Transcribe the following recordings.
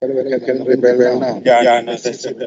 Can rebel now. Yeah, no, that's it.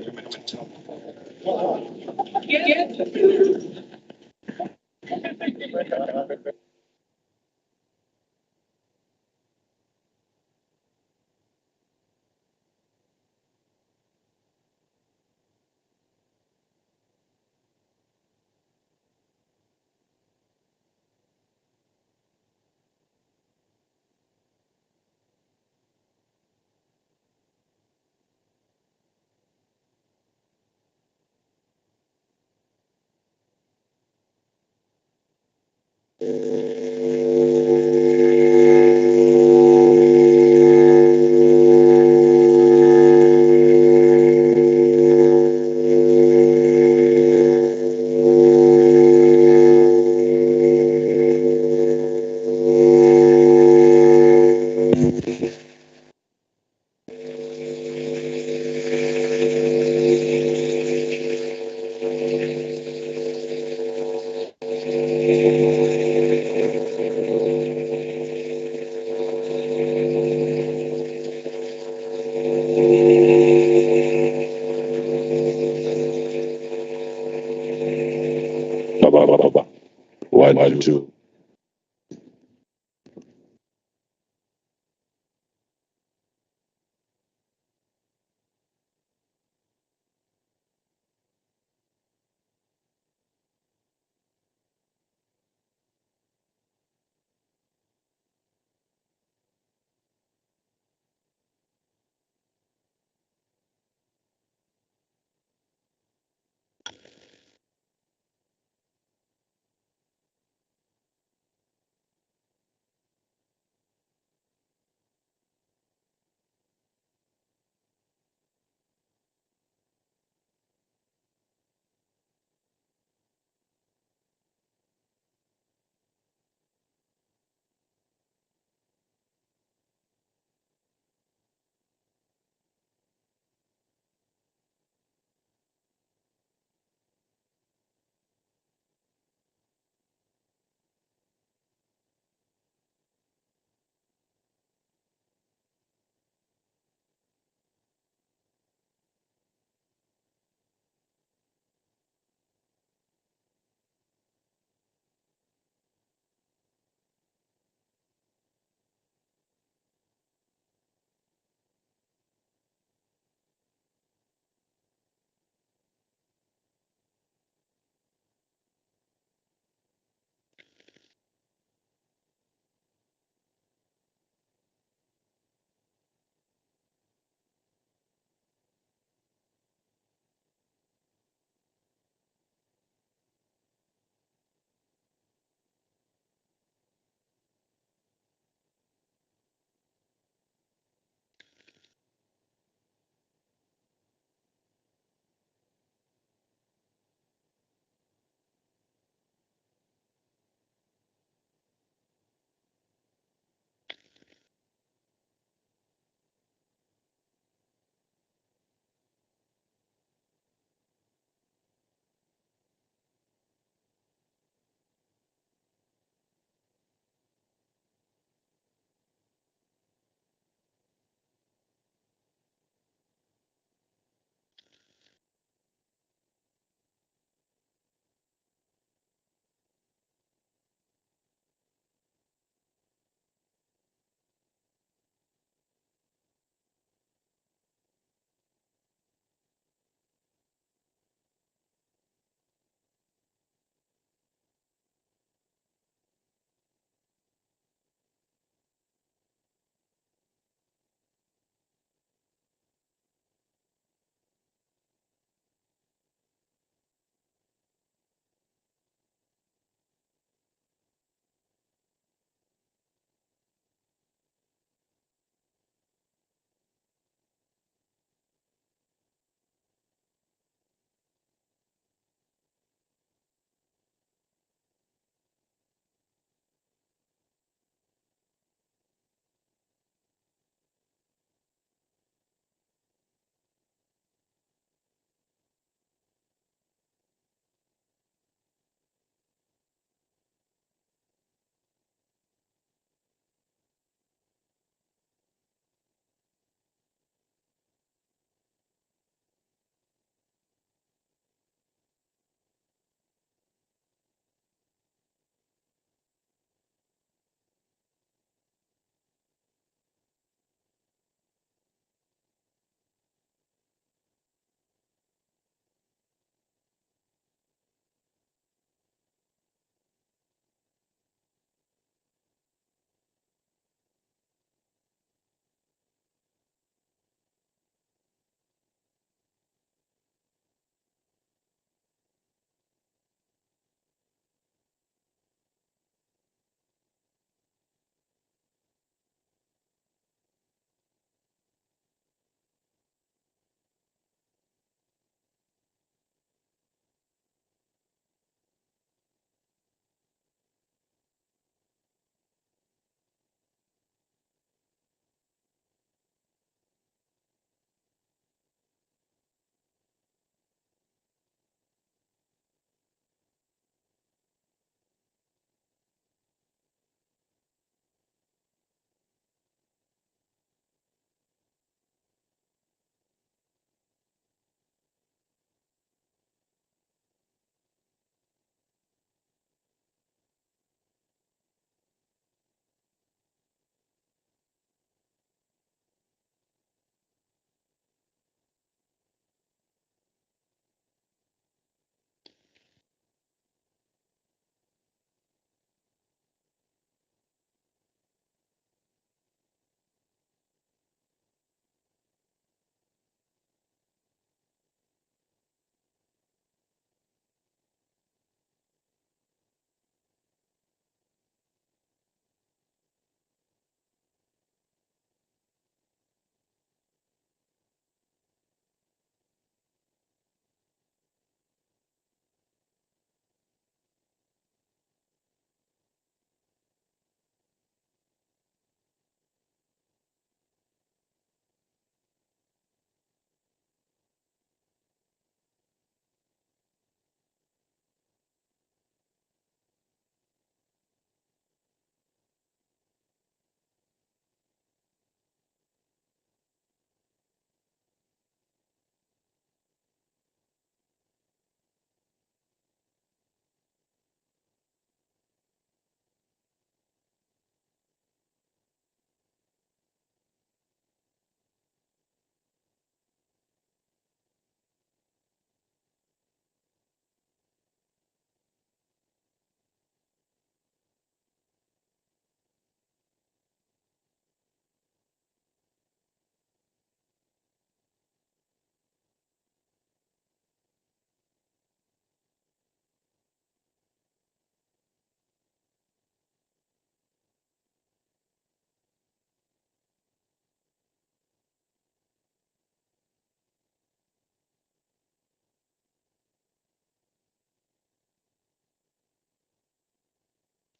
Ba. 1, 2.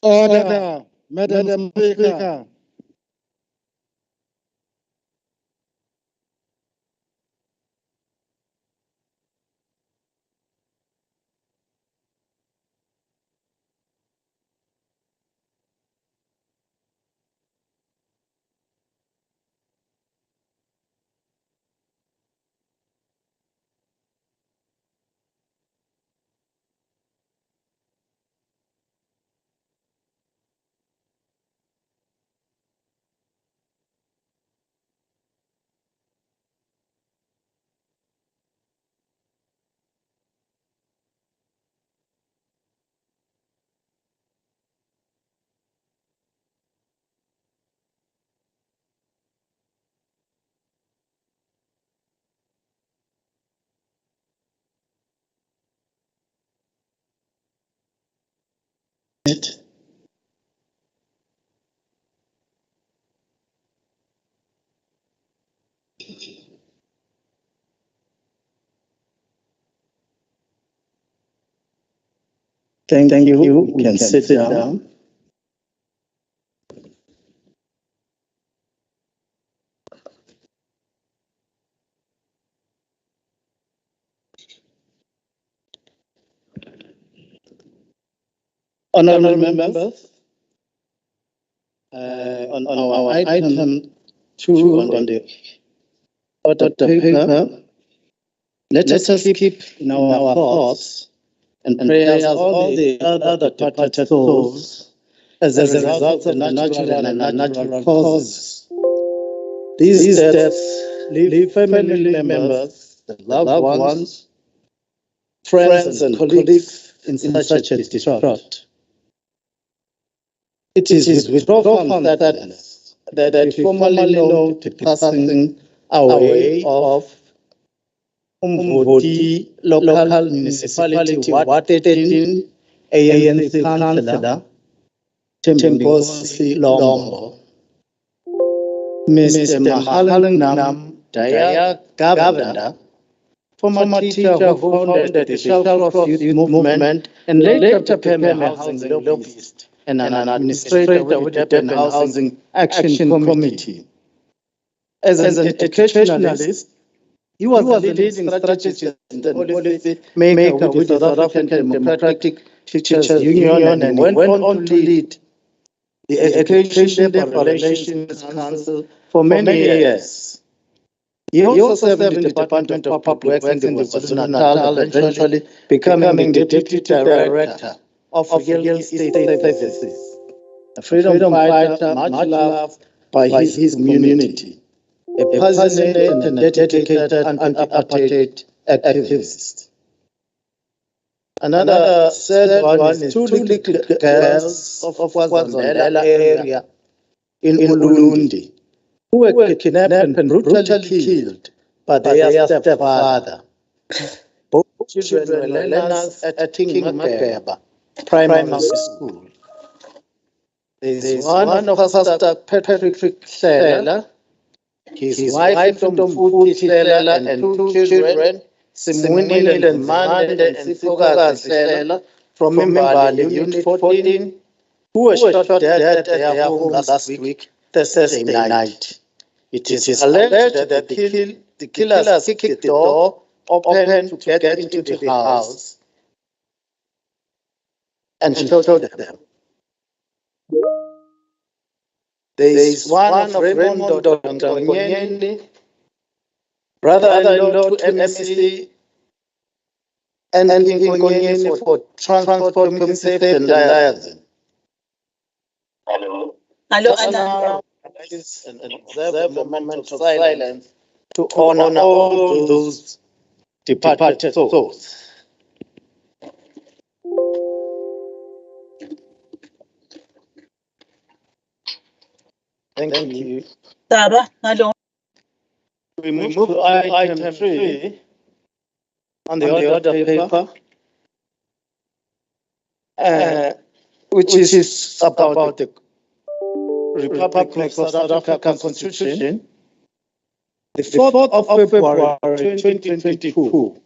Order, Madam Speaker. Thank you. We can sit down. Honorable members, on our item 2 on the order paper, let us keep in our thoughts and prayers all the other departed souls as a result of the natural and unnatural causes. These deaths leave family members, the loved ones, friends and colleagues in such a distraught. It is with profound sadness that we formally note the passing away of Umvoti Local Municipality Ward 13 ANC Councillor Tembosi Lombo, Mr. Mahalangnam Daya Governor, former teacher who founded the Shelter Youth Movement and later became a housing lobbyist and an administrator with the Durban Housing Action Committee. As an educationalist, he was the leading strategist and policy maker with the South African Democratic Teachers Union, and went on to lead the Education Labour Relations Council for many years. He also served in the Department of Public Works in KwaZulu-Natal, eventually becoming the Deputy Director of Real Estate Services, a freedom fighter much loved by his community, a passionate and dedicated anti-apartheid activist. Another sad one is 2 little girls of KwaZulu-Natal area in Ulundi, who were kidnapped and brutally killed by their stepfather. Both children were learners at King Mageba Primary School. There is one of Pastor Patrick Hlela, his wife from Futhi Hlela, and 2 children, Simwini Mande and Sifokazi Hlela, from Mbali Unit 14, who were shot dead at their home last week, Thursday night. It is alleged that the killers kicked the door open to get into the house and shot them. There is one of Raymond Dongonyeni, brother-in-law to MEC, and Ngonyeni for transport community safety and liaison. Hello. And observe a moment of silence to honor all those departed souls. Thank you. We move to item 3 on the order paper, which is about the Republic of South Africa Constitution. The 4th of February 2022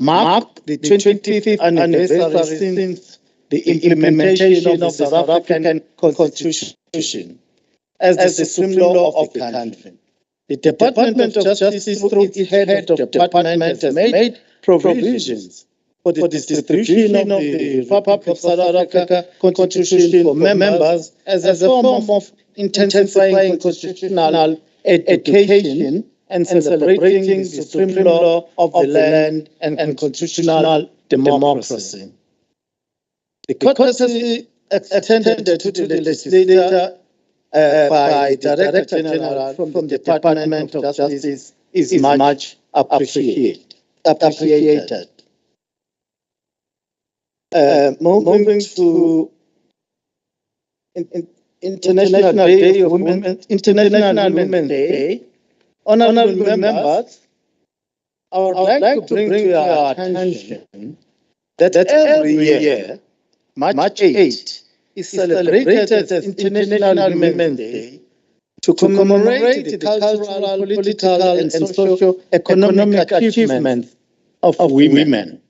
marked the 25th anniversary since the implementation of the South African Constitution as the supreme law of the country. The Department of Justice, through its head of department, has made provisions for the distribution of the Republic of South Africa Constitution for members as a form of intensifying constitutional education and celebrating the supreme law of the land and constitutional democracy. The courtesy extended to the legislator by the Director General from the Department of Justice is much appreciated. Moving to International Day of Women, International Women's Day, honorable members, I would like to bring to your attention that every year, March 8 is celebrated as International Women's Day to commemorate the cultural, political, and socio-economic achievements of women.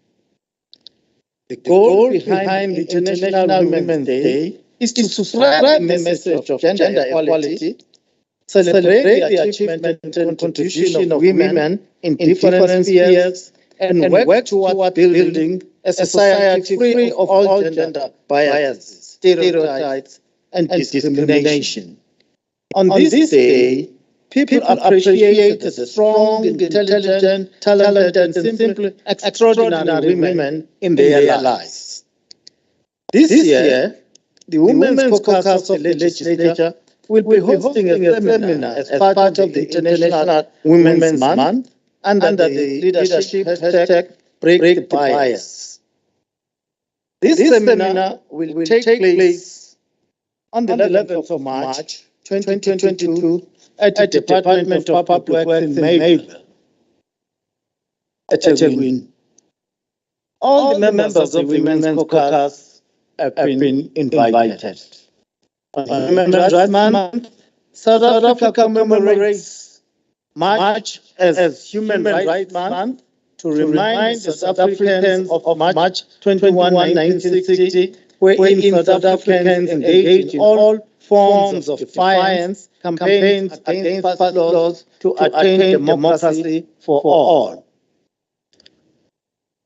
The goal behind the International Women's Day is to spread the message of gender equality, celebrate the achievement and contribution of women in different spheres, and work towards building a society free of all gender biases, stereotypes, and discrimination. On this day, people appreciate the strong, intelligent, talented, and simply extraordinary women in their lives. This year, the Women's Caucus of the Legislature will be hosting a seminar as part of the International Women's Month under the leadership hashtag Break the Bias. This seminar will take place on the 11th of March 2022 at the Department of Public Works in Mayville. All the members of the Women's Caucus have been invited. On Women's Rights Month, South Africa commemorates March as Human Rights Month to remind the South Africans of March 21, 1960, wherein South Africans engaged in all forms of defiance, campaigns against past laws to attain democracy for all.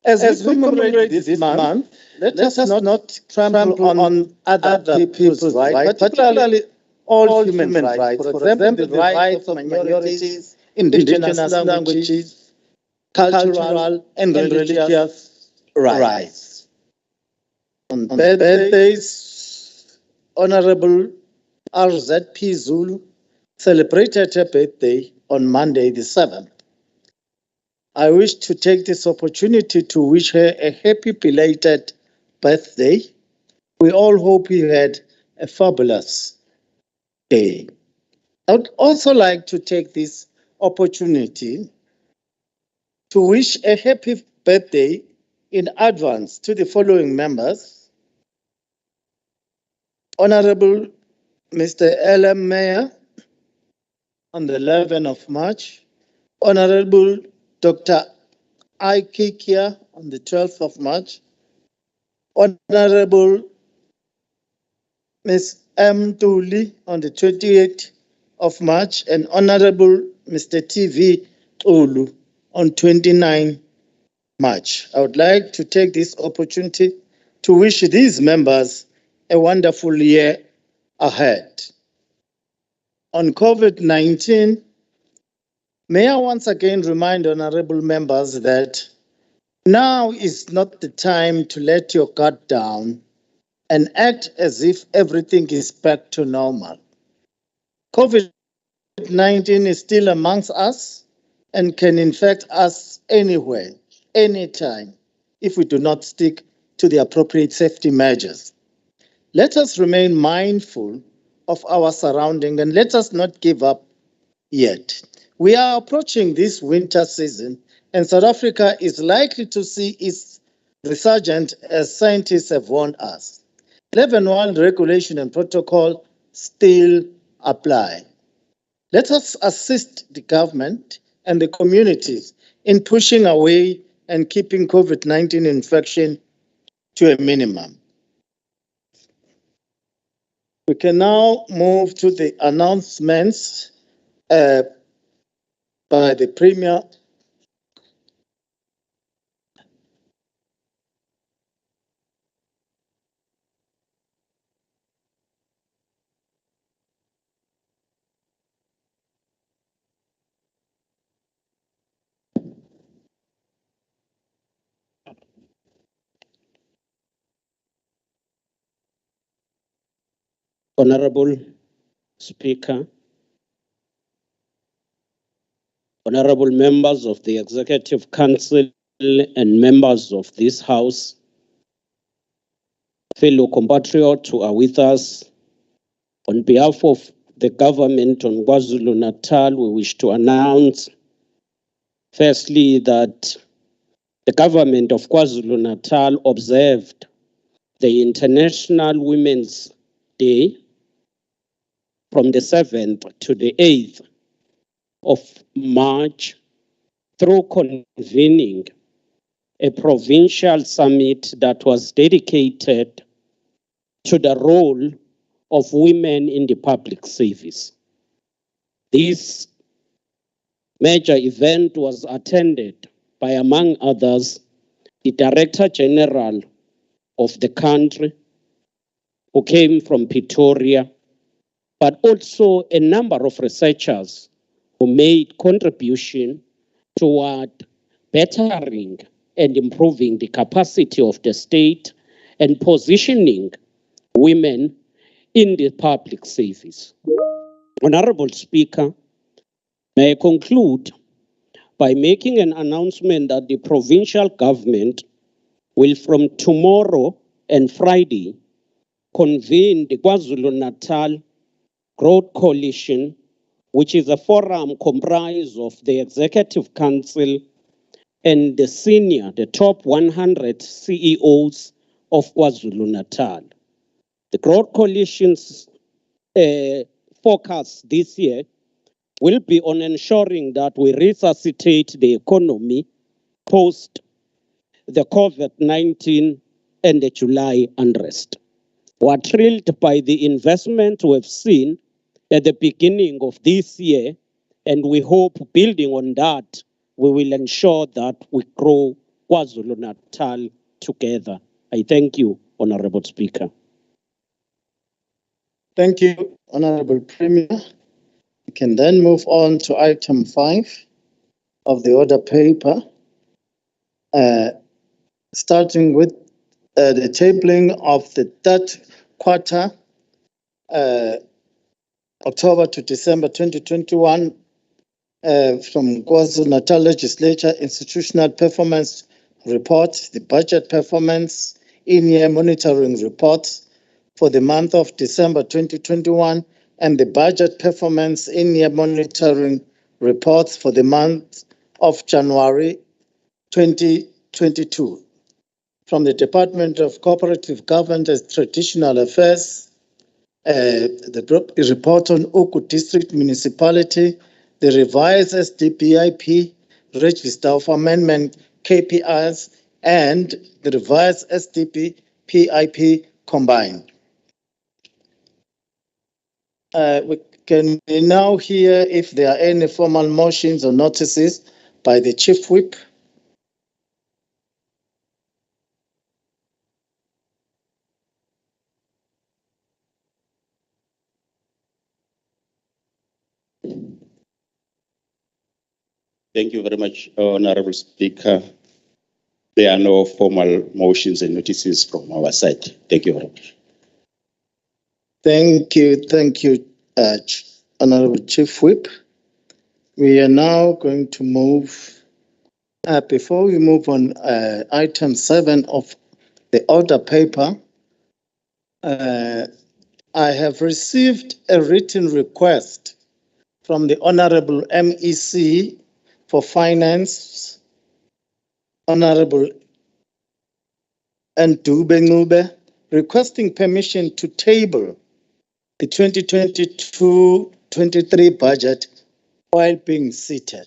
As we commemorate this month, let us not trample on other people's rights, particularly all human rights. For example, the rights of minorities, indigenous languages, cultural and religious rights. On birthdays, Honorable RZP Zulu celebrated her birthday on Monday the 7th. I wish to take this opportunity to wish her a happy belated birthday. We all hope you had a fabulous day. I would also like to take this opportunity to wish a happy birthday in advance to the following members: Honorable Mr. L.M. Mayor on the 11th of March, Honorable Dr. I. Kikia on the 12th of March, Honorable Ms. M. Tuli on the 28th of March, and Honorable Mr. T.V. Olu on 29 March. I would like to take this opportunity to wish these members a wonderful year ahead. On COVID-19, may I once again remind honorable members that now is not the time to let your guard down and act as if everything is back to normal. COVID-19 is still amongst us and can infect us anywhere, anytime, if we do not stick to the appropriate safety measures. Let us remain mindful of our surroundings and let us not give up yet. We are approaching this winter season, and South Africa is likely to see its resurgence as scientists have warned us. Level 1 regulation and protocol still apply. Let us assist the government and the communities in pushing away and keeping COVID-19 infection to a minimum. We can now move to the announcements by the Premier. Honorable Speaker, honorable members of the Executive Council and members of this House, fellow compatriots who are with us, on behalf of the government on KwaZulu-Natal, we wish to announce, firstly, that the government of KwaZulu-Natal observed the International Women's Day from the 7th to the 8th of March through convening a provincial summit that was dedicated to the role of women in the public service. This major event was attended by, among others, the Director General of the country, who came from Pretoria, but also a number of researchers who made contribution toward bettering and improving the capacity of the state and positioning women in the public service. Honorable Speaker, may I conclude by making an announcement that the provincial government will from tomorrow and Friday convene the KwaZulu-Natal Growth Coalition, which is a forum comprised of the Executive Council and the top 100 CEOs of KwaZulu-Natal. The Growth Coalition's focus this year will be on ensuring that we resuscitate the economy post the COVID-19 and the July unrest. We are thrilled by the investment we've seen at the beginning of this year, and we hope, building on that, we will ensure that we grow KwaZulu-Natal together. I thank you, Honorable Speaker. Thank you, Honorable Premier. We can then move on to item 5 of the order paper, starting with the tabling of the third quarter, October to December 2021, from KwaZulu-Natal Legislature Institutional Performance Report, the Budget Performance In-Year Monitoring Report for the month of December 2021, and the Budget Performance In-Year Monitoring Reports for the month of January 2022. From the Department of Cooperative Government and Traditional Affairs, the report on Oku District Municipality, the revised SDPIP register of amendment KPIs, and the revised SDPIP combined. We can now hear if there are any formal motions or notices by the Chief Whip. Thank you very much, Honorable Speaker. There are no formal motions and notices from our side. Thank you very much. Thank you, Honorable Chief Whip. We are now going to move, before we move on item 7 of the order paper, I have received a written request from the Honorable MEC for Finance, Honorable Ndube, requesting permission to table the 2022-23 budget while being seated.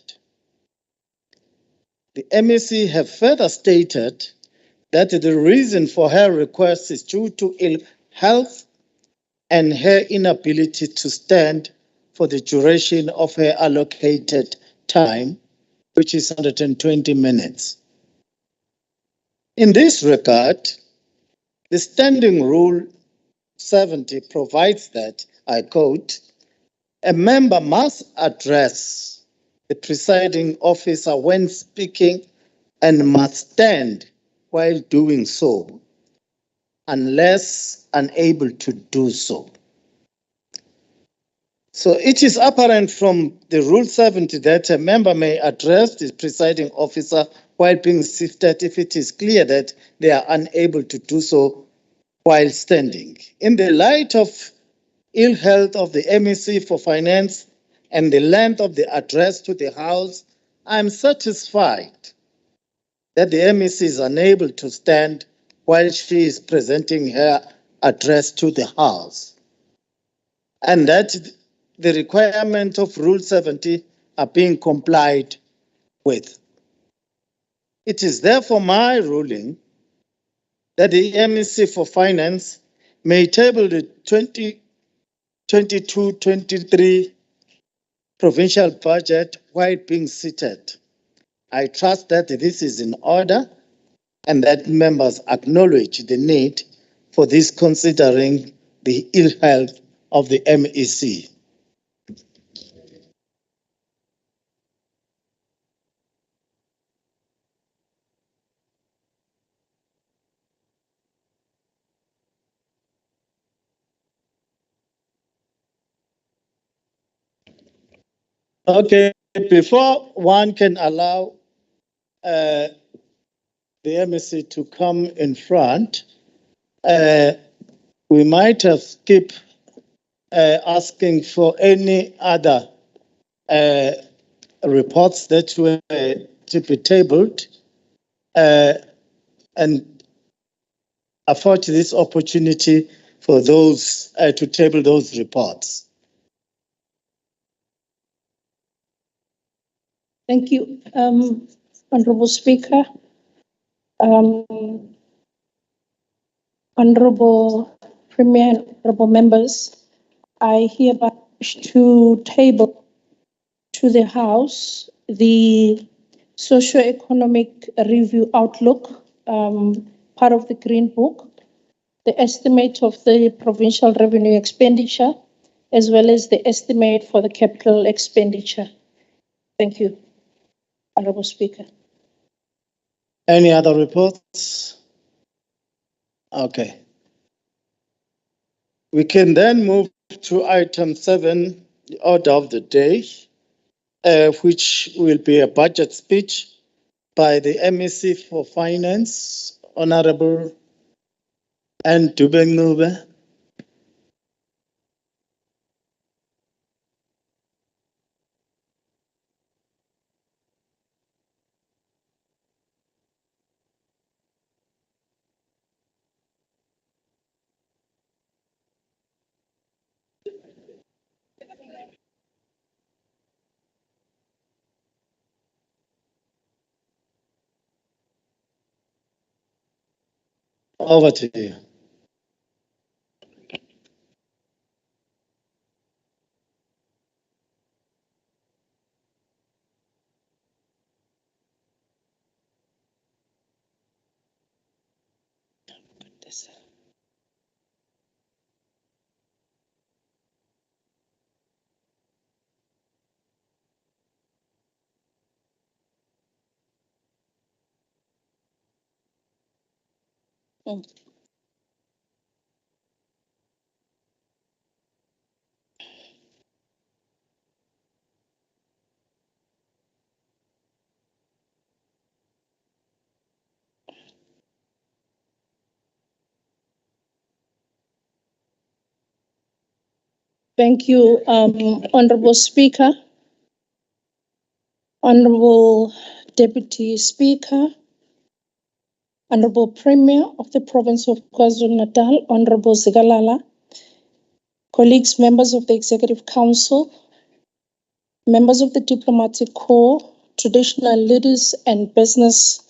The MEC have further stated that the reason for her request is due to ill health and her inability to stand for the duration of her allocated time, which is 120 minutes. In this regard, the Standing Rule 70 provides that, I quote, a member must address the presiding officer when speaking and must stand while doing so, unless unable to do so. So it is apparent from the Rule 70 that a member may address the presiding officer while being seated if it is clear that they are unable to do so while standing. In the light of ill health of the MEC for Finance and the length of the address to the House, I am satisfied that the MEC is unable to stand while she is presenting her address to the House, and that the requirements of Rule 70 are being complied with. It is therefore my ruling that the MEC for Finance may table the 2022-23 provincial budget while being seated. I trust that this is in order and that members acknowledge the need for this considering the ill health of the MEC. Okay, before one can allow the MEC to come in front, we might have skipped asking for any other reports that were to be tabled and afford this opportunity for those to table those reports. Thank you, Honorable Speaker. Honorable Premier and honorable members, I hereby wish to table to the House the socio-economic review outlook, part of the Green Book, the estimate of the provincial revenue expenditure, as well as the estimate for the capital expenditure. Thank you, Honorable Speaker. Any other reports? Okay. We can then move to item 7, the order of the day, which will be a budget speech by the MEC for Finance, Honorable Ann Dubengube. Over to you. Thank you, Honorable Speaker, Honorable Deputy Speaker, Honorable Premier of the Province of KwaZulu-Natal, Honorable Zigalala, colleagues, members of the Executive Council, members of the Diplomatic Corps, traditional leaders and business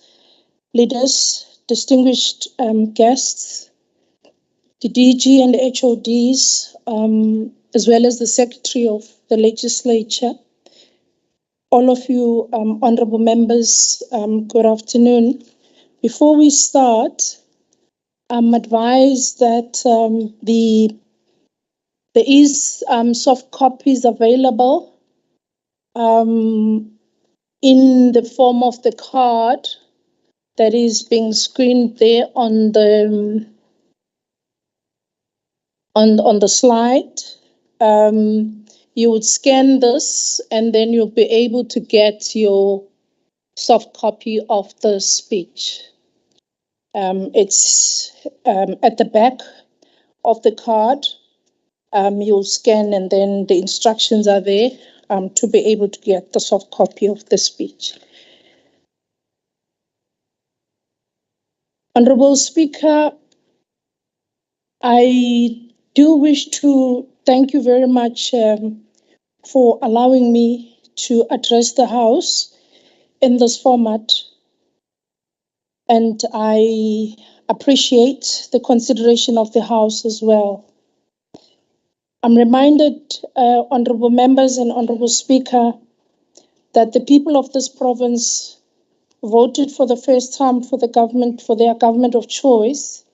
leaders, distinguished guests, the DG and the HODs, as well as the Secretary of the Legislature, all of you honorable members, good afternoon. Before we start, I'm advised that there is soft copies available in the form of the card that is being screened there on the slide. You would scan this and then you'll be able to get your soft copy of the speech. It's at the back of the card. You'll scan and then the instructions are there to be able to get the soft copy of the speech. Honorable Speaker, I do wish to thank you very much for allowing me to address the House in this format. And I appreciate the consideration of the House as well. I'm reminded, honorable members and honorable Speaker, that the people of this province voted for the first time for their government of choice,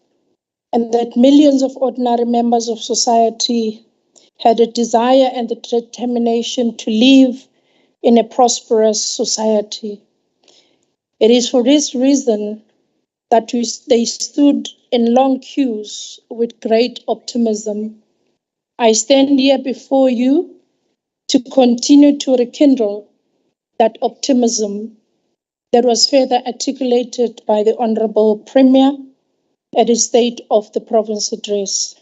and that millions of ordinary members of society had a desire and the determination to live in a prosperous society. It is for this reason that they stood in long queues with great optimism. I stand here before you to continue to rekindle that optimism that was further articulated by the Honorable Premier at his State of the Province address.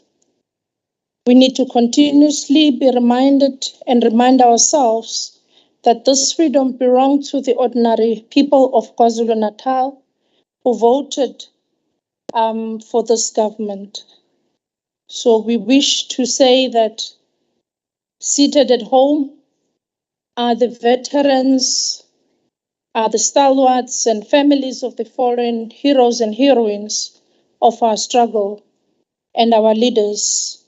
We need to continuously be reminded and remind ourselves that this freedom belongs to the ordinary people of KwaZulu-Natal who voted for this government. So we wish to say that seated at home are the veterans, are the stalwarts and families of the fallen heroes and heroines of our struggle, and our leaders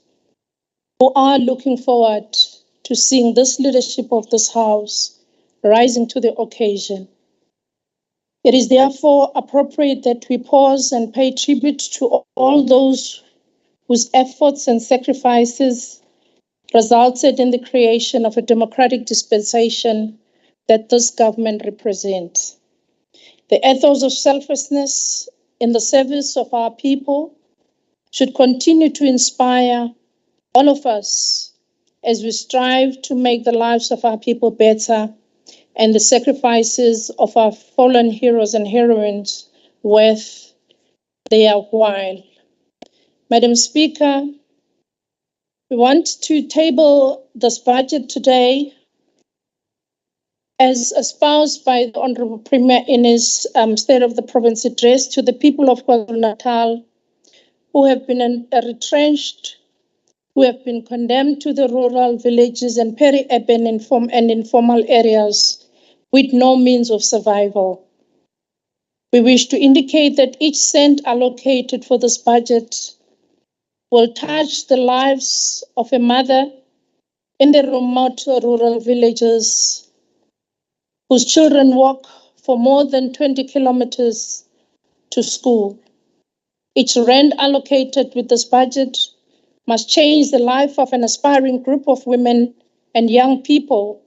who are looking forward to seeing this leadership of this House rising to the occasion. It is therefore appropriate that we pause and pay tribute to all those whose efforts and sacrifices resulted in the creation of a democratic dispensation that this government represents. The ethos of selflessness in the service of our people should continue to inspire all of us as we strive to make the lives of our people better and the sacrifices of our fallen heroes and heroines worth their while. Madam Speaker, we want to table this budget today as espoused by the Honorable Premier in his State of the Province address to the people of KwaZulu-Natal who have been retrenched, who have been condemned to the rural villages and peri-urban and informal areas with no means of survival. We wish to indicate that each cent allocated for this budget will touch the lives of a mother in the remote rural villages whose children walk for more than 20 kilometers to school. Each rand allocated with this budget must change the life of an aspiring group of women and young people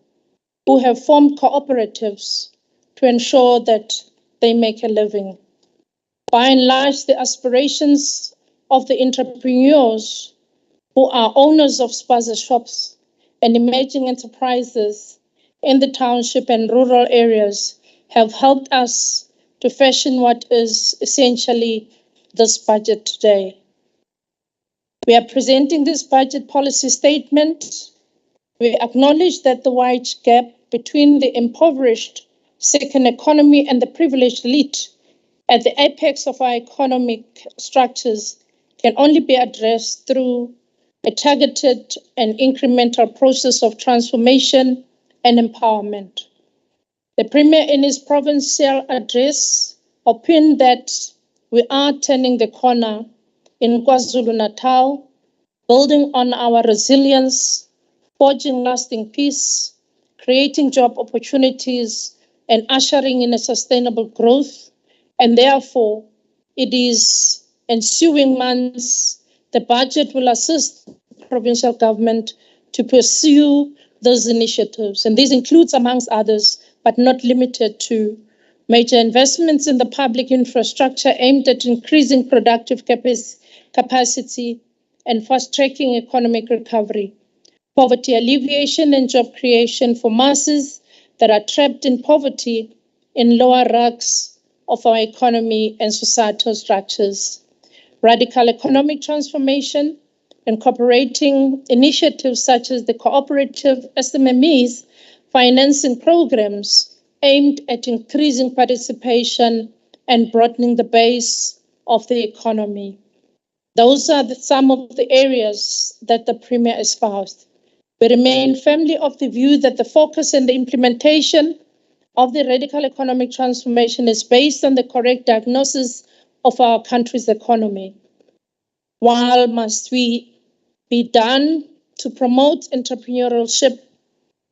who have formed cooperatives to ensure that they make a living. By and large, the aspirations of the entrepreneurs who are owners of spaza shops and emerging enterprises in the township and rural areas have helped us to fashion what is essentially this budget today. We are presenting this budget policy statement. We acknowledge that the wide gap between the impoverished second economy and the privileged elite at the apex of our economic structures can only be addressed through a targeted and incremental process of transformation and empowerment. The Premier in his provincial address opined that we are turning the corner in KwaZulu-Natal, building on our resilience, forging lasting peace, creating job opportunities, and ushering in a sustainable growth. And therefore, it is ensuing months, the budget will assist the provincial government to pursue those initiatives. And this includes, amongst others, but not limited to, major investments in the public infrastructure aimed at increasing productive capacity and fast-tracking economic recovery, poverty alleviation and job creation for masses that are trapped in poverty in lower rungs of our economy and societal structures, radical economic transformation, incorporating initiatives such as the cooperative SMMEs financing programs aimed at increasing participation and broadening the base of the economy. Those are some of the areas that the Premier espoused. We remain firmly of the view that the focus and the implementation of the radical economic transformation is based on the correct diagnosis of our country's economy. While must we be done to promote entrepreneurship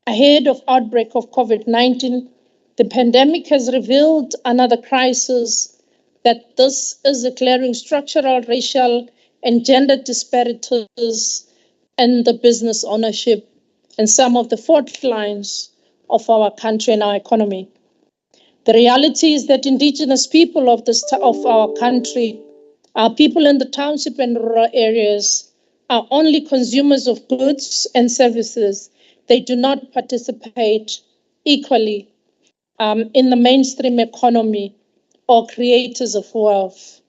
ahead of outbreak of COVID-19, the pandemic has revealed another crisis, that this is a glaring structural, racial, and gender disparities in the business ownership and some of the fault lines of our country and our economy. The reality is that indigenous people of our country, our people in the township and rural areas, are only consumers of goods and services. They do not participate equally in the mainstream economy or creators of wealth.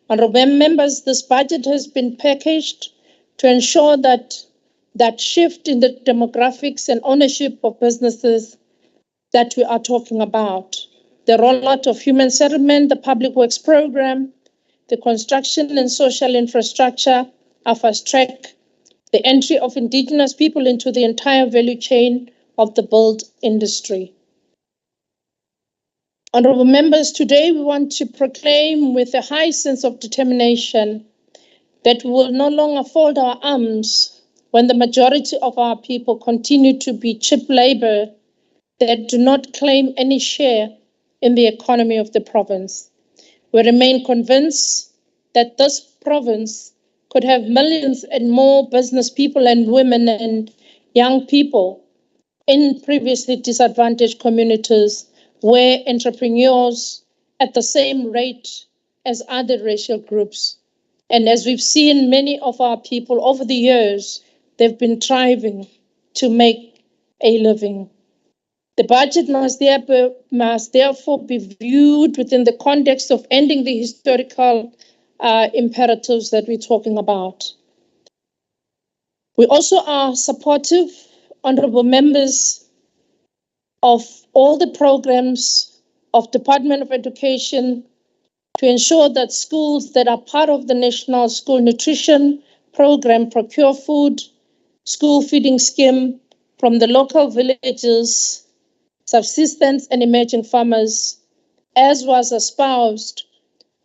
Honorable members, this budget has been packaged to ensure that shift in the demographics and ownership of businesses that we are talking about. The rollout of human settlement, the public works program, the construction and social infrastructure are fast-track the entry of indigenous people into the entire value chain of the build industry. Honorable members, today we want to proclaim with a high sense of determination that we will no longer fold our arms when the majority of our people continue to be cheap labor that do not claim any share in the economy of the province. We remain convinced that this province could have millions and more business people and women and young people in previously disadvantaged communities where entrepreneurs at the same rate as other racial groups. And as we've seen, many of our people over the years, they've been thriving to make a living. The budget must therefore be viewed within the context of ending the historical imperatives that we're talking about. We also are supportive, honorable members, of all the programs of Department of Education to ensure that schools that are part of the National School Nutrition Program procure food, school feeding scheme from the local villages, subsistence and emerging farmers, as was espoused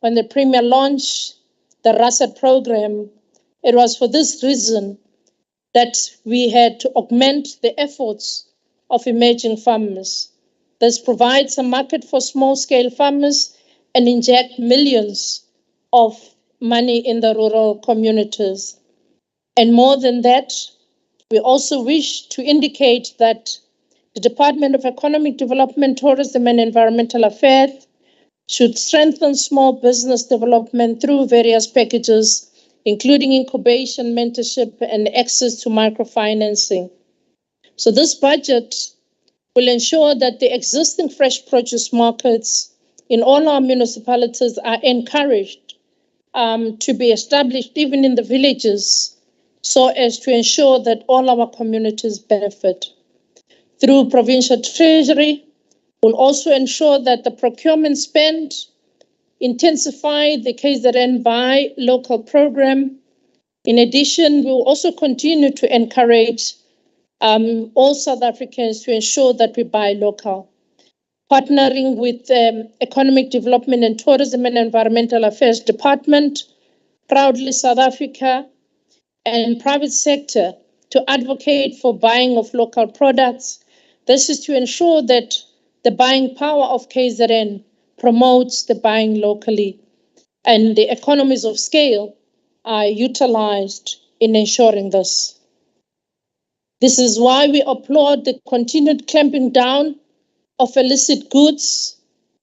when the Premier launched the RASAT program. It was for this reason that we had to augment the efforts of emerging farmers. This provides a market for small-scale farmers and inject millions of money in the rural communities. And more than that, we also wish to indicate that the Department of Economic Development, Tourism and Environmental Affairs should strengthen small business development through various packages, including incubation, mentorship, and access to microfinancing. So this budget will ensure that the existing fresh produce markets in all our municipalities are encouraged to be established even in the villages, so as to ensure that all our communities benefit. Through provincial treasury, we'll also ensure that the procurement spend intensify the KZN Buy local program. In addition, we will also continue to encourage all South Africans to ensure that we buy local. Partnering with Economic Development and Tourism and Environmental Affairs Department, proudly South Africa and private sector to advocate for buying of local products. This is to ensure that the buying power of KZN promotes the buying locally and the economies of scale are utilized in ensuring this. This is why we applaud the continued clamping down of illicit goods,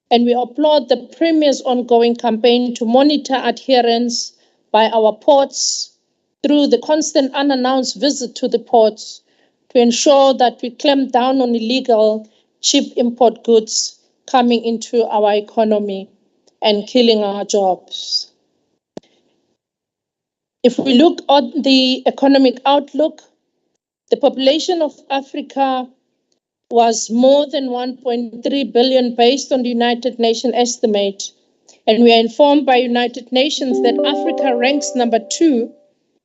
and we applaud the Premier's ongoing campaign to monitor adherence by our ports through the constant unannounced visit to the ports to ensure that we clamp down on illegal, cheap import goods coming into our economy and killing our jobs. If we look at the economic outlook, the population of Africa was more than 1.3 billion based on the United Nations estimate. And we are informed by United Nations that Africa ranks number 2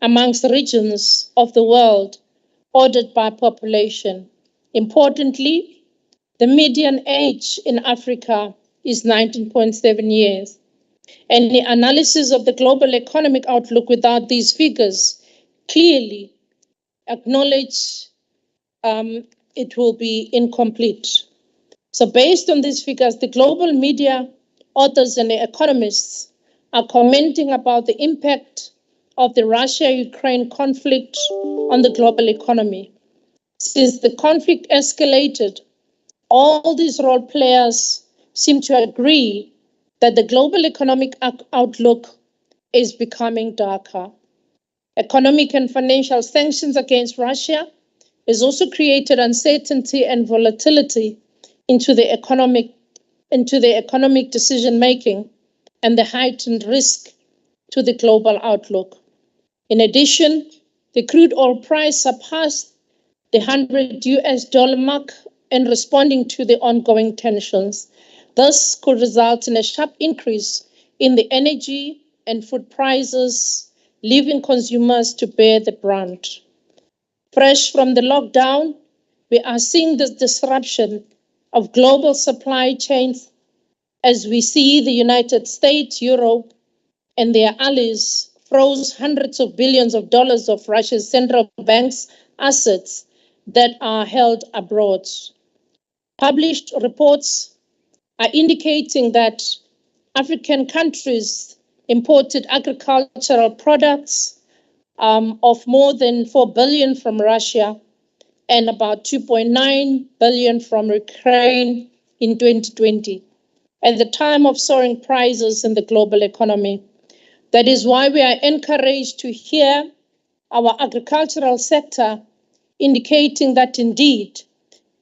amongst regions of the world ordered by population. Importantly, the median age in Africa is 19.7 years. And the analysis of the global economic outlook without these figures clearly acknowledge it will be incomplete. So based on these figures, the global media, authors and economists are commenting about the impact of the Russia-Ukraine conflict on the global economy. Since the conflict escalated, all these role players seem to agree that the global economic outlook is becoming darker. Economic and financial sanctions against Russia has also created uncertainty and volatility into the economic decision-making and the heightened risk to the global outlook. In addition, the crude oil price surpassed the $100 mark in responding to the ongoing tensions. This could result in a sharp increase in the energy and food prices, leaving consumers to bear the brunt. Fresh from the lockdown, we are seeing this disruption of global supply chains as we see the United States, Europe, and their allies froze hundreds of billions of dollars of Russia's central bank's assets that are held abroad. Published reports are indicating that African countries imported agricultural products of more than 4 billion from Russia and about 2.9 billion from Ukraine in 2020, at the time of soaring prices in the global economy. That is why we are encouraged to hear our agricultural sector indicating that indeed,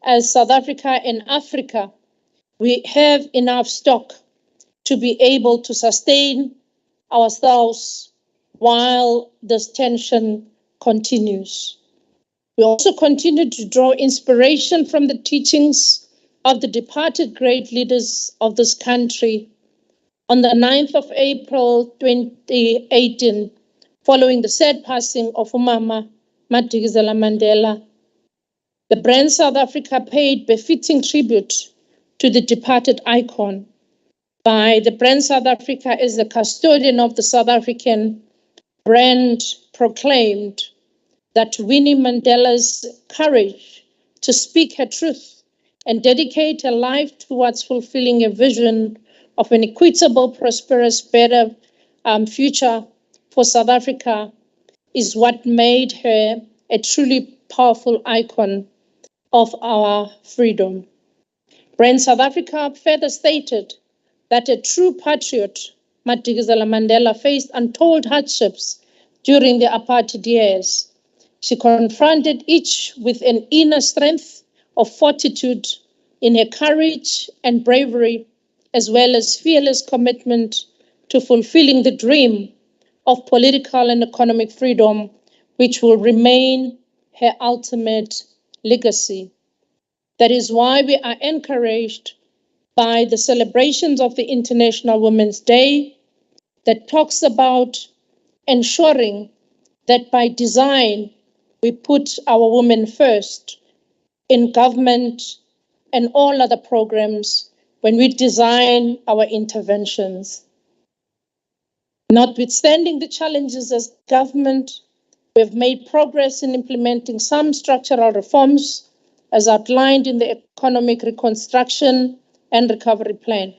as South Africa and Africa, we have enough stock to be able to sustain ourselves while this tension continues. We also continue to draw inspiration from the teachings of the departed great leaders of this country. On the 9th of April 2018, following the sad passing of Umama Madikizela Mandela, the brand South Africa paid befitting tribute to the departed icon. By the brand South Africa as the custodian of the South African brand proclaimed that Winnie Mandela's courage to speak her truth and dedicate her life towards fulfilling a vision of an equitable, prosperous, better future for South Africa is what made her a truly powerful icon of our freedom. Brand South Africa further stated that a true patriot, Madikizela Mandela, faced untold hardships during the apartheid years. She confronted each with an inner strength of fortitude in her courage and bravery, as well as fearless commitment to fulfilling the dream of political and economic freedom, which will remain her ultimate legacy. That is why we are encouraged by the celebrations of the International Women's Day that talks about ensuring that by design we put our women first in government and all other programs when we design our interventions. Notwithstanding the challenges as government, we have made progress in implementing some structural reforms as outlined in the Economic Reconstruction and Recovery Plan.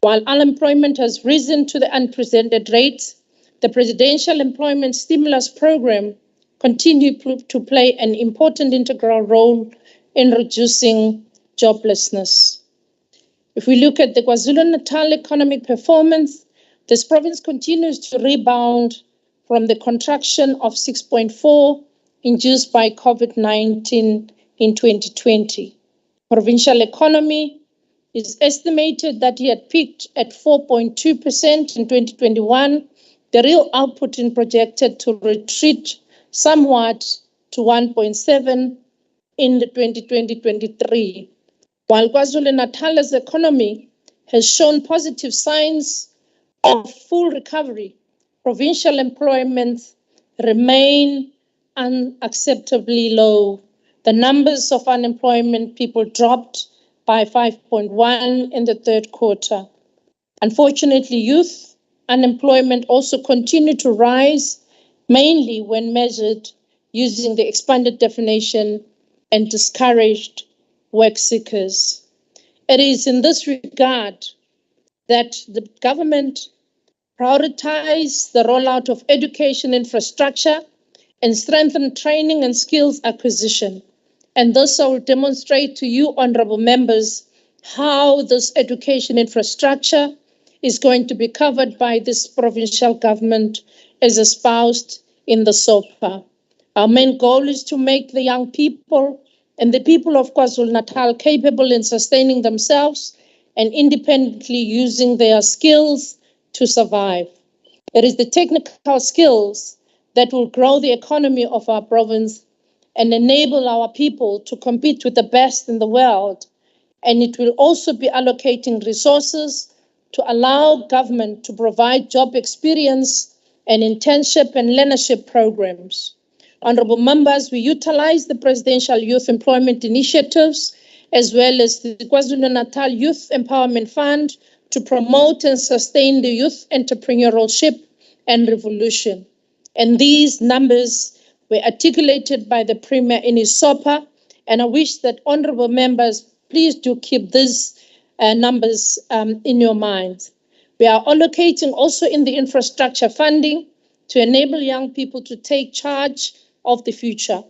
While unemployment has risen to the unprecedented rates, the Presidential Employment Stimulus Program continues to play an important integral role in reducing joblessness. If we look at the KwaZulu-Natal economic performance, this province continues to rebound from the contraction of 6.4 induced by COVID-19 in 2020. Provincial economy is estimated that it had peaked at 4.2% in 2021. The real output is projected to retreat somewhat to 1.7 in the 2020-23. While KwaZulu-Natal's economy has shown positive signs of full recovery, provincial employment remain unacceptably low. The numbers of unemployment people dropped by 5.1 in the third quarter. Unfortunately, youth unemployment also continued to rise, mainly when measured using the expanded definition and discouraged work seekers. It is in this regard that the government prioritize the rollout of education infrastructure and strengthen training and skills acquisition. And thus I will demonstrate to you, honorable members, how this education infrastructure is going to be covered by this provincial government as espoused in the SOPA. Our main goal is to make the young people and the people of KwaZulu-Natal capable in sustaining themselves and independently using their skills to survive. It is the technical skills that will grow the economy of our province and enable our people to compete with the best in the world. And it will also be allocating resources to allow government to provide job experience and internship and learnership programs. Honorable members, we utilize the Presidential Youth Employment Initiatives as well as the KwaZulu-Natal Youth Empowerment Fund to promote and sustain the youth entrepreneurship and revolution. And these numbers were articulated by the Premier in his SOPA, and I wish that honorable members, please do keep these numbers in your minds. We are allocating also in the infrastructure funding to enable young people to take charge of the future.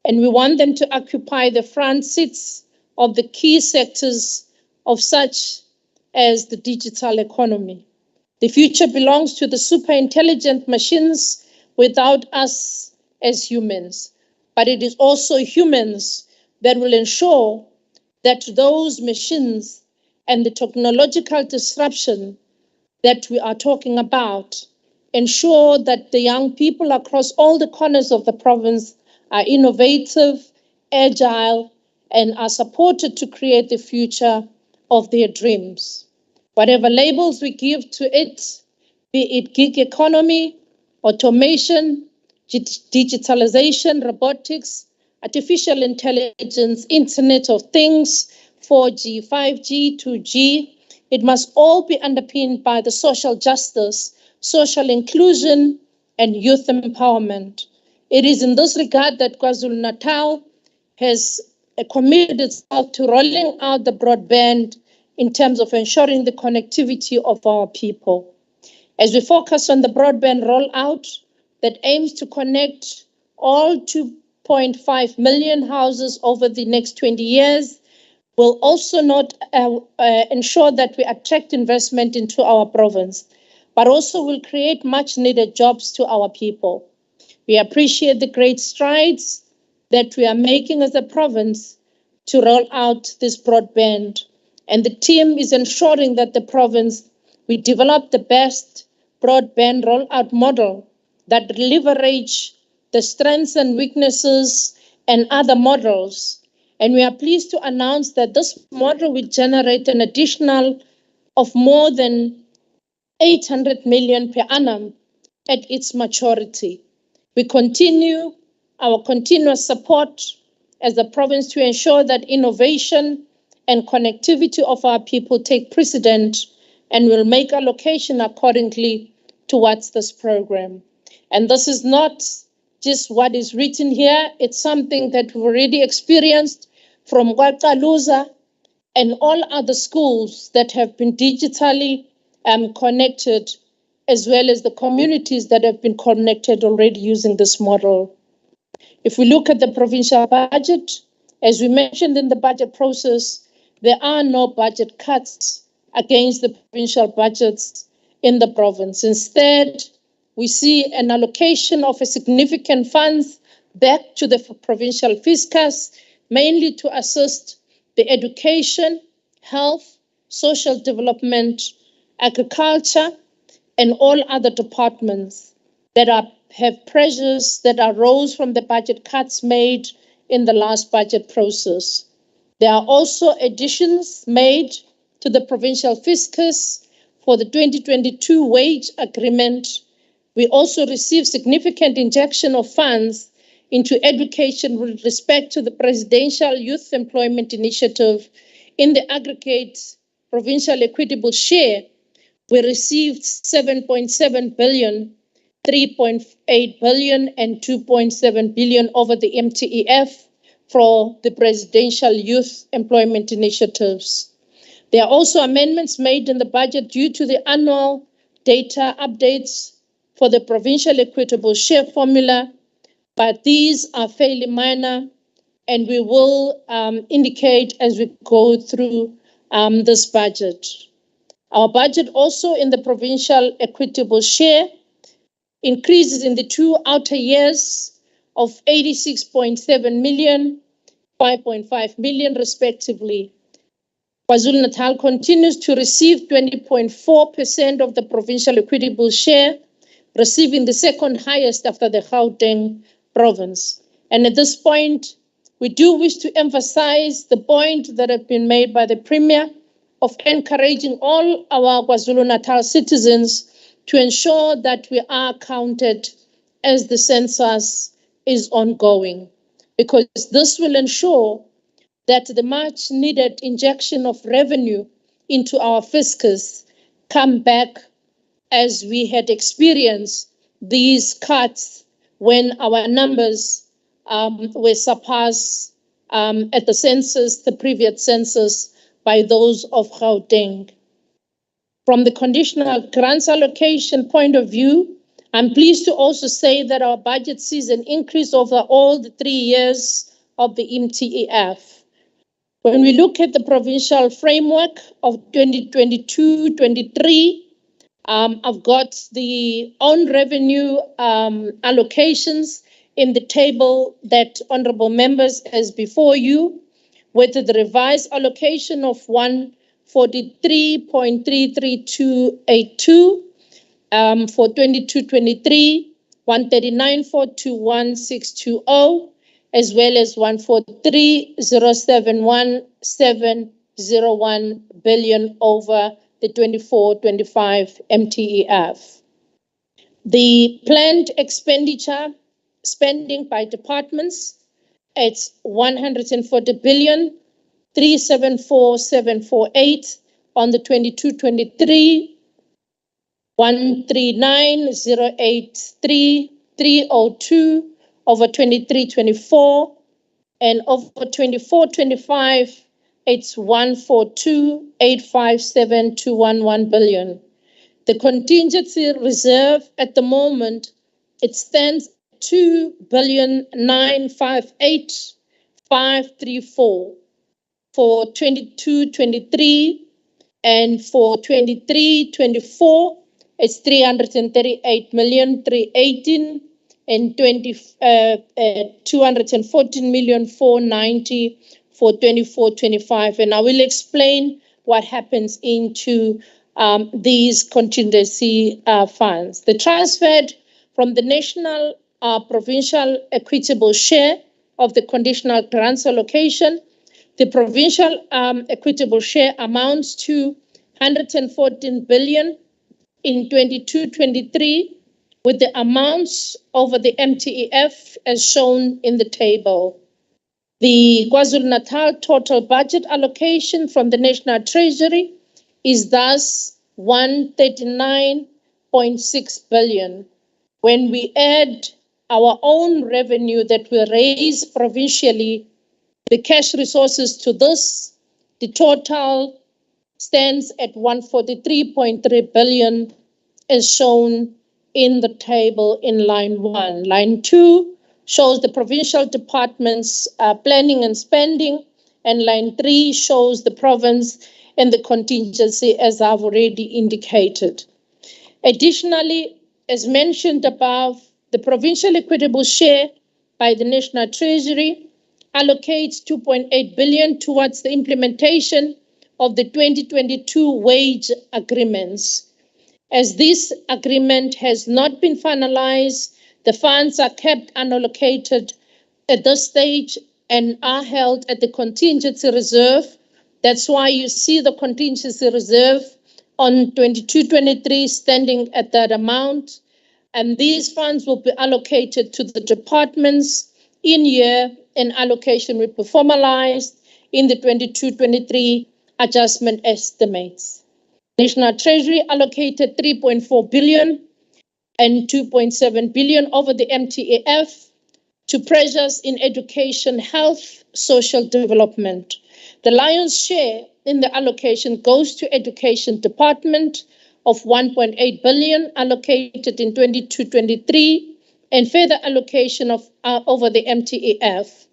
And we want them to occupy the front seats of the key sectors of such as the digital economy. The future belongs to the super intelligent machines without us as humans, but it is also humans that will ensure that those machines and the technological disruption that we are talking about ensure that the young people across all the corners of the province are innovative, agile, and are supported to create the future of their dreams. Whatever labels we give to it, be it gig economy, automation, digitalization, robotics, artificial intelligence, Internet of Things, 4G, 5G, 2G, it must all be underpinned by the social justice, social inclusion, and youth empowerment. It is in this regard that KwaZulu-Natal has committed itself to rolling out the broadband in terms of ensuring the connectivity of our people. As we focus on the broadband rollout that aims to connect all 2.5 million houses over the next 20 years, will also not ensure that we attract investment into our province, but also will create much needed jobs to our people. We appreciate the great strides that we are making as a province to roll out this broadband. And the team is ensuring that the province, we develop the best broadband rollout model that leverage the strengths and weaknesses and other models. And we are pleased to announce that this model will generate an additional of more than 800 million per annum at its maturity. We continue our continuous support as a province to ensure that innovation and connectivity of our people take precedent, and will make allocation accordingly towards this program. And this is not just what is written here, it's something that we've already experienced from KwaZulu-Natal and all other schools that have been digitally connected, as well as the communities that have been connected already using this model. If we look at the provincial budget, as we mentioned in the budget process, there are no budget cuts against the provincial budgets in the province. Instead, we see an allocation of a significant funds back to the provincial fiscus, mainly to assist the education, health, social development, agriculture, and all other departments that have pressures that arose from the budget cuts made in the last budget process. There are also additions made to the provincial fiscus for the 2022 wage agreement. We also received significant injection of funds into education with respect to the Presidential Youth Employment Initiative. In the aggregate provincial equitable share, we received 7.7 billion, 3.8 billion, and 2.7 billion over the MTEF for the Presidential Youth Employment Initiatives. There are also amendments made in the budget due to the annual data updates for the provincial equitable share formula, but these are fairly minor, and we will indicate as we go through this budget. Our budget also in the provincial equitable share increases in the 2 outer years of 86.7 million, 5.5 million respectively. KwaZulu-Natal continues to receive 20.4% of the provincial equitable share, receiving the second highest after the Gauteng province. And at this point, we do wish to emphasize the point that have been made by the Premier of encouraging all our KwaZulu-Natal citizens to ensure that we are counted as the census is ongoing, because this will ensure that the much needed injection of revenue into our fiscus come back, as we had experienced these cuts when our numbers were surpassed at the census, the previous census, by those of Gauteng. From the conditional grants allocation point of view, I'm pleased to also say that our budget sees an increase over all the 3 years of the MTEF. When we look at the provincial framework of 2022-23, I've got the own revenue allocations in the table that honorable members has before you, with the revised allocation of 143.33282 for 22-23, 139.421.620, as well as 143.071.701 billion over the 24-25 MTEF. The planned expenditure spending by departments, it's 140 billion 374.748 on the 22-23, 139.083.302 over 23-24, and over 24-25, it's 142.857.211 billion. The contingency reserve at the moment, it stands at 2,958,534 for 22-23, and for 23-24, it's 338,318 and 214,490 for 24-25. And I will explain what happens into these contingency funds. The transferred from the national provincial equitable share of the conditional grants allocation, the provincial equitable share amounts to 114 billion in 22-23, with the amounts over the MTEF as shown in the table. The KwaZulu-Natal total budget allocation from the National Treasury is thus 139 4.6 billion. When we add our own revenue that we raise provincially, the cash resources to this, the total stands at 143.3 billion, as shown in the table in line 1. Line 2 shows the provincial department's planning and spending, and line 3 shows the province and the contingency, as I've already indicated. Additionally, as mentioned above, the provincial equitable share by the National Treasury allocates 2.8 billion towards the implementation of the 2022 wage agreements. As this agreement has not been finalized, the funds are kept unallocated at this stage and are held at the contingency reserve. That's why you see the contingency reserve on 22-23 standing at that amount. And these funds will be allocated to the departments in year, and allocation will be formalized in the 22-23 adjustment estimates. National Treasury allocated 3.4 billion and 2.7 billion over the MTAF to pressures in education, health, social development. The lion's share in the allocation goes to Education Department of 1.8 billion allocated in 22-23 and further allocation of over the MTAF.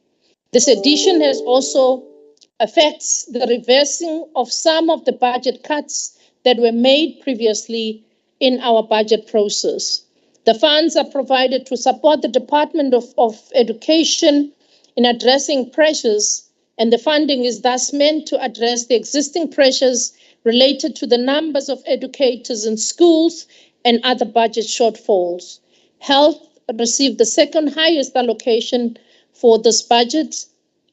This addition has also affects the reversing of some of the budget cuts that were made previously in our budget process. The funds are provided to support the Department of Education in addressing pressures, and the funding is thus meant to address the existing pressures related to the numbers of educators in schools and other budget shortfalls. Health received the second highest allocation for this budget,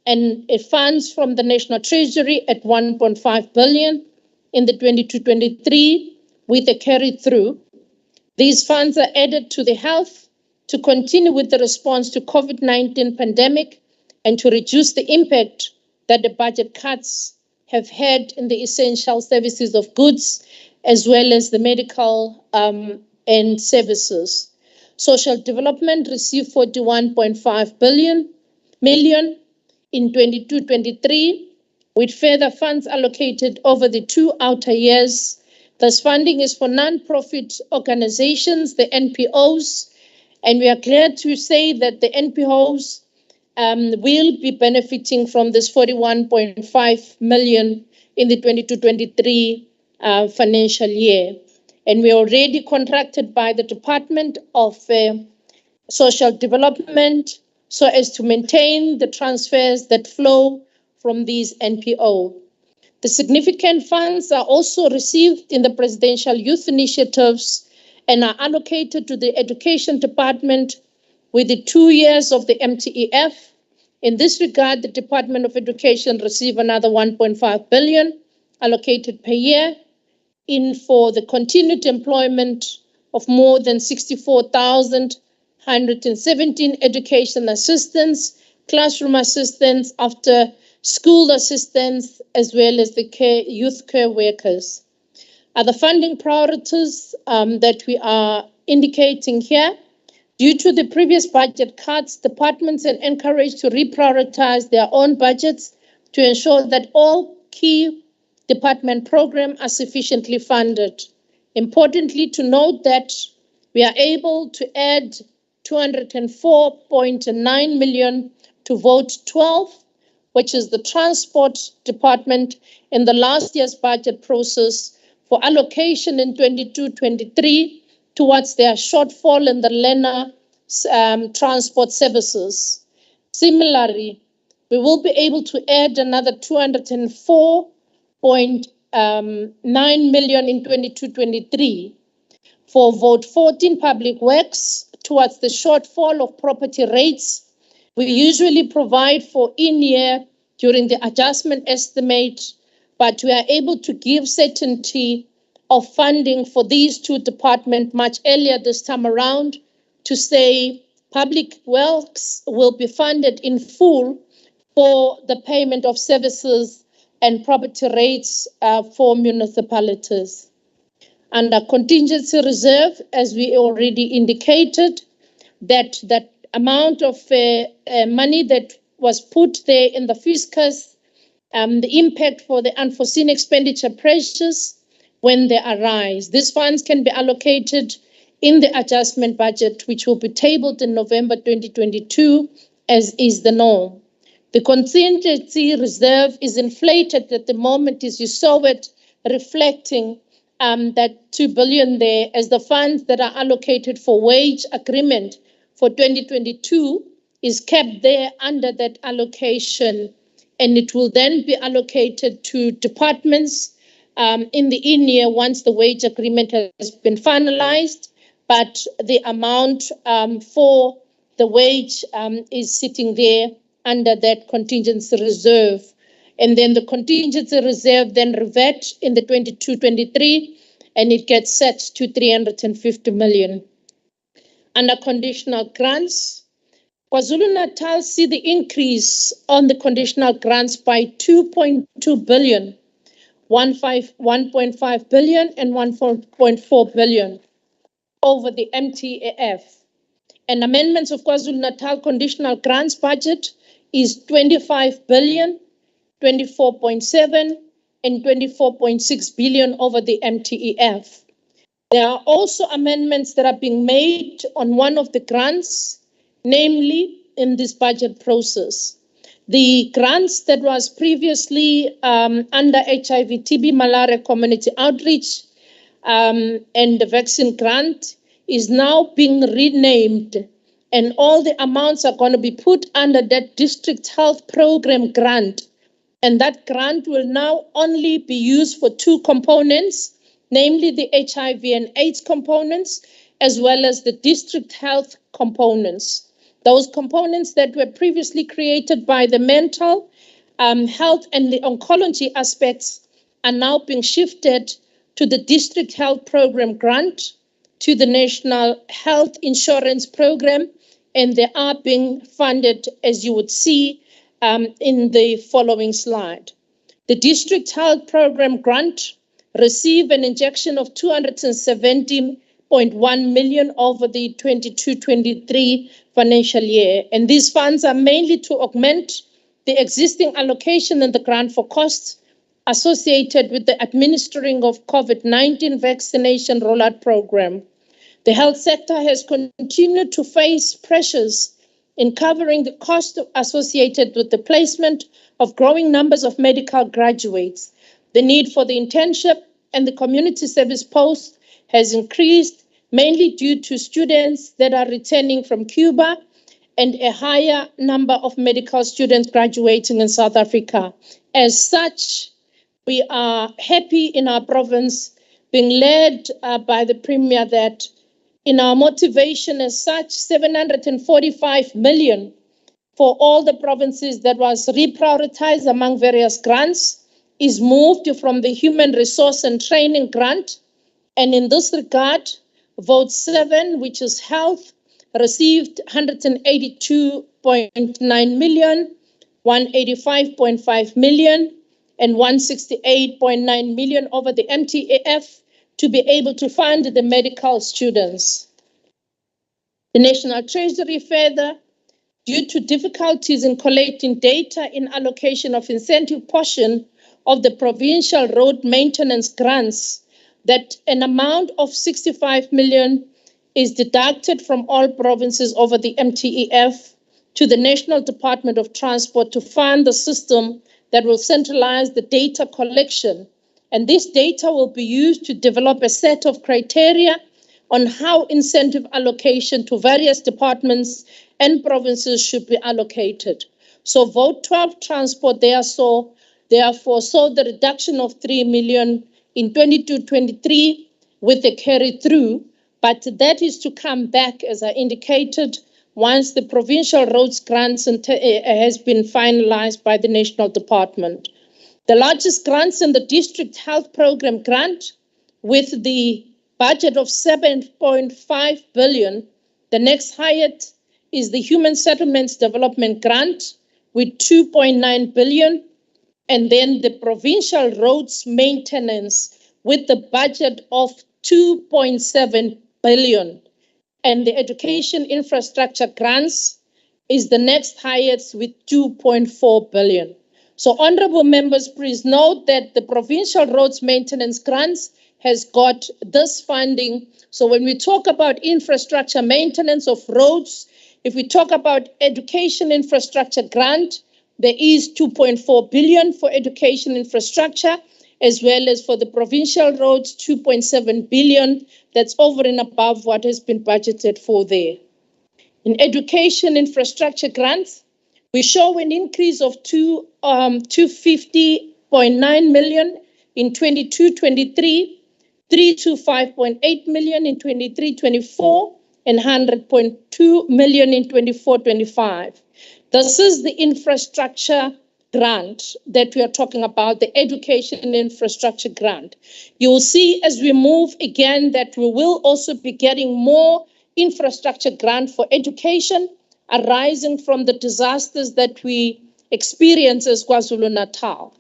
and it funds from the National Treasury at 1.5 billion in the 22-23 with a carry through. These funds are added to the health to continue with the response to COVID-19 pandemic and to reduce the impact that the budget cuts have had in the essential services of goods, as well as the medical and services. Social development received 41.5 million in 22-23, with further funds allocated over the 2 outer years. This funding is for non-profit organizations, the NPOs, and we are glad to say that the NPOs will be benefiting from this 41.5 million in the 22-23 financial year. And we are already contracted by the Department of Social Development so as to maintain the transfers that flow from these NPO. The significant funds are also received in the Presidential Youth Initiatives and are allocated to the Education Department with the 2 years of the MTEF. In this regard, the Department of Education received another 1.5 billion allocated per year in for the continued employment of more than 64,117 education assistants, classroom assistants, after school assistants, as well as the youth care workers. Other funding priorities that we are indicating here, due to the previous budget cuts, departments are encouraged to reprioritize their own budgets to ensure that all key department programs are sufficiently funded. Importantly, to note that we are able to add 204.9 million to Vote 12, which is the transport department, in the last year's budget process for allocation in 22-23 towards their shortfall in the learner transport services. Similarly, we will be able to add another 204.9 million in 22-23 for Vote 14 Public Works towards the shortfall of property rates. We usually provide for in-year during the adjustment estimate, but we are able to give certainty of funding for these two departments much earlier this time around to say public works will be funded in full for the payment of services and property rates for municipalities. Under contingency reserve, as we already indicated, that amount of money that was put there in the fiscus, the impact for the unforeseen expenditure pressures when they arise. These funds can be allocated in the adjustment budget, which will be tabled in November 2022, as is the norm. The contingency reserve is inflated at the moment, as you saw it, reflecting that 2 billion there as the funds that are allocated for wage agreement for 2022 is kept there under that allocation, and it will then be allocated to departments in the in-year once the wage agreement has been finalized, but the amount for the wage is sitting there under that contingency reserve. And then the contingency reserve then revert in the 22-23, and it gets set to 350 million. Under conditional grants, KwaZulu-Natal see the increase on the conditional grants by 2.2 billion, 1.5 billion and 1.4 billion over the MTAF. And amendments of KwaZulu-Natal conditional grants budget is 25 billion, 24.7 and 24.6 billion over the MTEF. There are also amendments that are being made on one of the grants, namely in this budget process. The grants that was previously under HIV, TB, malaria community outreach and the vaccine grant is now being renamed, and all the amounts are going to be put under that district health program grant. And that grant will now only be used for two components, namely the HIV and AIDS components, as well as the district health components. Those components that were previously created by the mental health and the oncology aspects are now being shifted to the district health program grant, to the National Health Insurance Program, and they are being funded, as you would see in the following slide. The District Health Program grant received an injection of 270.1 million over the 22-23 financial year, and these funds are mainly to augment the existing allocation in the grant for costs associated with the administering of COVID-19 vaccination rollout program. The health sector has continued to face pressures in covering the cost associated with the placement of growing numbers of medical graduates. The need for the internship and the community service posts has increased, mainly due to students that are returning from Cuba and a higher number of medical students graduating in South Africa. As such, we are happy in our province, being led by the Premier, that in our motivation as such, 745 million for all the provinces that was reprioritized among various grants is moved from the Human Resource and Training grant. And in this regard, vote 7, which is health, received 182.9 million, 185.5 million, and 168.9 million over the MTAF to be able to fund the medical students. The National Treasury further, due to difficulties in collecting data in allocation of incentive portion of the provincial road maintenance grants, that an amount of 65 million is deducted from all provinces over the MTEF to the National Department of Transport to fund the system that will centralize the data collection. And this data will be used to develop a set of criteria on how incentive allocation to various departments and provinces should be allocated. So vote 12, transport, therefore saw the reduction of 3 million in 22-23 with a carry through, but that is to come back, as I indicated, once the provincial roads grants has been finalized by the National Department. The largest grants in the District Health Program grant, with the budget of 7.5 billion. The next highest is the Human Settlements Development Grant with 2.9 billion. And then the Provincial Roads Maintenance with the budget of 2.7 billion. And the education infrastructure grants is the next highest with 2.4 billion. So honorable members, please note that the provincial roads maintenance grants has got this funding. So when we talk about infrastructure maintenance of roads, if we talk about education infrastructure grant, there is 2.4 billion for education infrastructure, as well as for the provincial roads, 2.7 billion. That's over and above what has been budgeted for there. In education infrastructure grants, we show an increase of 250.9 million in 22-23, 325.8 million in 23-24, and 100.2 million in 24-25. This is the infrastructure grant that we are talking about, the education infrastructure grant. You will see as we move again that we will also be getting more infrastructure grant for education arising from the disasters that we experience as KwaZulu-Natal.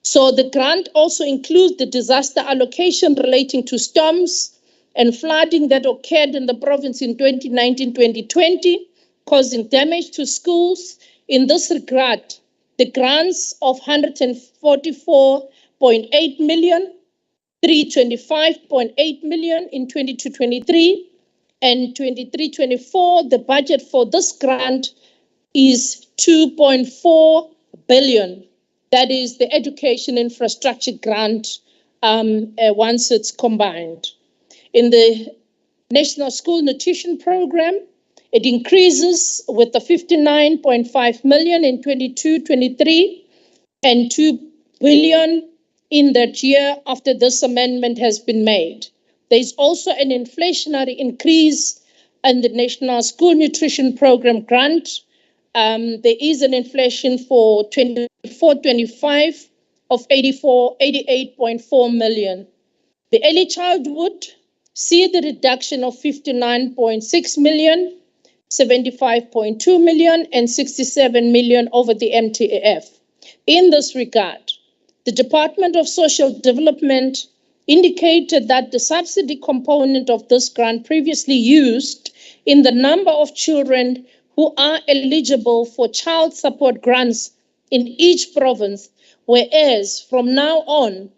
So the grant also includes the disaster allocation relating to storms and flooding that occurred in the province in 2019-2020, causing damage to schools. In this regard, the grants of 144.8 million, 325.8 million in 22-23, and 23-24, the budget for this grant is 2.4 billion. That is the education infrastructure grant once it's combined. In the National School Nutrition Program, it increases with the 59.5 million in 22-23 and 2 billion in that year after this amendment has been made. There is also an inflationary increase in the National School Nutrition Program grant. There is an inflation for 24-25 of 88.4 million. The early childhood see the reduction of 59.6 million, 75.2 million, and 67 million over the MTAF. In this regard, the Department of Social Development indicated that the subsidy component of this grant previously used in the number of children who are eligible for child support grants in each province, whereas from now on,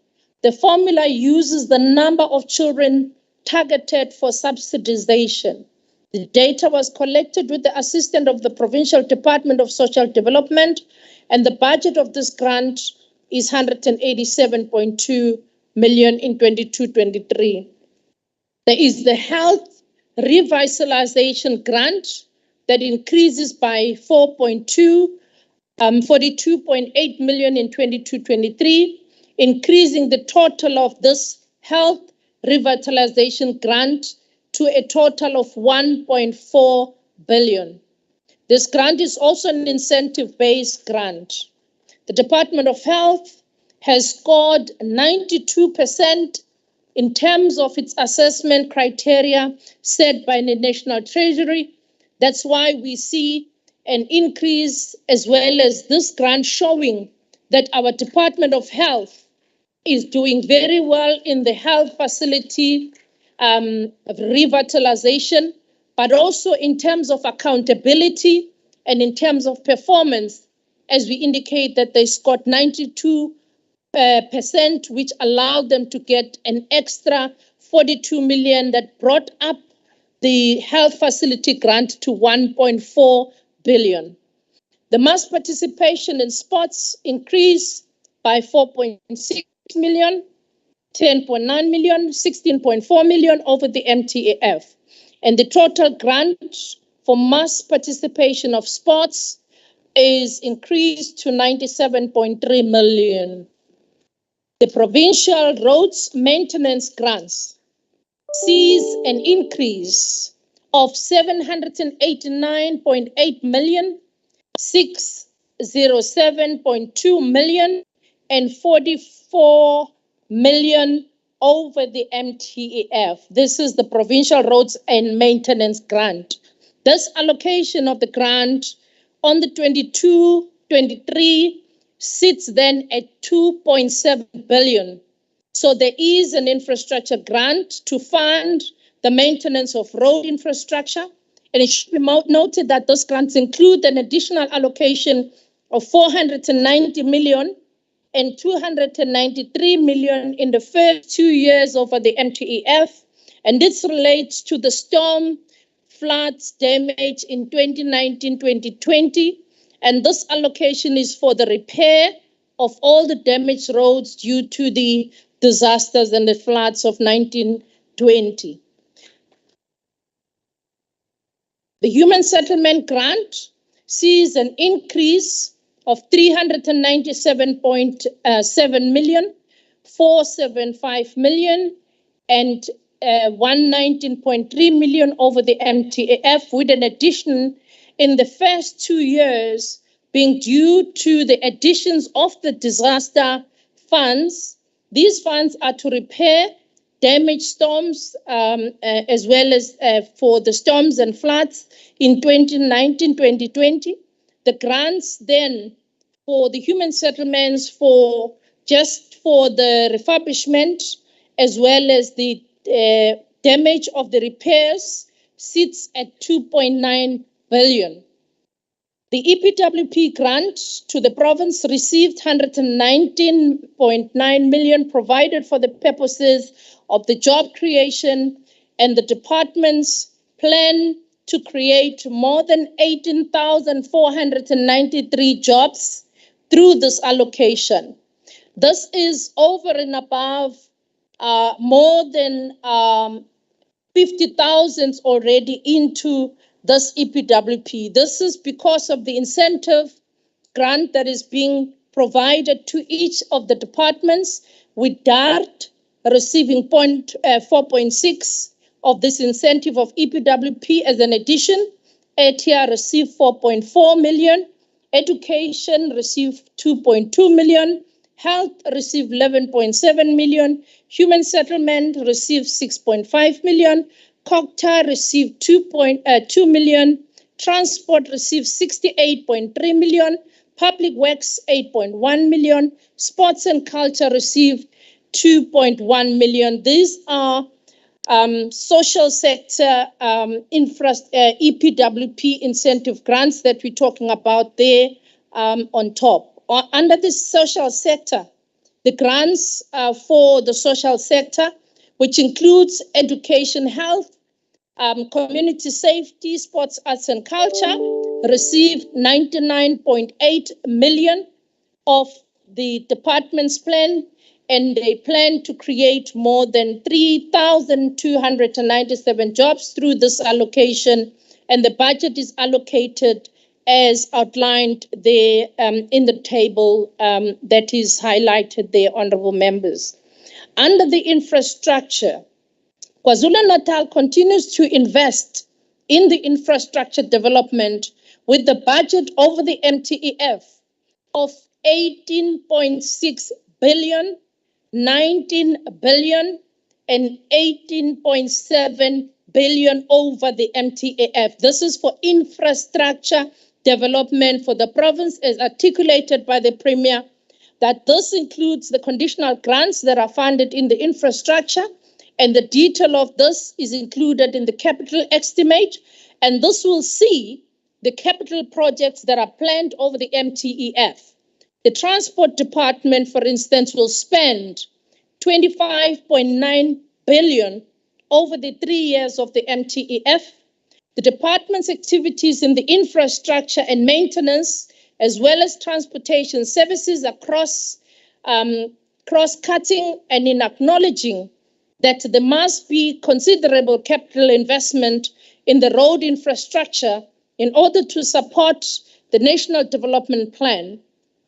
the formula uses the number of children targeted for subsidization. The data was collected with the assistance of the Provincial Department of Social Development, and the budget of this grant is 187.2 million in 22-23. There is the Health Revitalization Grant that increases by 42.8 million in 22-23, increasing the total of this Health Revitalization Grant to a total of 1.4 billion. This grant is also an incentive-based grant. The Department of Health has scored 92% in terms of its assessment criteria set by the National Treasury. That's why we see an increase as well as this grant showing that our Department of Health is doing very well in the health facility revitalization, but also in terms of accountability and in terms of performance, as we indicate that they scored 92%, which allowed them to get an extra 42 million that brought up the health facility grant to 1.4 billion. The mass participation in sports increased by 4.6 million, 10.9 million, 16.4 million over the MTAF. And the total grant for mass participation of sports is increased to 97.3 million. The provincial roads maintenance grants sees an increase of 789.8 million, 607.2 million, and 44 million over the MTAF. This is the provincial roads and maintenance grant. This allocation of the grant on the 22-23 sits then at 2.7 billion. So there is an infrastructure grant to fund the maintenance of road infrastructure. And it should be noted that those grants include an additional allocation of 490 million and 293 million in the first 2 years over the MTEF. And this relates to the storm floods damage in 2019-2020. And this allocation is for the repair of all the damaged roads due to the disasters and the floods of 1920. The Human Settlement Grant sees an increase of 397.7 million, 475 million, and 119.3 million over the MTAF, with an addition in the first 2 years being due to the additions of the disaster funds. These funds are to repair damaged storms as well as for the storms and floods in 2019-2020. The grants then for the human settlements for the refurbishment as well as the damage of the repairs sits at 2.9 billion. The EPWP grant to the province received 119.9 million provided for the purposes of the job creation, and the department's plan to create more than 18,493 jobs through this allocation. This is over and above more than 50,000 already into this EPWP. This is because of the incentive grant that is being provided to each of the departments, with DART receiving 4.6 of this incentive of EPWP as an addition. ATR received 4.4 million. Education received 2.2 million. Health received 11.7 million. Human settlement received 6.5 million. COGTA received 2.2 million. Transport received 68.3 million. Public Works 8.1 million. Sports and Culture received 2.1 million. These are social sector EPWP incentive grants that we're talking about there on top. Under the social sector, the grants for the social sector, which includes education, health, community safety, sports, arts and culture, received 99.8 million of the department's plan, and they plan to create more than 3,297 jobs through this allocation, and the budget is allocated as outlined there in the table that is highlighted there, honorable members. Under the infrastructure, KwaZulu-Natal continues to invest in the infrastructure development with the budget over the MTEF of 18.6 billion, 19 billion, and 18.7 billion over the MTEF. This is for infrastructure development for the province, as articulated by the Premier, that this includes the conditional grants that are funded in the infrastructure, and the detail of this is included in the capital estimate, and this will see the capital projects that are planned over the MTEF. The Transport Department, for instance, will spend 25.9 billion over the 3 years of the MTEF. The department's activities in the infrastructure and maintenance, as well as transportation services, are cross-cutting, and in acknowledging that there must be considerable capital investment in the road infrastructure in order to support the National Development Plan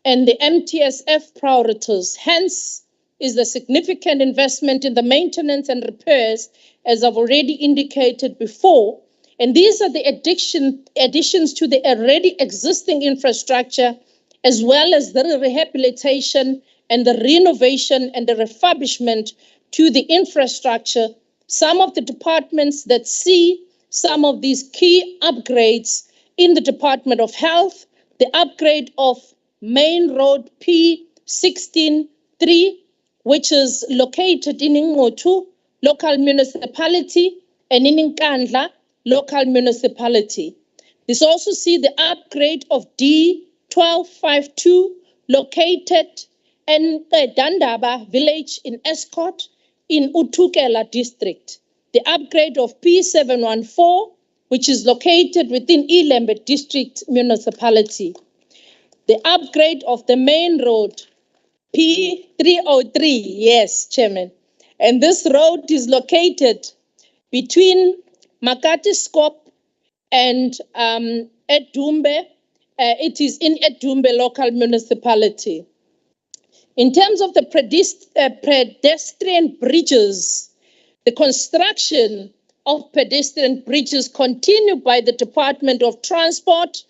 and the MTSF priorities. Hence is the significant investment in the maintenance and repairs, as I've already indicated before. And these are the additions to the already existing infrastructure, as well as the rehabilitation and the renovation and the refurbishment to the infrastructure. Some of the departments that see some of these key upgrades in the Department of Health, the upgrade of Main Road P163, which is located in Ingotu local municipality and in Nkandla local municipality. This also see the upgrade of D1252 located in Dandaba village in Escort in Utukela district. The upgrade of P714, which is located within Ilembe district municipality. The upgrade of the main road P303, yes, Chairman. And this road is located between Makati Skop and Edumbe. It is in Edumbe local municipality. In terms of the pedestrian bridges, the construction of pedestrian bridges continue by the Department of Transport,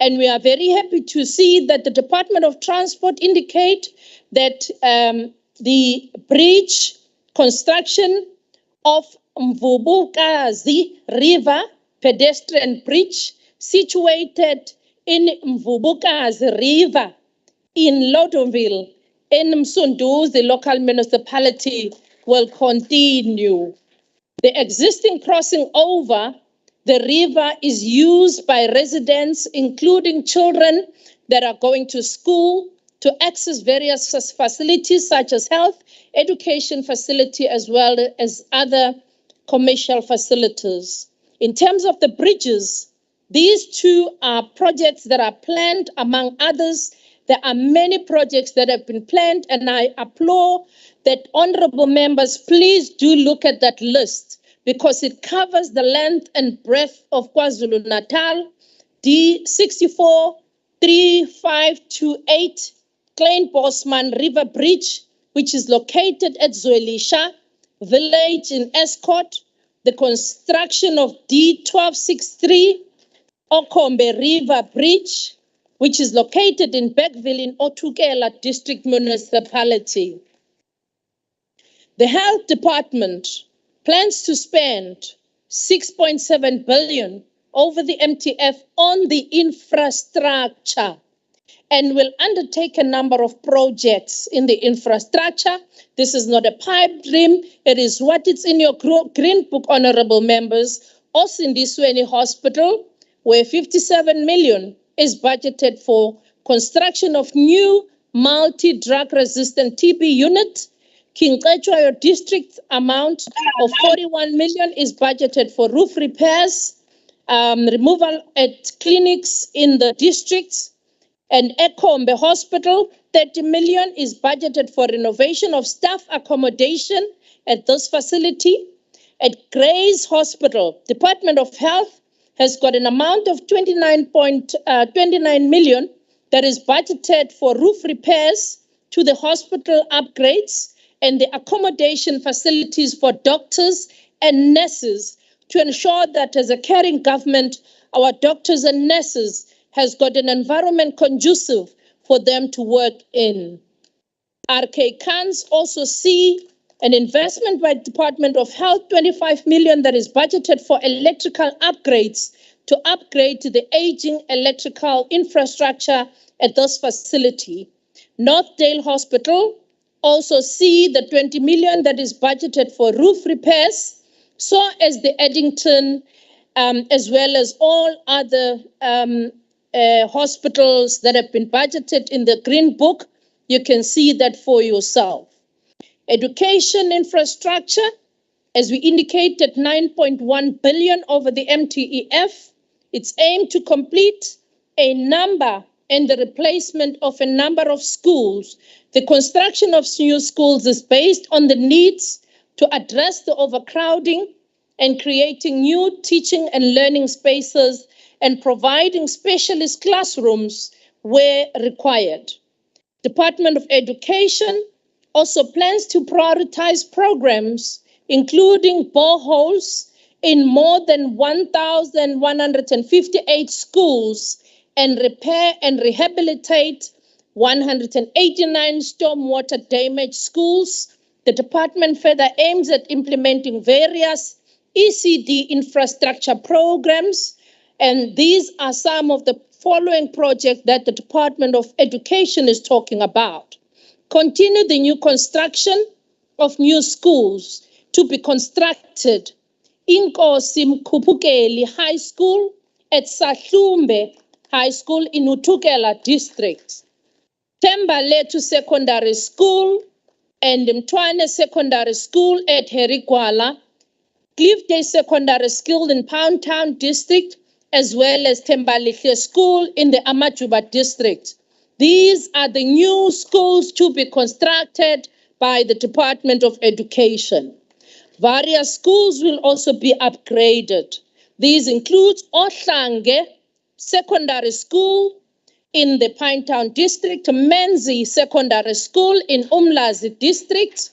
and we are very happy to see that the Department of Transport indicate that the bridge construction of Mvubukazi River pedestrian bridge situated in Mvubukazi River in Loudonville in Msundu, the local municipality, will continue. The existing crossing over the river is used by residents, including children that are going to school, to access various facilities such as health, education facility, as well as other commercial facilities. In terms of the bridges, these two are projects that are planned, among others. There are many projects that have been planned, and I applaud that honorable members, please do look at that list because it covers the length and breadth of KwaZulu-Natal, D64 3528 Klein Bosman River Bridge, which is located at Zwelisha village in Escort, the construction of D1263 Okombe River Bridge, which is located in Beckville in Otukela District Municipality. The Health Department plans to spend 6.7 billion over the MTF on the infrastructure and will undertake a number of projects in the infrastructure. This is not a pipe dream. It is what it's in your Green Book, honorable members. Osindisweni Hospital, where 57 million is budgeted for construction of new multi-drug resistant TB unit. King Kechwayo district amount of 41 million is budgeted for roof repairs, removal at clinics in the districts. And Ekombe Hospital, 30 million is budgeted for renovation of staff accommodation at this facility. At Gray's Hospital, Department of Health has got an amount of 29 million that is budgeted for roof repairs to the hospital upgrades and the accommodation facilities for doctors and nurses to ensure that as a caring government, our doctors and nurses has got an environment conducive for them to work in. RK Cans also see an investment by Department of Health, 25 million that is budgeted for electrical upgrades to upgrade the aging electrical infrastructure at this facility. Northdale Hospital also see the 20 million that is budgeted for roof repairs, so as the Eddington, as well as all other hospitals that have been budgeted in the Green Book. You can see that for yourself. Education infrastructure, as we indicated, 9.1 billion over the MTEF. It's aimed to complete a number and the replacement of a number of schools. The construction of new schools is based on the needs to address the overcrowding and creating new teaching and learning spaces and providing specialist classrooms where required. Department of Education also plans to prioritize programs including boreholes in more than 1,158 schools and repair and rehabilitate 189 stormwater damaged schools. The department further aims at implementing various ECD infrastructure programs, and these are some of the following projects that the Department of Education is talking about. continue the new construction of new schools to be constructed. Inkosi Mkhupukeli High School at Sahlumbe High School in Utukela District. Thembaletu Secondary School and Mtwane Secondary School at Herikwala. Cliff Day Secondary School in Pound Town District, as well as Thembalihle School in the Amajuba District. These are the new schools to be constructed by the Department of Education. Various schools will also be upgraded. These include Ohlange Secondary School in the Pinetown District, Menzi Secondary School in Umlazi District.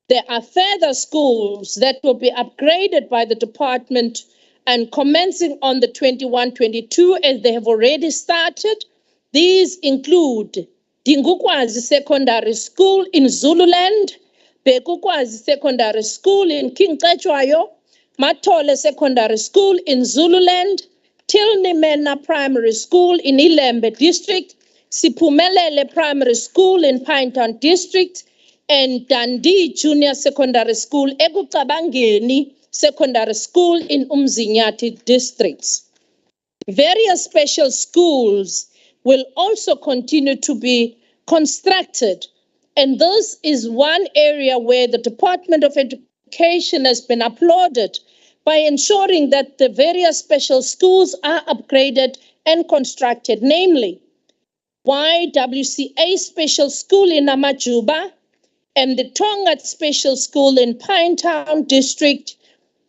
There are further schools that will be upgraded by the department and commencing on the 21-22 as they have already started. These include Dingukwazi Secondary School in Zululand, Bekukwazi Secondary School in King Cetshwayo, Matole Secondary School in Zululand, Tilnimena Primary School in Ilembe District, Sipumelele Primary School in Pinetown District, and Dundee Junior Secondary School, Ekucabangeni Secondary School in Umzinyati Districts. Various special schools will also continue to be constructed. And this is one area where the Department of Education has been applauded by ensuring that the various special schools are upgraded and constructed, namely YWCA Special School in Amajuba and the Tongat Special School in Pinetown District.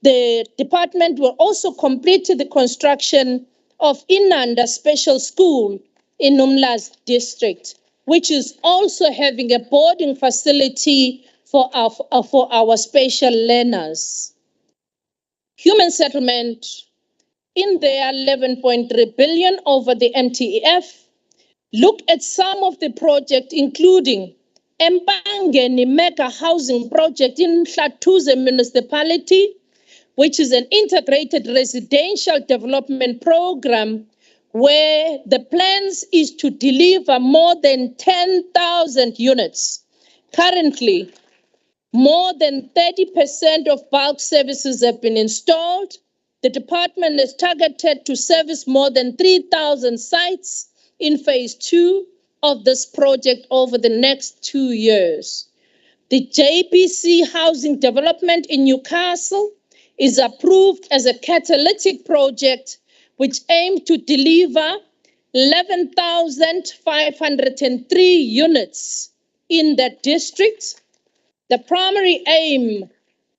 The department will also complete the construction of Inanda Special School in Umlazi District, which is also having a boarding facility for our special learners. Human settlement in their 11.3 billion over the MTEF. Look at some of the projects, including Empangeni Mega Housing Project in Mhlathuze Municipality, which is an integrated residential development program where the plans is to deliver more than 10,000 units. Currently, more than 30% of bulk services have been installed. The department is targeted to service more than 3,000 sites in phase 2 of this project over the next 2 years. The JBC housing development in Newcastle is approved as a catalytic project which aims to deliver 11,503 units in that district. The primary aim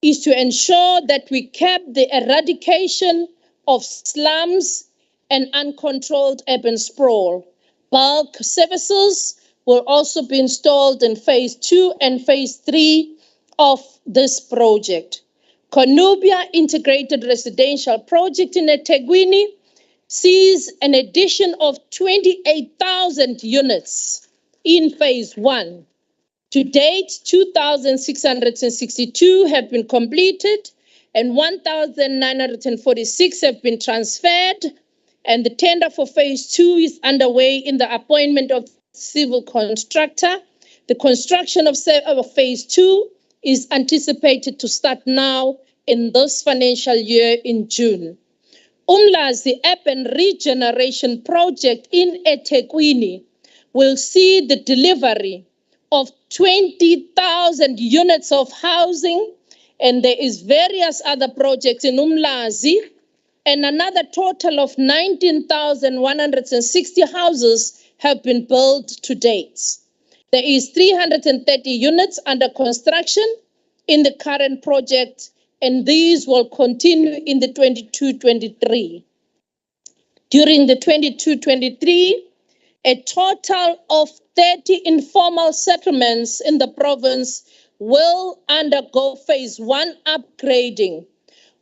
is to ensure that we cap the eradication of slums and uncontrolled urban sprawl. Bulk services will also be installed in phase 2 and phase 3 of this project. Konubia Integrated Residential Project in eThekwini sees an addition of 28,000 units in phase 1. To date, 2,662 have been completed and 1,946 have been transferred, and the tender for phase 2 is underway in the appointment of civil constructor. The construction of phase 2 is anticipated to start now in this financial year in June. Umlazi Urban Regeneration Project in eThekwini will see the delivery of 20,000 units of housing, and there is various other projects in Umlazi, and another total of 19,160 houses have been built to date. There is 330 units under construction in the current project, and these will continue in the 22-23. During the 22-23, a total of 30 informal settlements in the province will undergo phase 1 upgrading,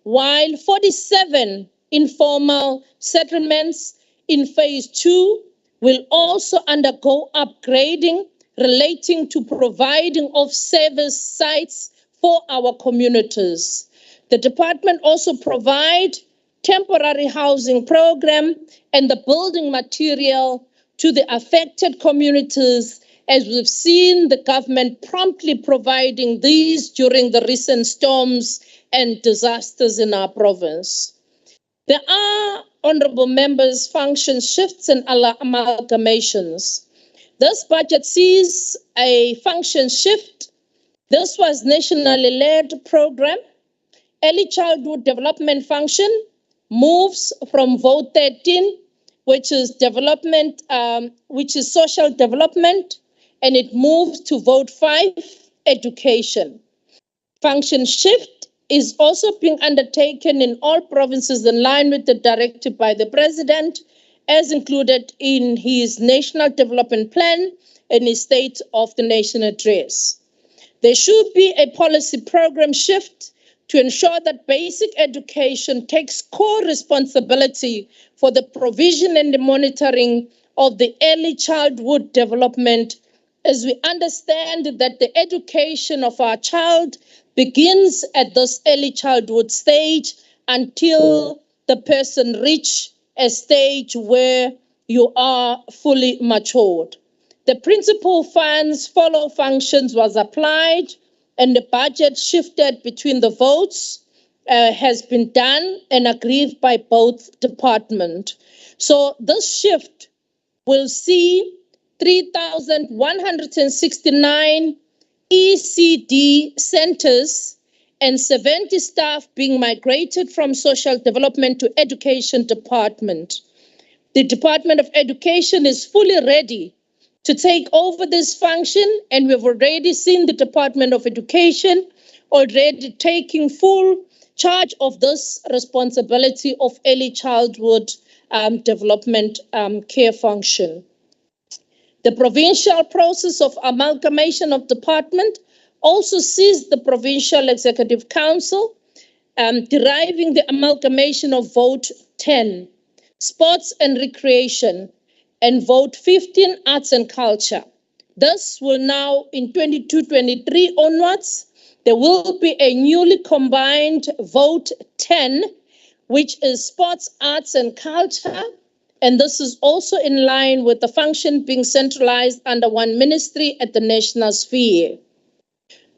while 47 informal settlements in phase 2 will also undergo upgrading relating to providing of service sites for our communities. The department also provides temporary housing program and the building material to the affected communities as we've seen the government promptly providing these during the recent storms and disasters in our province. There are, honourable members, function shifts and amalgamations. This budget sees a function shift. This was nationally led program. Early childhood development function moves from vote 13, which is development, which is social development, and it moves to vote 5, education. Function shift is also being undertaken in all provinces in line with the directive by the President, as included in his National Development Plan and his State of the Nation address. There should be a policy program shift to ensure that basic education takes core responsibility for the provision and the monitoring of the early childhood development, as we understand that the education of our child begins at this early childhood stage until the person reach a stage where you are fully matured. The principal funds follow functions was applied, and the budget shifted between the votes has been done and agreed by both departments. So this shift will see 3,169 ECD centers and 70 staff being migrated from social development to education department. The Department of Education is fully ready to take over this function, and we've already seen the Department of Education already taking full charge of this responsibility of early childhood development care function. The provincial process of amalgamation of department also sees the Provincial Executive Council deriving the amalgamation of vote 10, sports and recreation, and vote 15, arts and culture. This will now, in 22-23 onwards, there will be a newly combined vote 10, which is sports, arts and culture. And this is also in line with the function being centralized under one ministry at the national sphere.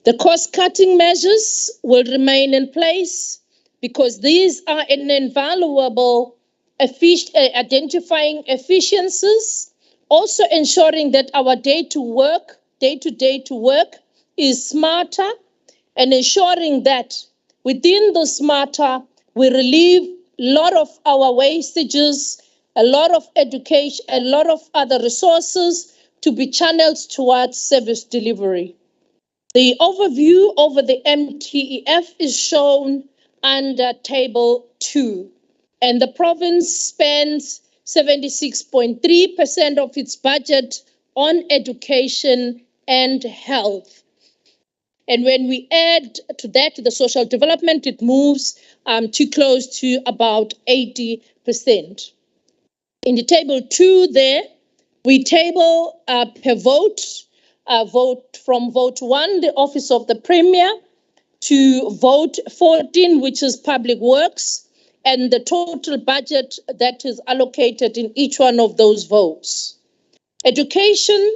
The cost-cutting measures will remain in place because these are an invaluable identifying efficiencies, also ensuring that our day-to-day work is smarter, and ensuring that within the smarter, we relieve a lot of our wastages, a lot of education, a lot of other resources to be channeled towards service delivery. The overview over the MTEF is shown under Table 2. And the province spends 76.3% of its budget on education and health. And when we add to that the social development, it moves to close to about 80%. In the Table 2 there, we table per vote from vote 1, the Office of the Premier, to vote 14, which is Public Works, and the total budget that is allocated in each one of those votes. Education,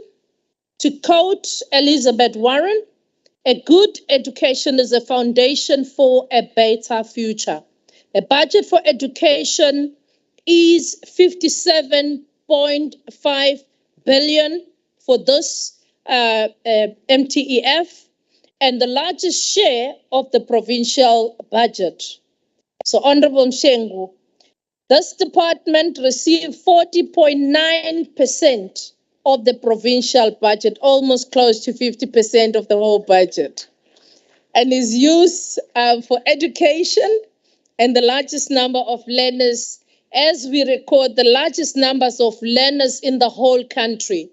to quote Elizabeth Warren, a good education is a foundation for a better future. A budget for education is 57.5 billion for this MTEF, and the largest share of the provincial budget. So, Honorable Mshengu, this department received 40.9% of the provincial budget, almost close to 50% of the whole budget, and is used for education and the largest number of learners, as we record the largest numbers of learners in the whole country.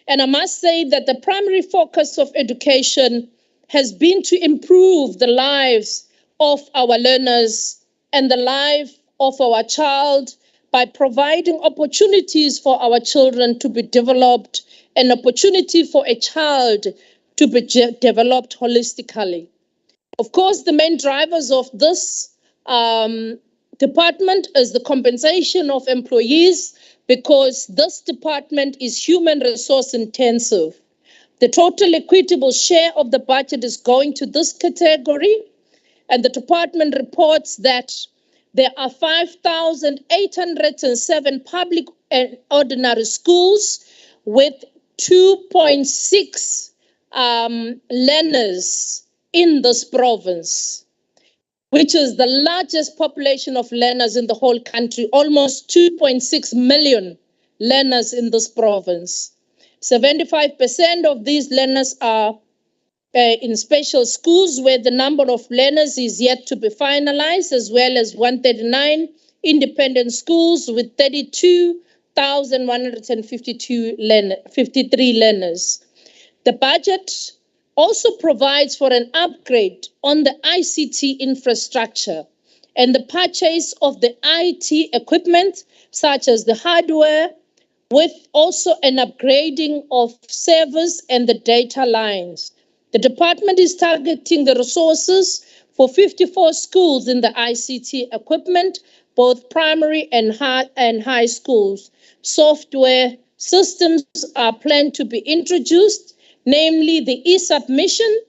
And I must say that the primary focus of education has been to improve the lives of our learners and the life of our child by providing opportunities for our children to be developed, an opportunity for a child to be developed holistically. Of course, the main drivers of this department is the compensation of employees, because this department is human resource intensive. The total equitable share of the budget is going to this category, and the department reports that there are 5,807 public and ordinary schools with 2.6 learners in this province, which is the largest population of learners in the whole country, almost 2.6 million learners in this province. 75% of these learners are in special schools where the number of learners is yet to be finalized, as well as 139 independent schools with 32,153 learners. The budget also provides for an upgrade on the ICT infrastructure and the purchase of the IT equipment, such as the hardware, with also an upgrading of servers and the data lines. The department is targeting the resources for 54 schools in the ICT equipment, both primary and high schools. Software systems are planned to be introduced, namely the e-submission,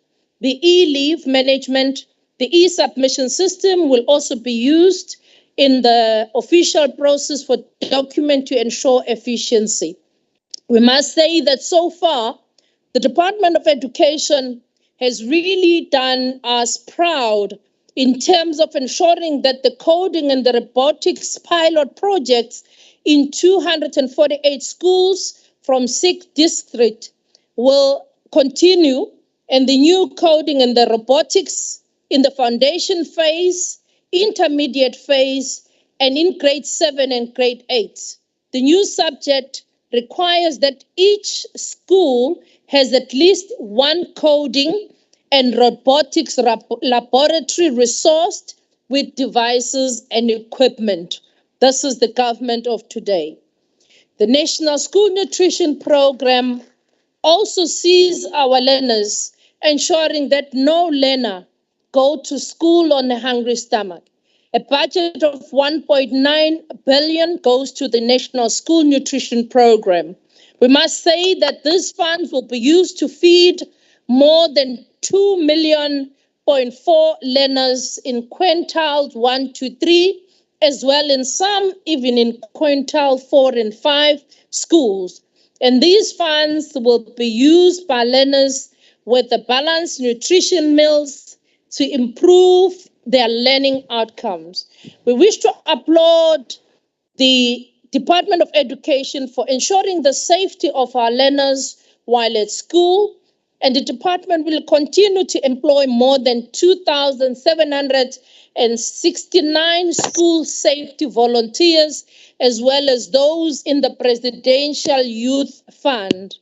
the e-leave management. The e-submission system will also be used in the official process for document to ensure efficiency. We must say that so far, the Department of Education has really done us proud in terms of ensuring that the coding and the robotics pilot projects in 248 schools from 6 districts will continue, and the new coding and the robotics in the foundation phase, intermediate phase, and in grade 7 and grade 8. The new subject requires that each school has at least one coding and robotics laboratory resourced with devices and equipment. This is the government of today. The National School Nutrition Program also sees our learners, ensuring that no learner go to school on a hungry stomach. A budget of 1.9 billion goes to the National School Nutrition Program. We must say that these funds will be used to feed more than 2.4 million learners in quintiles 1 to 3, as well in some even in quintile 4 and 5 schools. And these funds will be used by learners with the balanced nutrition meals to improve their learning outcomes. We wish to applaud the Department of Education for ensuring the safety of our learners while at school, and the department will continue to employ more than 2,769 school safety volunteers, as well as those in the Presidential Youth Fund.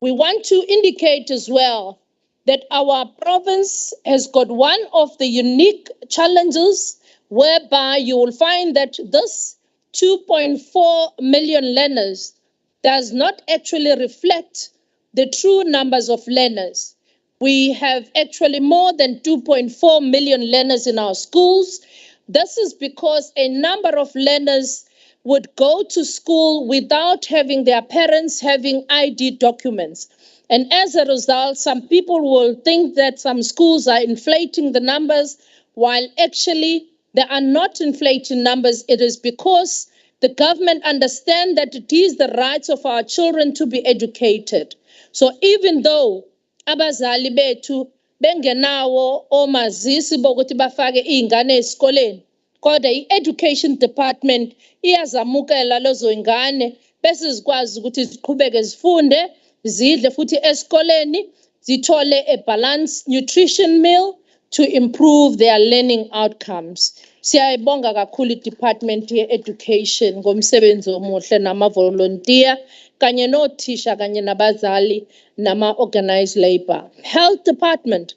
We want to indicate as well that our province has got one of the unique challenges whereby you will find that this 2.4 million learners does not actually reflect the true numbers of learners. We have actually more than 2.4 million learners in our schools. This is because a number of learners would go to school without having their parents having ID documents. And as a result, some people will think that some schools are inflating the numbers, while actually they are not inflating numbers. It is because the government understands that it is the rights of our children to be educated. So even though abazali bethu bengenawo omazisi bokuthi bafake izingane esikoleni, kodwa i-education department iyazamukela lezo ingane bese zikwazi ukuthi ziqhubeke zifunde, zidle futhi esikoleni, zithole a balanced nutrition meal to improve their learning outcomes. Siyayibonga kakhulu i-Department ye-Education ngomsebenzi omuhle nama-volunteer kanye nothisha kanye nabazali nama-organized labor. Health Department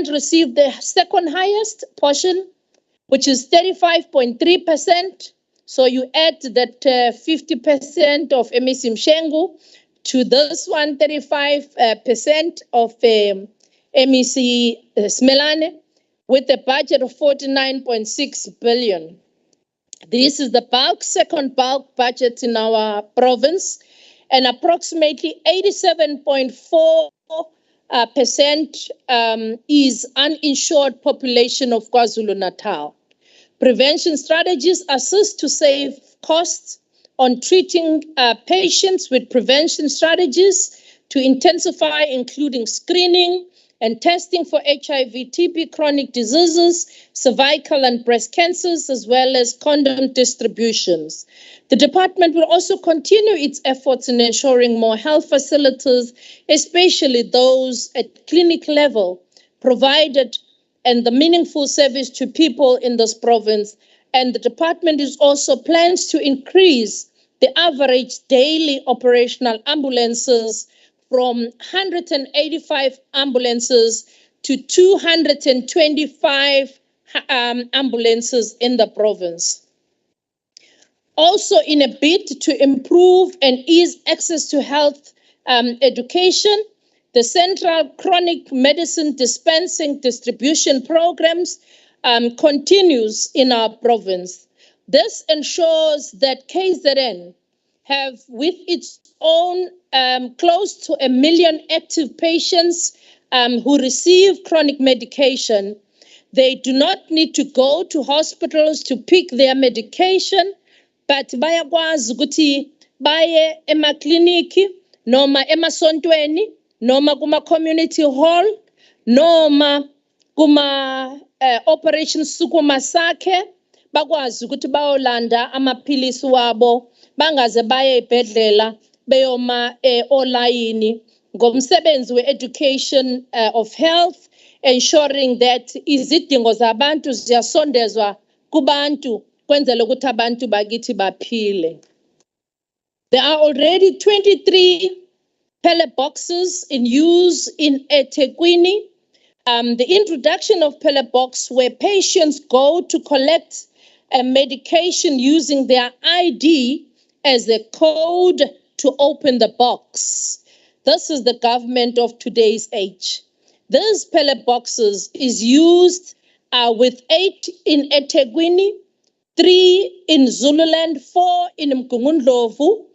received the second highest portion, which is 35.3%. So you add that 50% of MEC Mshengu to this one, 35% of MEC Smelane, with a budget of 49.6 billion. This is the second bulk budget in our province, and approximately 87.4% is uninsured population of KwaZulu-Natal. Prevention strategies assist to save costs on treating patients with prevention strategies to intensify, including screening and testing for HIV, TB, chronic diseases, cervical and breast cancers, as well as condom distributions. The department will also continue its efforts in ensuring more health facilities, especially those at clinic level, provided and the meaningful service to people in this province. And the department is also plans to increase the average daily operational ambulances from 185 ambulances to 225 ambulances in the province. Also, in a bid to improve and ease access to health education, the Central Chronic Medicine Dispensing Distribution Programs continues in our province. This ensures that KZN have with its own close to 1 million active patients who receive chronic medication. They do not need to go to hospitals to pick their medication, but bayakwazi ukuthi baye emakliniki noma emasontweni noma kuma community hall noma kuma operations sukuma sakhe bakwazi ukuthi bayolanda amaphilisi wabo bangaze baye ebhedlela beyoma online ngomsebenzi we-education of health, ensuring that izidingo zabantu ziyasondezwa kubantu kwenzela ukuthi abantu bakithi baphile. There are already 23 pellet boxes in use in eThekwini. The introduction of pellet box where patients go to collect a medication using their ID as a code to open the box. This is the government of today's age. These pellet boxes is used with 8 in eThekwini, 3 in Zululand, 4 in Mgungundlovu,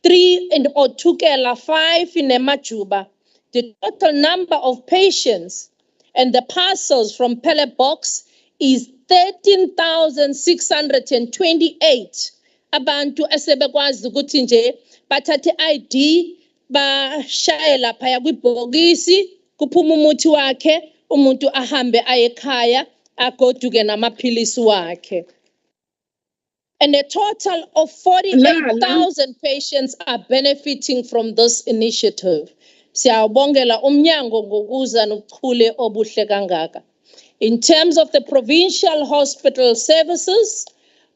3 in Otukela, 5 in Emajuba. The total number of patients and the parcels from pellet box is 13,628. Abantu asebekwazi ukuthi nje bathathe ID bashayela phaya kwibhokisi kuphuma umuthi wakhe umuntu ahambe aye ekhaya agoduke namaphilisi wakhe. And a total of 48,000 patients are benefiting from this initiative. Siyabongela umnyango ngokuza nobuchule obuhle kangaka. In terms of the provincial hospital services,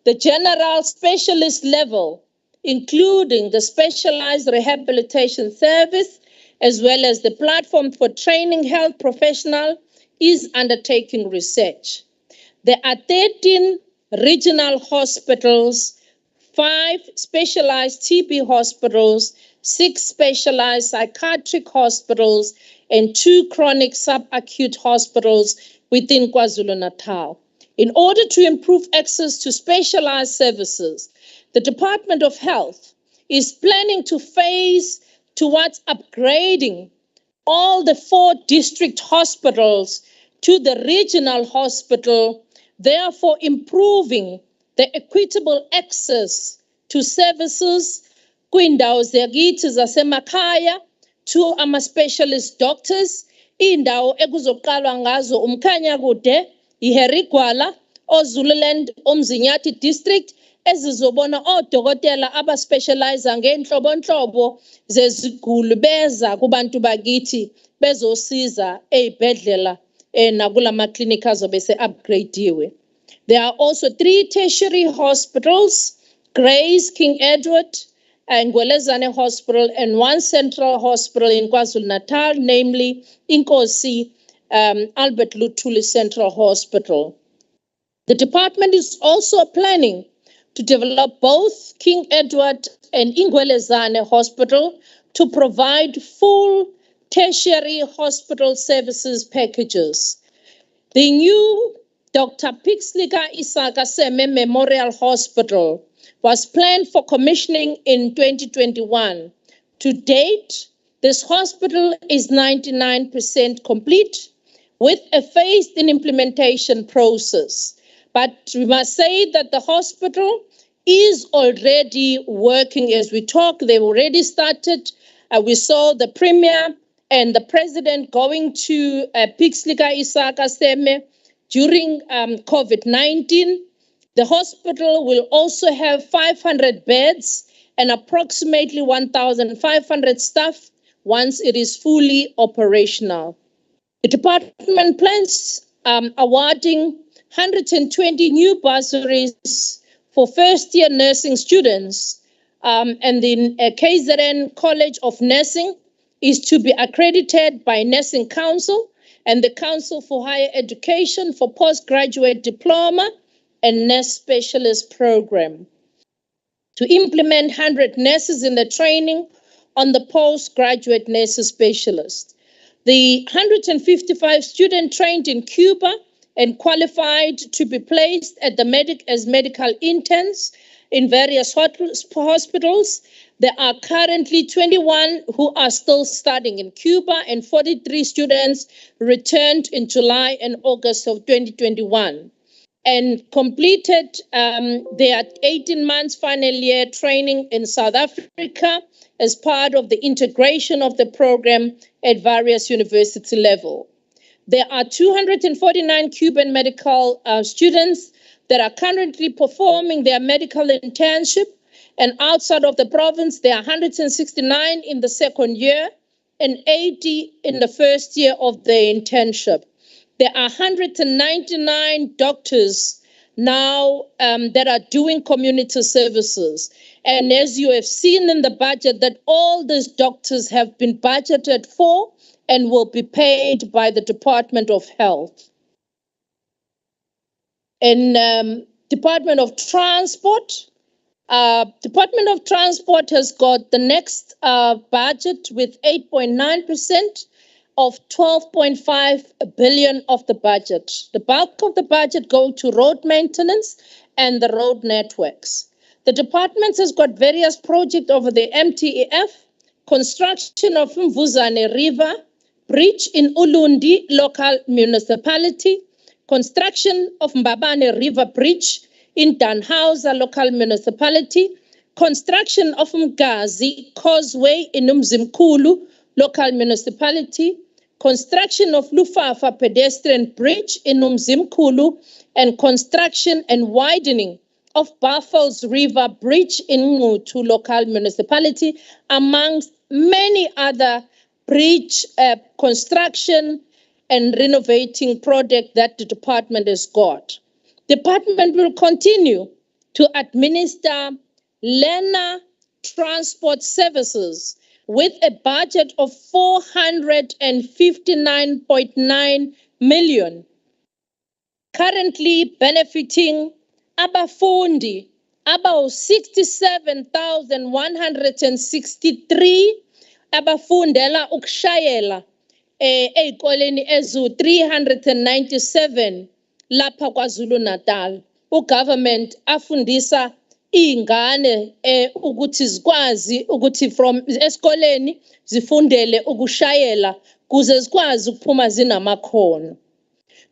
the general specialist level, including the specialized rehabilitation service, as well as the platform for training health professionals, is undertaking research. There are 13 regional hospitals, 5 specialized TB hospitals, 6 specialized psychiatric hospitals, and 2 chronic subacute hospitals within KwaZulu-Natal. In order to improve access to specialized services, the Department of Health is planning to phase towards upgrading all the 4 district hospitals to the regional hospital, therefore improving the equitable access to services kwindawo zakithi zasemakhaya to ama-specialist doctors, indawo ekuzoqalwa ngazo umkhanya kude, iHerigwala, oZululand, Umzinyathi district, ezizobona odokotela abaspecialize ngenhlobonhlobo zeziguli beza kubantu bakithi bezosiza ezibhedlela nakulama clinic azobe se-upgradiwe. There are also 3 tertiary hospitals, Grace, King Edward, and Ngwelezane Hospital, and 1 central hospital in KwaZulu-Natal, namely Inkosi Albert Luthuli Central Hospital. The department is also planning to develop both King Edward and Ngwelezane Hospital to provide full tertiary hospital services packages. The new Dr. Pixlika Isaka Seme Memorial Hospital was planned for commissioning in 2021, To date, this hospital is 99% complete with a phased-in implementation process. But we must say that the hospital is already working as we talk. They've already started. We saw the Premier and the President going to Pixlika Isaka Seme during COVID-19. The hospital will also have 500 beds and approximately 1,500 staff once it is fully operational. The department plans awarding 120 new bursaries for first-year nursing students, and the KZN College of Nursing is to be accredited by Nursing Council and the Council for Higher Education for postgraduate diploma and nurse specialist program. To implement 100 nurses in the training on the postgraduate nurses specialist. The 155 students trained in Cuba and qualified to be placed at the as medical interns in various hospitals. There are currently 21 who are still studying in Cuba, and 43 students returned in July and August of 2021 and completed their 18 months final year training in South Africa as part of the integration of the program at various university level. There are 249 Cuban medical students that are currently performing their medical internship, and outside of the province, there are 169 in the second year and 80 in the first year of the internship. There are 199 doctors now that are doing community services. And as you have seen in the budget, that all these doctors have been budgeted for and will be paid by the Department of Health. And Department of Transport has got the next budget with 8.9% of 12.5 billion of the budget. The bulk of the budget go to road maintenance and the road networks. The department has got various projects over the MTEF, construction of Mvuzane River, bridge in Ulundi local municipality, construction of Mbabane River Bridge in Danhausa local municipality, construction of Mgazi Causeway in Umzimkulu local municipality, construction of Lufafa pedestrian bridge in Umzimkulu, and construction and widening of Buffalo's River Bridge in Ngutu local municipality, amongst many other bridge construction and renovating projects that the department has got. The department will continue to administer learner transport services with a budget of 459.9 million, currently benefiting abafundi about 67,163 abafundela ukushayela ey'koleni ezu-397 lapha KwaZulu-Natal. Ugovernment afundisa iy'ngane ukuthi zikwazi ukuthi from esikoleni zifundele ukushayela kuze zikwazi ukuphuma zinamakhono.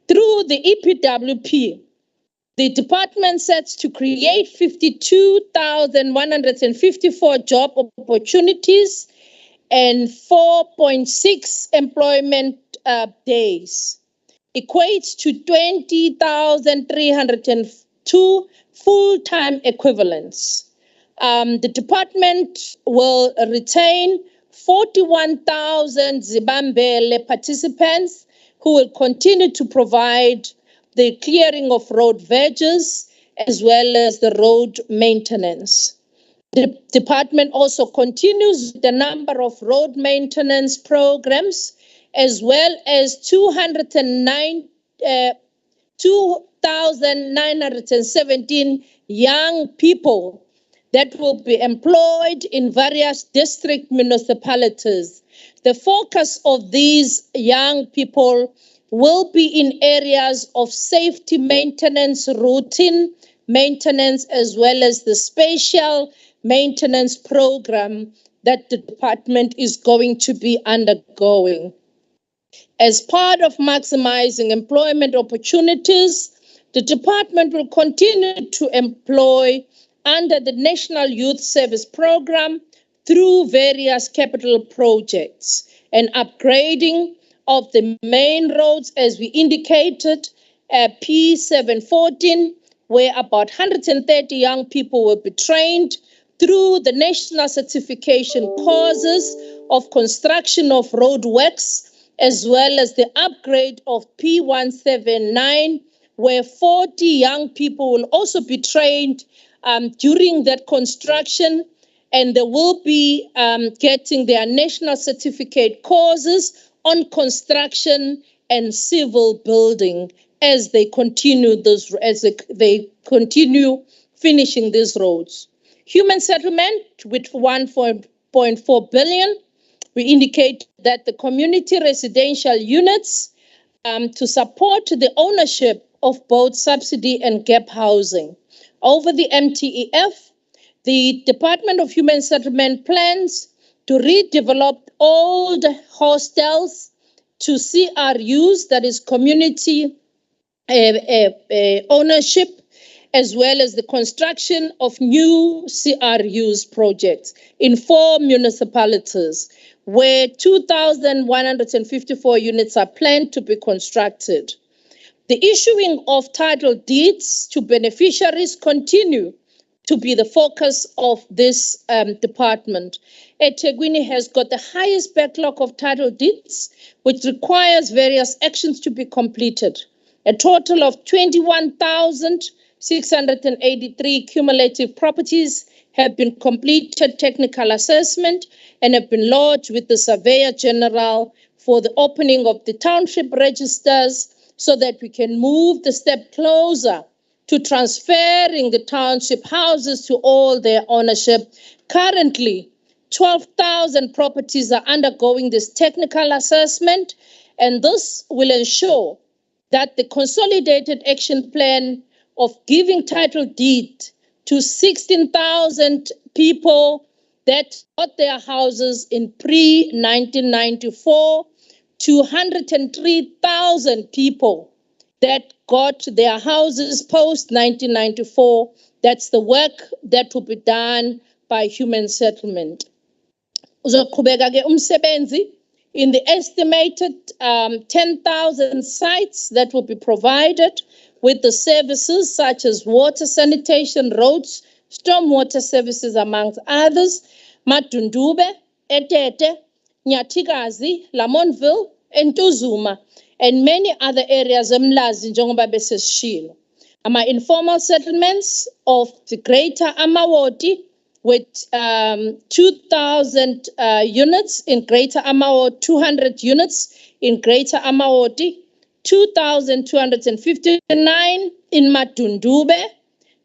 Through the EPWP, the department sets to create 52,154 job opportunities and 4.6 employment days, equates to 20,302 full-time equivalents. The department will retain 41,000 Zibambele participants who will continue to provide the clearing of road verges as well as the road maintenance. The department also continues the number of road maintenance programs as well as 2,917 young people that will be employed in various district municipalities. The focus of these young people will be in areas of safety maintenance, routine maintenance, as well as the special maintenance program that the department is going to be undergoing. As part of maximizing employment opportunities, the department will continue to employ under the National Youth Service Program through various capital projects and upgrading of the main roads, as we indicated, P714, where about 130 young people will be trained through the national certification courses of construction of roadworks, as well as the upgrade of P179, where 40 young people will also be trained during that construction, and they will be getting their national certificate courses on construction and civil building as they continue finishing these roads. Human settlement with 1.4 billion. We indicate that the community residential units to support the ownership of both subsidy and gap housing. Over the MTEF, the Department of Human Settlement plans to redevelop old hostels to CRUs, that is community ownership, as well as the construction of new CRUs projects in 4 municipalities, where 2,154 units are planned to be constructed. The issuing of title deeds to beneficiaries continue to be the focus of this department. eThekwini has got the highest backlog of title deeds, which requires various actions to be completed. A total of 21,683 cumulative properties have been completed technical assessment and have been lodged with the Surveyor General for the opening of the township registers, so that we can move the step closer to transferring the township houses to all their ownership. Currently, 12,000 properties are undergoing this technical assessment, and this will ensure that the consolidated action plan of giving title deed to 16,000 people that got their houses in pre-1994, to 103,000 people that got their houses post-1994. That's the work that will be done by human settlement. Uzoqhubeka-ke umsebenzi in the estimated 10,000 sites that will be provided with the services such as water, sanitation, roads, stormwater services, amongst others. Madundube, Etete, Nyathikazi, Lamontville, Ntuzuma, and many other areas emlazi njengoba besesishilo. Informal settlements of the Greater Amawoti with 2,000 units in Greater Amawoti, 200 units in Greater Amawoti, 2,259 in Madundube,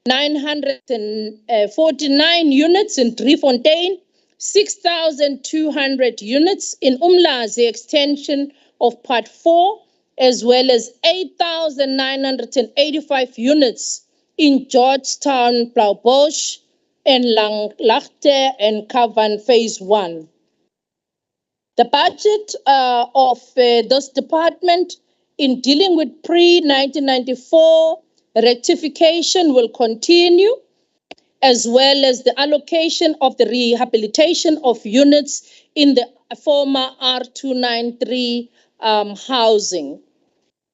949 units in Driefontein, 6,200 units in Umlazi extension of Part 4, as well as 8,985 units in Georgetown, Blaubosch, and Langlaagte and Kavan Phase 1. The budget of this department in dealing with pre-1994 rectification will continue, as well as the allocation of the rehabilitation of units in the former R293 housing.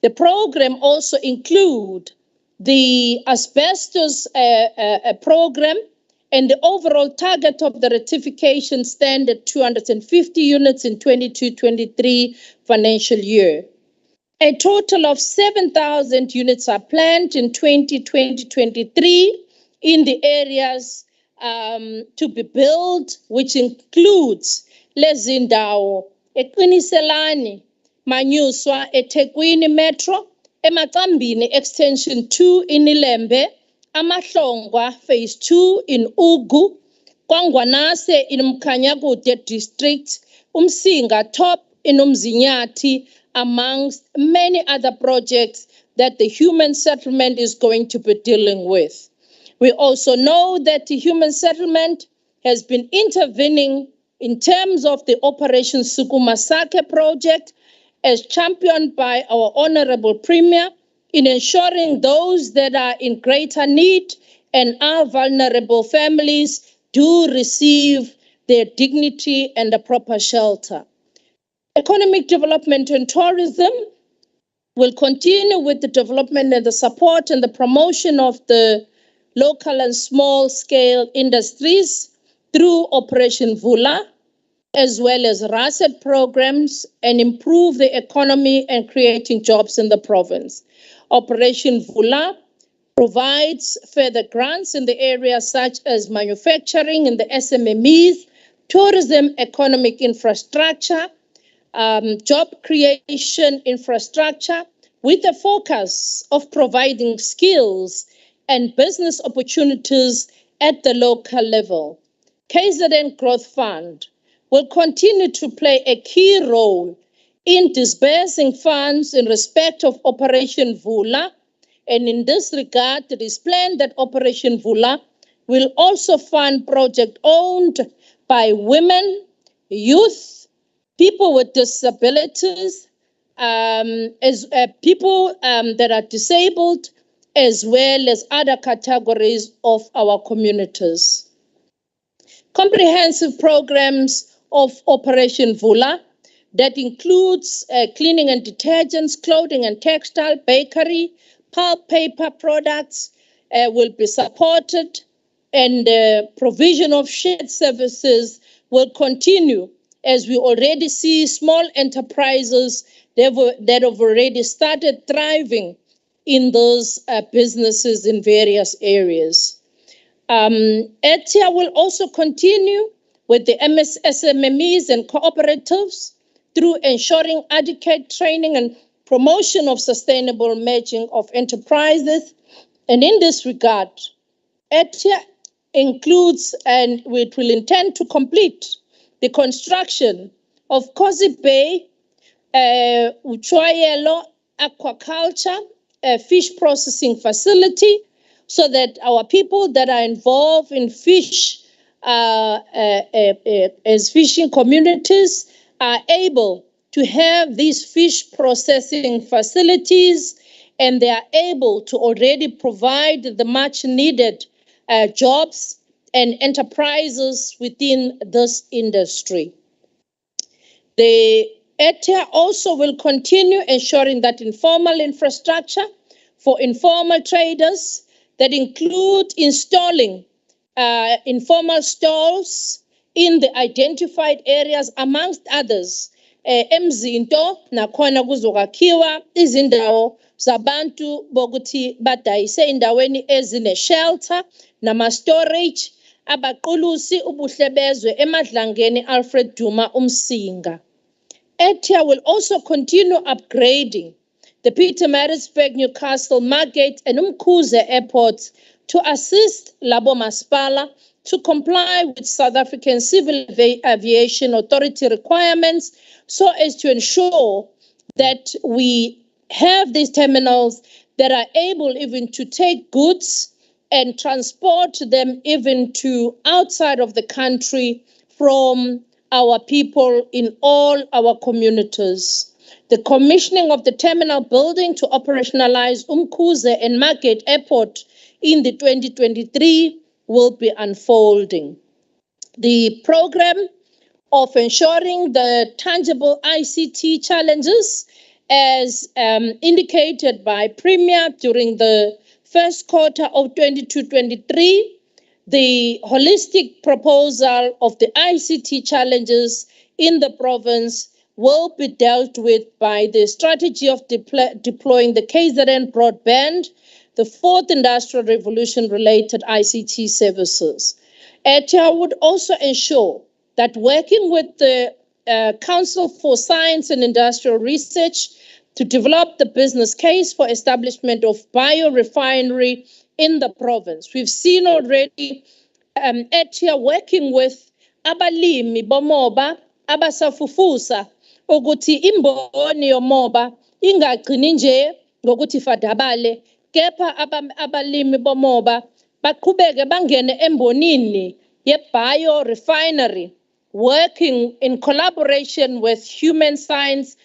The program also includes the asbestos program, and the overall target of the rectification stand at 250 units in 22-23 financial year. A total of 7,000 units are planned in 2020-23 in the areas to be built, which includes Lezindawo, eQiniselani, Manyuswa, eThekwini Metro, eMacambini Extension 2 in Ilembe, Amahlongwa Phase 2 in Ugu, Kwangwanase in Mkhanyakude District, Umsinga Top in Umzinyathi, amongst many other projects that the human settlement is going to be dealing with. We also know that the human settlement has been intervening in terms of the Operation Sukumasake project, as championed by our Honorable Premier, in ensuring those that are in greater need and our vulnerable families do receive their dignity and a proper shelter. Economic development and tourism will continue with the development and the support and the promotion of the local and small-scale industries through Operation Vula, as well as RASET programs, and improve the economy and creating jobs in the province. Operation Vula provides further grants in the areas such as manufacturing in the SMMEs, tourism, economic infrastructure, job creation infrastructure, with a focus of providing skills and business opportunities at the local level. KZN Growth Fund will continue to play a key role in disbursing funds in respect of Operation Vula, and in this regard, it is planned that Operation Vula will also fund projects owned by women, youth, people with disabilities, as people that are disabled, as well as other categories of our communities. Comprehensive programs of Operation Vula that includes cleaning and detergents, clothing and textile, bakery, pulp, paper products will be supported, and the provision of shared services will continue, as we already see small enterprises that have already started thriving in those businesses in various areas. ETIA will also continue with the SMMEs and cooperatives through ensuring adequate training and promotion of sustainable merging of enterprises. And in this regard, ETIA includes, and it will intend to complete, the construction of Kosi Bay, Uchoyelo Aquaculture, a fish processing facility, so that our people that are involved in fish as fishing communities are able to have these fish processing facilities, and they are able to already provide the much needed jobs and enterprises within this industry. The ETIA also will continue ensuring that informal infrastructure for informal traders that include installing informal stalls in the identified areas, amongst others, emzinto nakhona kuzokakhiwa izindawo zabantu bokuthi badayise indaweni ezine shelter nama storage, abaqulusi ubuhle bezwe emadlangeni Alfred Duma Umsinga. ETIA will also continue upgrading the Pietermaritzburg, Newcastle, Margate, and Umkhuze airports to assist Labo Masipala to comply with South African Civil Aviation Authority requirements, so as to ensure that we have these terminals that are able even to take goods and transport them even to outside of the country from our people in all our communities. The commissioning of the terminal building to operationalize Umkhuze and Margate Airport in the 2023 will be unfolding. The program of ensuring the tangible ICT challenges, as indicated by Premier during the first quarter of 22-23, the holistic proposal of the ICT challenges in the province will be dealt with by the strategy of deploying the KZN broadband, the fourth industrial revolution related ICT services. ETIA would also ensure that working with the Council for Science and Industrial Research to develop the business case for establishment of biorefinery in the province. We've seen already ETIA working with abalimi bomoba abasafufusa ukuthi imboni yomoba ingagcini nje ngokuthi fadabale, kepha abalimi bomoba baqhubeke bangene embonini ye-biorefinery working in collaboration with Human Science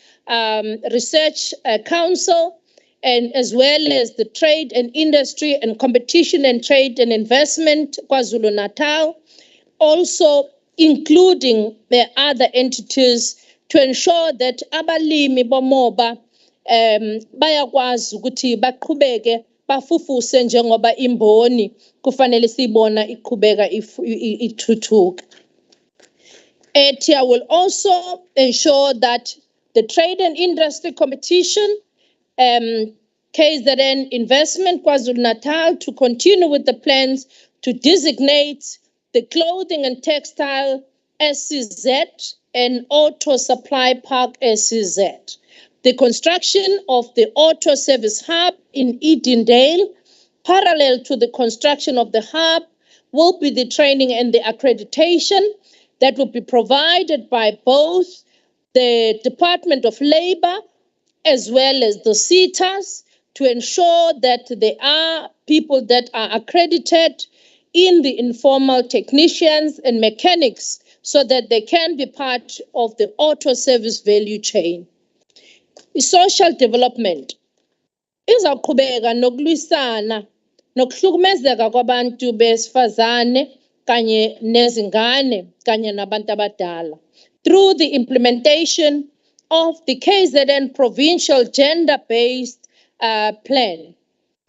Research Council, and as well as the Trade and Industry and Competition and Trade and Investment, KwaZulu-Natal, also including the other entities to ensure that abalimi bomoba bayakwazi ukuthi baqhubeke bafufuse njengoba imboni kufanele sibona iqhubeka ithuthuka. ETIA will also ensure that the Trade and Industry Competition, KZN Investment KwaZulu-Natal to continue with the plans to designate the Clothing and Textile SCZ and Auto Supply Park SCZ. The construction of the Auto Service Hub in Edendale, parallel to the construction of the hub, will be the training and the accreditation that will be provided by both the Department of Labor as well as the SETAs to ensure that there are people that are accredited in the informal technicians and mechanics so that they can be part of the auto service value chain. Social development izaqhubeka nokulwisana nokuhlukumezeka kwabantu besifazane kanye nezingane kanye nabantu abadala through the implementation of the KZN Provincial Gender-Based Plan.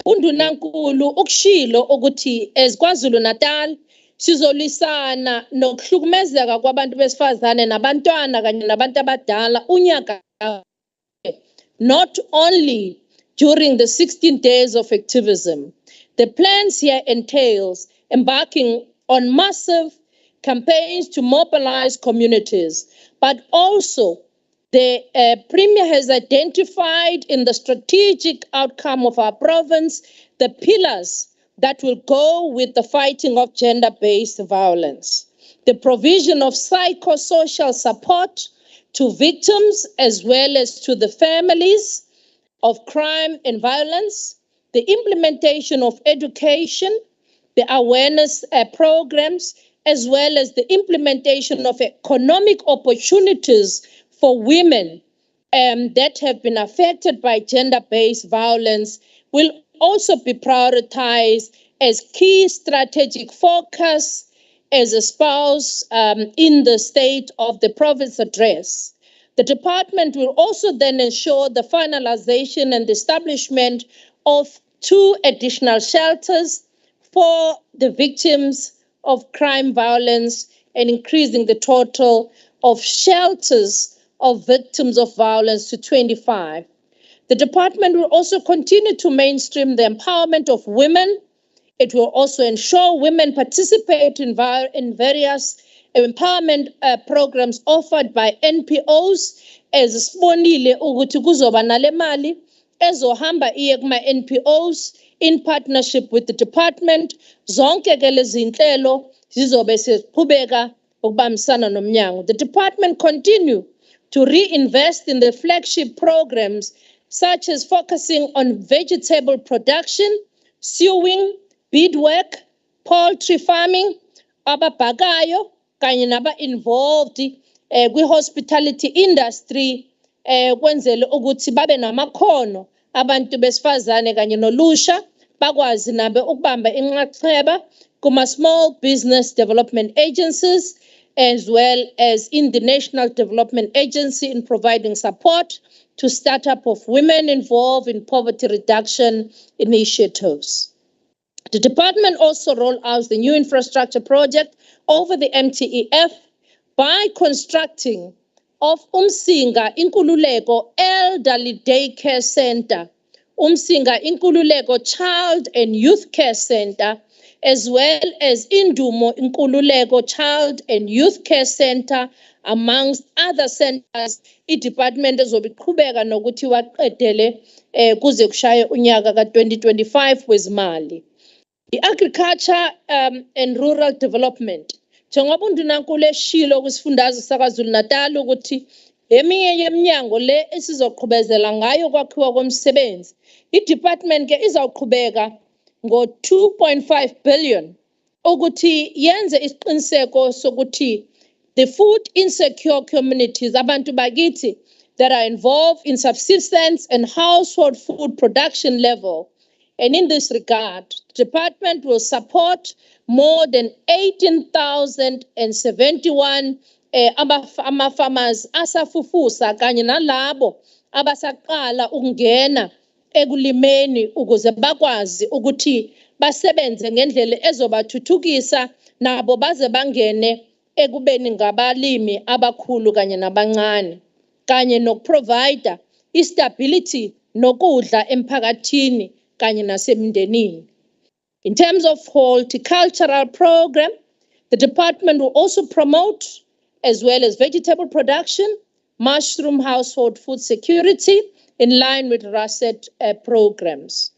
Undunankulu ukushilo ukuthi as KwaZulu-Natal sizolisana nokuhlukumezeka kwabantu besifazane nabantwana kanye nabantu abadala unyaka, not only during the 16 days of activism. The plans here entails embarking on massive campaigns to mobilize communities, but also the Premier has identified in the strategic outcome of our province the pillars that will go with the fighting of gender-based violence. The provision of psychosocial support to victims as well as to the families of crime and violence, the implementation of education, the awareness programs, as well as the implementation of economic opportunities for women that have been affected by gender-based violence will also be prioritized as key strategic focus as espoused in the State of the Province address. The department will also then ensure the finalization and establishment of 2 additional shelters for the victims of crime violence and increasing the total of shelters of victims of violence to 25. The department will also continue to mainstream the empowerment of women. It will also ensure women participate in various empowerment programs offered by NPOs as sibonile ukuthi kuzoba nale mali ezohamba iye kuma NPOs in partnership with the department. Zonke ke lezi zinhlelo zizobe seqhubeka ukubambisana nomnyango. The department continue to reinvest in the flagship programs such as focusing on vegetable production, sewing, beadwork, poultry farming, ababhakayo kanye naba involved kwi-hospitality industry kwenzele ukuthi babe namakhono abantu besifazane kanye nolusha bakwazi nabe ukubamba inxaxheba kuma small business development agencies as well as in the National Development Agency in providing support to startup of women involved in poverty reduction initiatives. The department also rolled out the new infrastructure project over the MTEF by constructing of Umsinga Inkululeko Elderly Daycare Center, Umsinga Inkululeko Child and Youth Care Center, as well as Indumo Inkululeko Child and Youth Care Center, amongst other centers. I-department ezobiqhubeka nokuthi waqedele kuze kushaye unyaka ka-2025 wezimali. I-agriculture and rural development. Njengoba undunankulu eshilo kwisifundazwe saKwaZulu-Natal ukuthi eminye yeminyango le esizoqhubezela ngayo kwakhiwa komsebenzi, i-department ke izawuqhubeka ngo-2.5 billion ukuthi yenze isiqiniseko sokuthi the food insecure communities, abantu bakithi, that are involved in subsistence and household food production level. And in this regard, the department will support more than 18,071 farmers asafufusa kanye nalabo abasaqala ukungena ekulimeni ukuze bakwazi ukuthi basebenze ngendlela ezobathuthukisa nabo baze bangene ekubeni ngabalimi abakhulu kanye nabancane kanye nokuprovide istability nokudla emphakathini kanye nasemndenini. In terms of horticultural program, the department will also promote as well as vegetable production, mushroom household food security in line with RASET programs.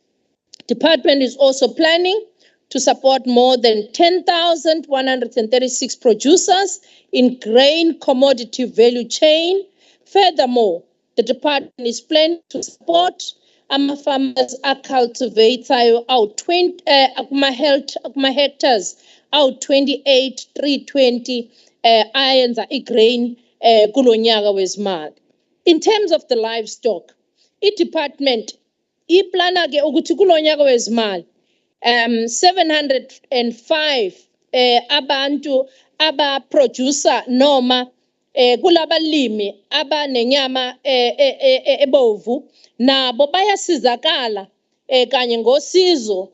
Department is also planning to support more than 10,136 producers in grain commodity value chain. Furthermore, the department is planning to support farmers cultivate out 20 hectares out 28,320 ayenza grain kulonyaka wezimali. In terms of the livestock, department iplana ke ukuthi kulonyaka wezimali 705 abantu abaproducer noma kulabalimi abanenyama ebovu nabo bayasizakala kanye ngosizo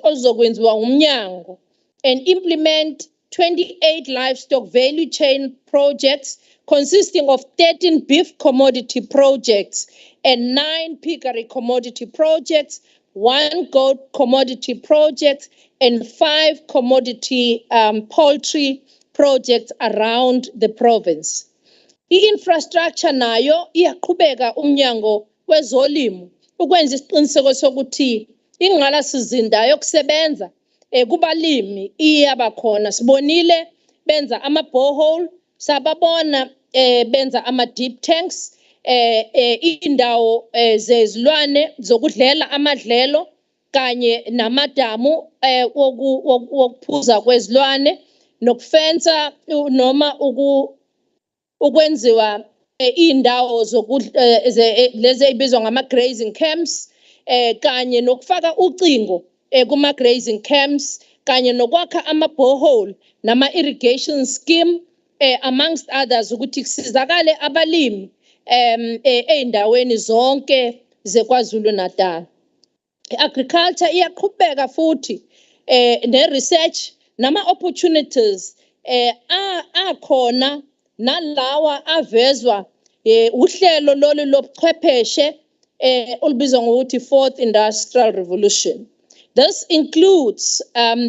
oluzokwenziwa umnyango and implement 28 livestock value chain projects consisting of 13 beef commodity projects and 9 piggery commodity projects, 1 goat commodity project, and 5 commodity poultry projects around the province. I-infrastructure nayo iyaqhubeka umnyango wezolimo ukwenza isiqiniseko sokuthi ingqalasizinda yokusebenza kubalimi iyabakhona. Sibonile benza ama-borehole, sababona benza ama-deep tanks, indawo zezilwane zokudlela amadlelo kanye namadamu wokuphuza kwezilwane nokufensa noma ukwenziwa indawo lezi ezibizwa ngama-grazing camps kanye nokufaka ucingo kuma-grazing camps kanye nokwakha ama-borehole nama-irrigation scheme amongst others ukuthi kusizakale abalimi ey'ndaweni zonke zeKwaZulu-Natal. I-agriculture iyaqhubeka futhi ne-research nama-opportunities akhona nalawa avezwa uhlelo lolu lobuchwepheshe olubizwa ngokuthi Fourth Industrial Revolution. This includes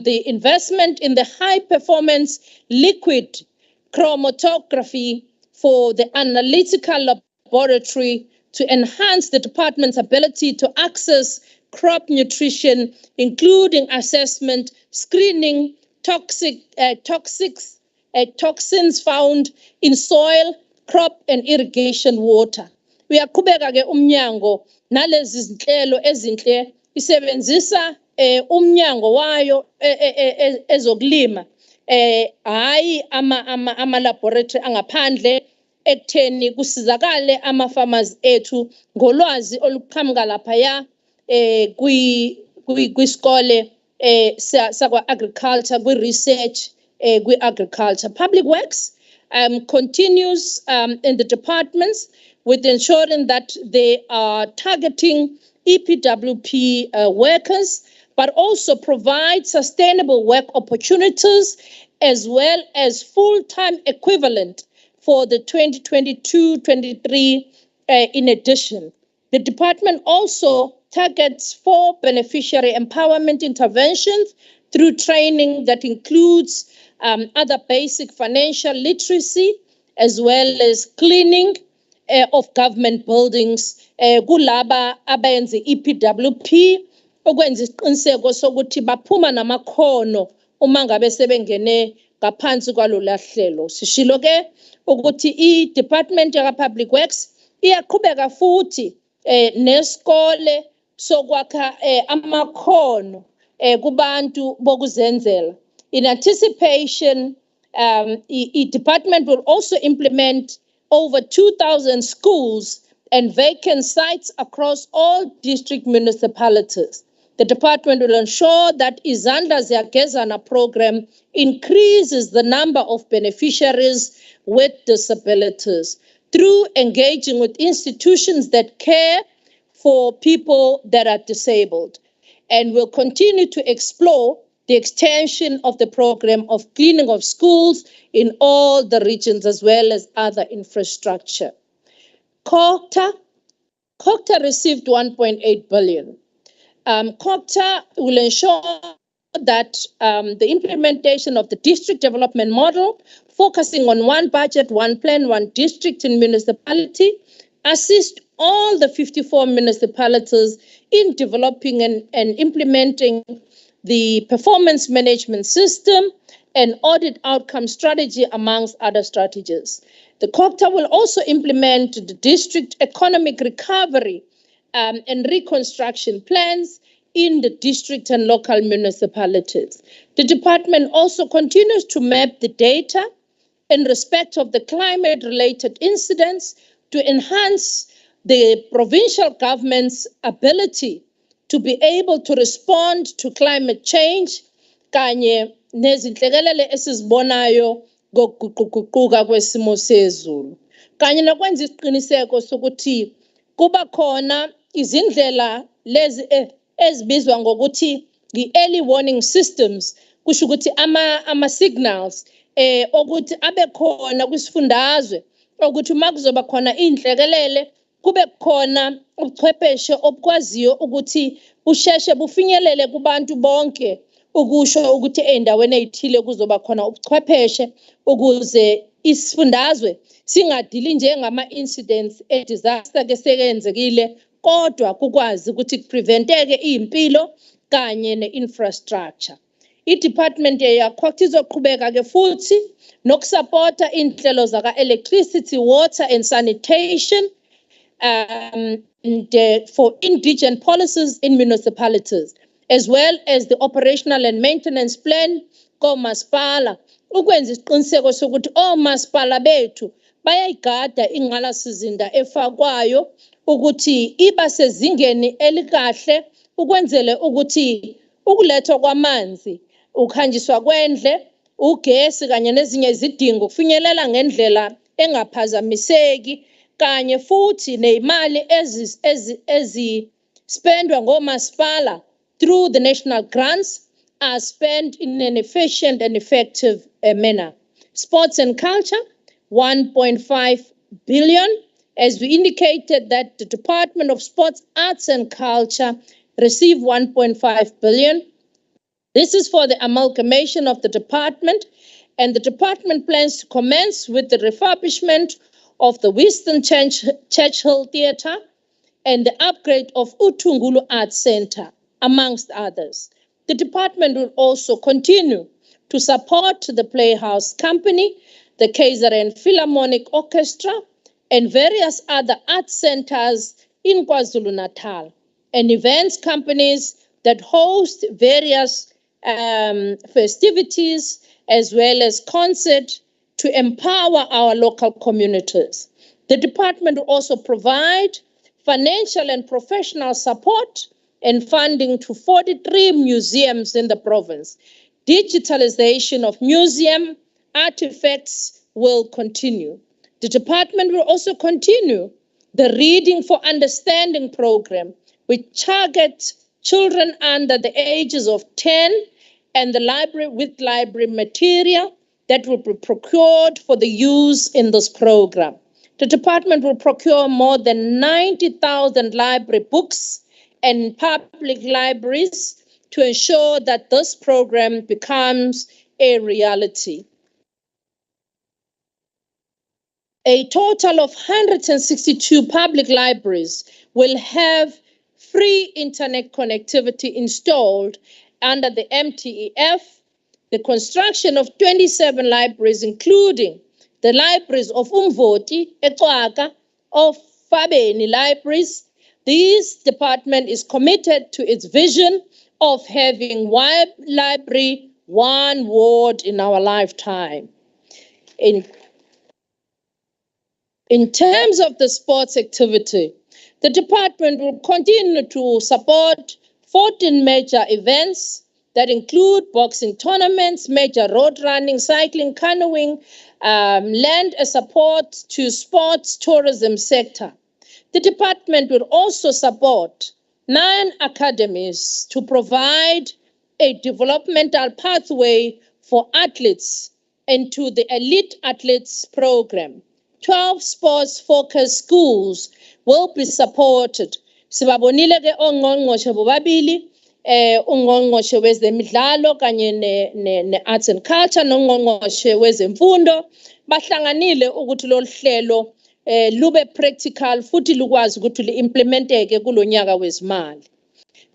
the investment in the high-performance liquid chromatography for the analytical laboratory to enhance the department's ability to access crop nutrition, including assessment, screening, toxins found in soil, crop, and irrigation water. Uyaqhubeka ke umnyango nalezi zinhlelo ezinhle isebenzisa umnyango wayo ezokulima hayi ama laboratory angaphandle ekutheni kusizakale ama farmers ethu ngolwazi oluqhamuka lapha ya kwisikole sakwa agriculture kwi research kwi agriculture. Public Works continues in the departments with ensuring that they are targeting EPWP workers, but also provide sustainable work opportunities as well as full-time equivalent for the 2022-23 in addition. The department also targets 4 beneficiary empowerment interventions through training that includes other basic financial literacy as well as cleaning of government buildings kulaba abenze EPWP okwenza isiqiniseko sokuthi baphuma namakhono uma ngabe sebengene ngaphansi kwalolahlelo. Sishilo ke ukuthi i-Department ya Public Works iyaqhubeka futhi nesikole sokwakha amakhono kubantu bokuzenzela in anticipation the department will also implement over 2,000 schools and vacant sites across all district municipalities. The department will ensure that Izandla Ziyagezana program increases the number of beneficiaries with disabilities through engaging with institutions that care for people that are disabled, and will continue to explore the extension of the program of cleaning of schools in all the regions as well as other infrastructure. COGTA received 1.8 billion. COGTA will ensure that the implementation of the district development model, focusing on one budget, one plan, one district and municipality, assist all the 54 municipalities in developing and implementing the performance management system and audit outcome strategy, amongst other strategies. The COGTA will also implement the district economic recovery and reconstruction plans in the district and local municipalities. The department also continues to map the data in respect of the climate-related incidents to enhance the provincial government's ability to be able to respond to climate change kanye nezinhlekelele esizibonayo ngokuguquguquka kwesimo sezulu, kanye nokwenza isiqiniseko sokuthi kuba khona izindlela lezi ezibizwa ngokuthi the-early warning systems, kusho ukuthi ama-signals okuthi abe khona kwisifundazwe ukuthi uma kuzoba khona iy'nhlekelele kube khona ubuchwepheshe obukwaziyo ukuthi busheshe bufinyelele kubantu bonke, ukusho ukuthi ey'ndaweni ey'thile kuzoba khona ubuchwepheshe ukuze isifundazwe singadili njengama-incidents e-disaster-ke sekenzekile, kodwa kukwazi ukuthi kupreventeke iy'mpilo kanye ne-infrastructure. I-department yakhokha izoqhubeka-ke futhi nokusapota iy'nhlelo zaka-electricity, water and sanitation for indigent policies in municipalities, as well as the operational and maintenance plan komasipala, ukwenza isiqiniseko sokuthi omasipala bethu bayayigada ingqalasizinda efakwayo ukuthi iba sezingeni elikahle, ukwenzele ukuthi ukulethwa kwamanzi, ukuhanjiswa kwendle, ugesi kanye nezinye izidingo kufinyelela ngendlela engaphazamiseki, kanye futhi ney'mali ezispendwa ngomasipala through the national grants are spent in an efficient and effective manner. Sports and culture, 1.5 billion. As we indicated that the Department of Sports, Arts and Culture received 1.5 billion. This is for the amalgamation of the department, and the department plans to commence with the refurbishment of the Winston Churchill Theatre and the upgrade of Utungulu Arts Center, amongst others. The department will also continue to support the Playhouse Company, the KZN Philharmonic Orchestra, and various other art centers in KwaZulu-Natal, and events companies that host various festivities as well as concerts to empower our local communities. The department will also provide financial and professional support and funding to 43 museums in the province. Digitalization of museum artifacts will continue. The department will also continue the Reading for Understanding program, which targets children under the ages of 10, and the library with library material that will be procured for the use in this program. The department will procure more than 90,000 library books and public libraries to ensure that this program becomes a reality. A total of 162 public libraries will have free internet connectivity installed under the MTEF. The construction of 27 libraries, including the libraries of Umvoti, Ekwaka, of Fabeni libraries. This department is committed to its vision of having one library, one ward in our lifetime. In terms of the sports activity, the department will continue to support 14 major events that include boxing tournaments, major road running, cycling, canoeing, lend a support to sports tourism sector. The department will also support 9 academies to provide a developmental pathway for athletes into the elite athletes program. 12 sports-focused schools will be supported. Sibabonile ke ongqongqoshe bobabili, ungqongqoshe wezemidlalo kanye ne-arts and culture nongqongqoshe wezemfundo bahlanganile ukuthi lolu hlelo lube practical futhi lukwazi ukuthi li-implementeke kulonyaka wezimali.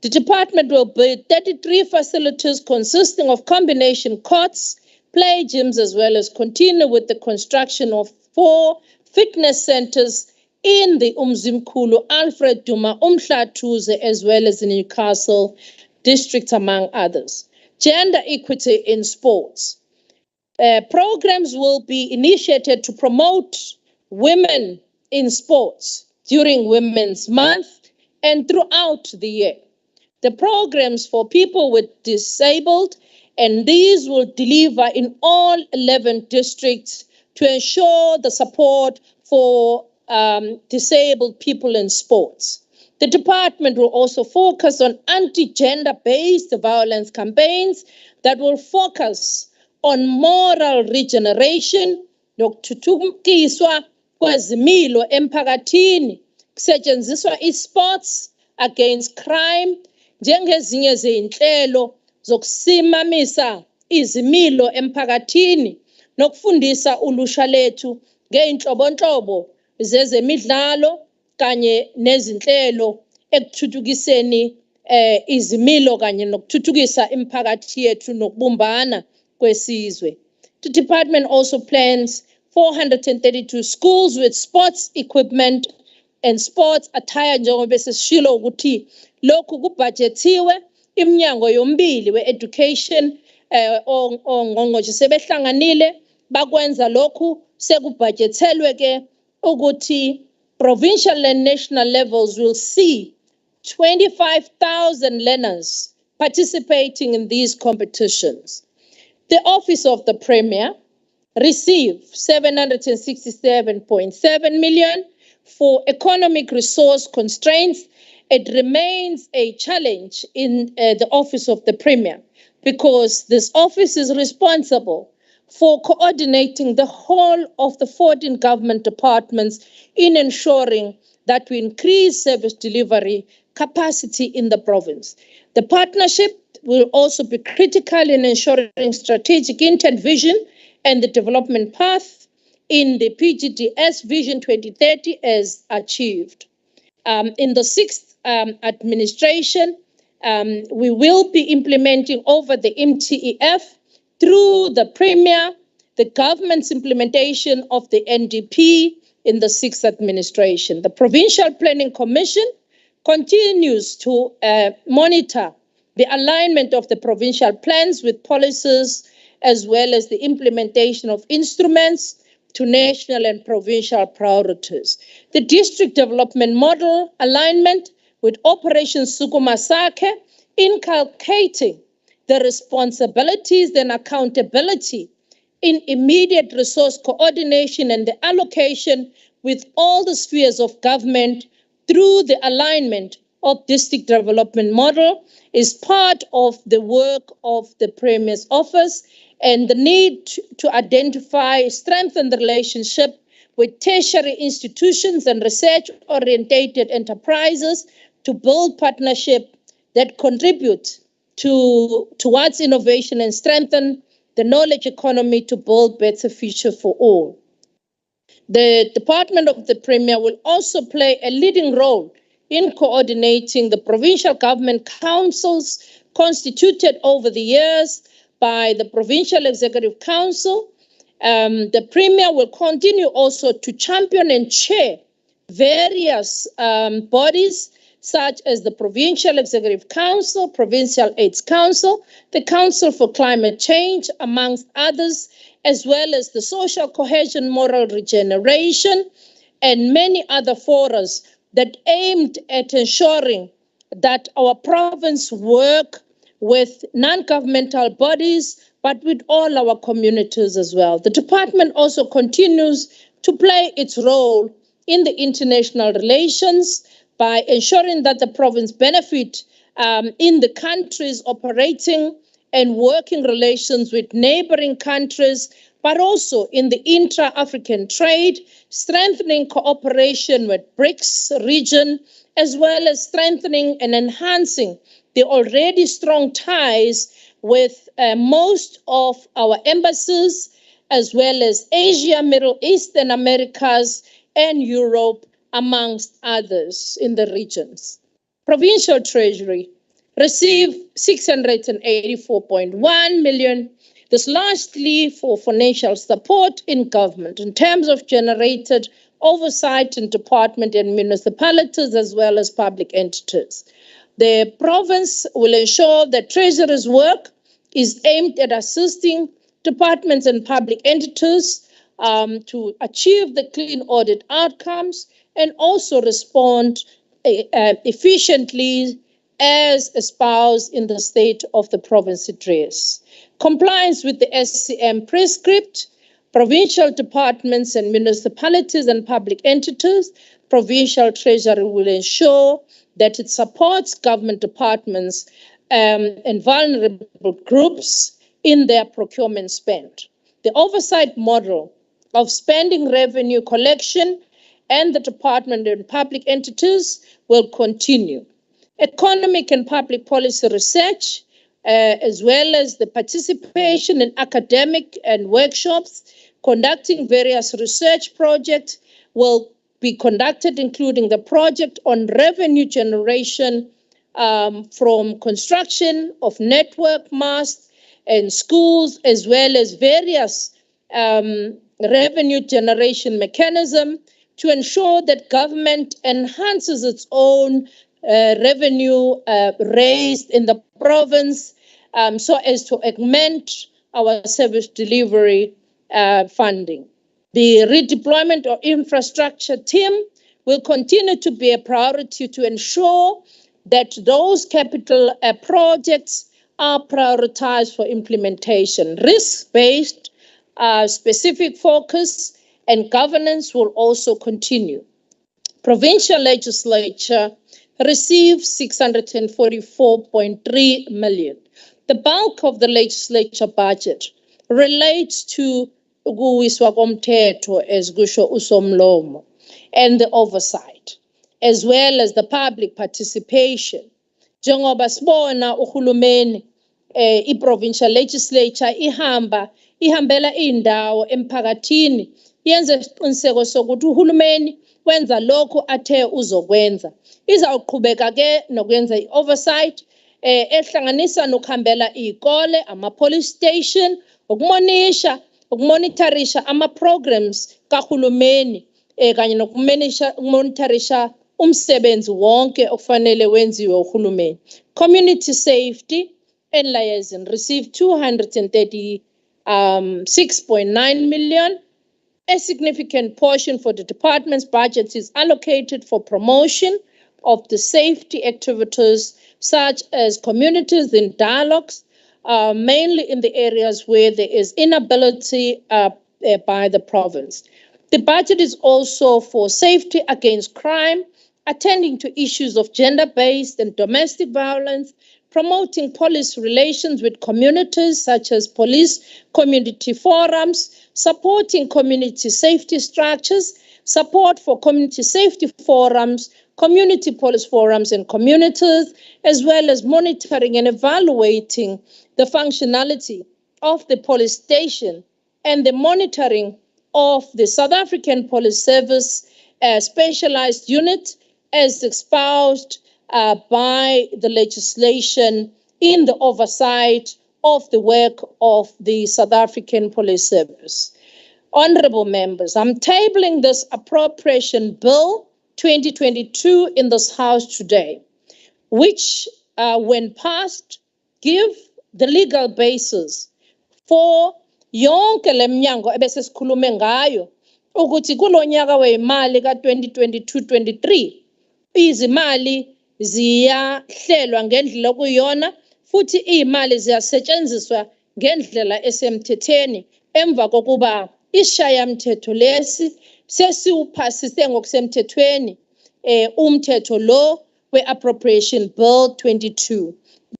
The department will build 33 facilities consisting of combination courts, play gyms, as well as continue with the construction of 4 fitness centers in the Umzimkhulu, Alfred Duma, Umhlathuze, as well as in Newcastle district, among others. Gender equity in sports. Programs will be initiated to promote women in sports during Women's Month and throughout the year. The programs for people with disabled, and these will deliver in all 11 districts to ensure the support for disabled people in sports. The department will also focus on anti-gender-based violence campaigns that will focus on moral regeneration, nokuthuthukiswa kwezimilo emphakathini, kusetshenziswa esports against crime, njengezinye zezinhlelo zokusimamisa izimilo emphakathini nokufundisa ulusha lethu ngeinhlobonhlobo zezemidlalo kanye nezinhlelo ekuthuthukiseni izimilo kanye nokuthuthukisa imiphakathi yethu nokubumbana kwesizwe. The department also plans 432 schools with sports equipment and sports attire, njengoba sesishilo ukuthi lokhu kubudgetiwe iminyango yombili we-education ongqongqoshe sebehlanganile bakwenza lokhu sekubudgethelwe ke ukuthi provincial and national levels will see 25,000 learners participating in these competitions. The Office of the Premier received 767.7 million for economic resource constraints. It remains a challenge in the Office of the Premier because this office is responsible for coordinating the whole of the 14 government departments in ensuring that we increase service delivery capacity in the province. The partnership will also be critical in ensuring strategic intent vision and the development path in the PGDS Vision 2030 is achieved. In the 6th administration, we will be implementing over the MTEF through the Premier, the government's implementation of the NDP in the 6th administration. The Provincial Planning Commission continues to monitor the alignment of the provincial plans with policies, as well as the implementation of instruments to national and provincial priorities. The district development model alignment with Operation Sukuma Sake, inculcating the responsibilities and accountability in immediate resource coordination and the allocation with all the spheres of government through the alignment of district development model is part of the work of the Premier's office, and the need to identify, strengthen the relationship with tertiary institutions and research-oriented enterprises to build partnership that contribute towards innovation and strengthen the knowledge economy to build better future for all. The Department of the Premier will also play a leading role in coordinating the provincial government councils constituted over the years by the Provincial Executive Council. The Premier will continue also to champion and chair various bodies such as the Provincial Executive Council, Provincial AIDS Council, the Council for Climate Change, amongst others, as well as the Social Cohesion, Moral Regeneration, and many other forums that aimed at ensuring that our province work with non-governmental bodies, but with all our communities as well. The department also continues to play its role in the international relations by ensuring that the province benefit in the countries operating and working relations with neighboring countries, but also in the intra-African trade, strengthening cooperation with BRICS region, as well as strengthening and enhancing the already strong ties with most of our embassies, as well as Asia, Middle East, and Americas, and Europe, amongst others in the regions. Provincial Treasury received 684.1 million. This largely for financial support in government in terms of generated oversight in department and municipalities as well as public entities. The province will ensure that Treasury's work is aimed at assisting departments and public entities to achieve the clean audit outcomes and also respond efficiently as espoused in the State of the Province address. Compliance with the SCM prescript, provincial departments and municipalities and public entities, Provincial Treasury will ensure that it supports government departments and vulnerable groups in their procurement spend. The oversight model of spending revenue collection and the department and public entities will continue. Economic and public policy research, as well as the participation in academic and workshops, conducting various research projects will be conducted, including the project on revenue generation from construction of network masts and schools, as well as various revenue generation mechanism to ensure that government enhances its own revenue raised in the province so as to augment our service delivery funding. The redeployment of infrastructure team will continue to be a priority to ensure that those capital projects are prioritized for implementation. Risk-based, specific focus and governance will also continue. Provincial Legislature received 644.3 million. The bulk of the legislature budget relates to ukuwiswa komthetho, as kusho usomlomo, and the oversight, as well as the public participation. Njengoba sibona uhulumeni i-provincial legislature ihambela indawo emphakathini yenze isiqiniseko sokuthi uhulumeni wenza lokho athe uzokwenza. Izawuqhubeka ke nokwenza i-oversight ehlanganisa nokuhambela izikole, ama-police station, ukumonitorisha ama-programs kahulumeni kanye nokumonitorisha umsebenzi wonke okufanele wenziwe uhulumeni. Community safety and liaison received 236.9 million. A significant portion for the department's budget is allocated for promotion of the safety activities such as communities in dialogues, mainly in the areas where there is inability by the province. The budget is also for safety against crime, attending to issues of gender-based and domestic violence, promoting police relations with communities such as police community forums, supporting community safety structures, support for community safety forums, community police forums and communities, as well as monitoring and evaluating the functionality of the police station and the monitoring of the South African Police Service specialized unit as espoused by the legislation in the oversight of the work of the South African Police Service. Honorable members, I'm tabling this appropriation bill 2022 in this House today, which, when passed, give the legal basis for yonke lemnyango ebese sikhulume ngayo ukuthi kulonyaka wemali ka-2022-23 izimali ziyahlelwa ngendlela okuyona futhi izimali ziyasetshenziswa ngendlela esemthetheni emva kokuba ishayamthetho lesi sesiuphasise ngokusemthethweni umthetho lo we-Appropriation Bill 22.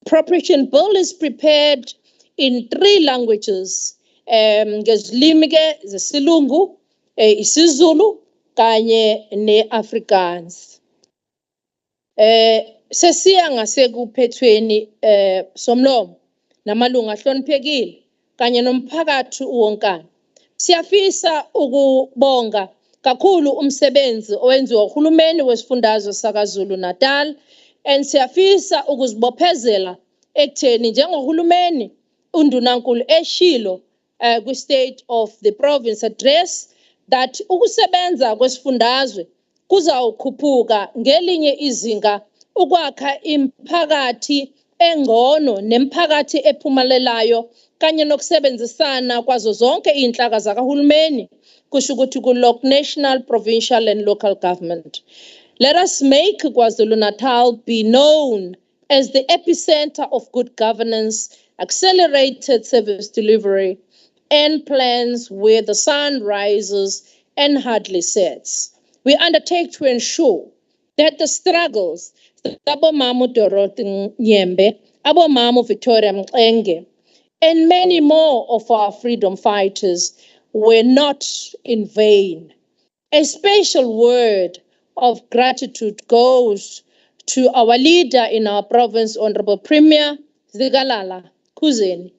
Appropriation Bill is prepared in 3 languages, ngezilimi ke zesilungu, isiZulu kanye ne-Afrikaans. Sesiya ngasekuphethweni somlomo namalunga ahloniphekile kanye nomphakathi uwonkana. Siyafisa ukubonga kakhulu umsebenzi owenziwa uhulumeni wesifundazwe saKwaZulu-Natal, and siyafisa ukuzibophezela ekutheni njengohulumeni undunankulu eshilo kwi-State of the Province Address that ukusebenza kwesifundazwe kuzawukhuphuka ngelinye izinga ukwakha imphakathi engcono nemphakathi ephumelelayo kanye nokusebenzisana kwazo zonke inhlaka zakahulumeni kusho ukuthi national, provincial and local government. Let us make KwaZulu-Natal be known as the epicenter of good governance, accelerated service delivery, and plans where the sun rises and hardly sets. We undertake to ensure that the struggles Abomamu Dorothy Nyembe, Abomamu Victoria Mxenge, and many more of our freedom fighters were not in vain. A special word of gratitude goes to our leader in our province, Honorable Premier Zigalala Kuzeni,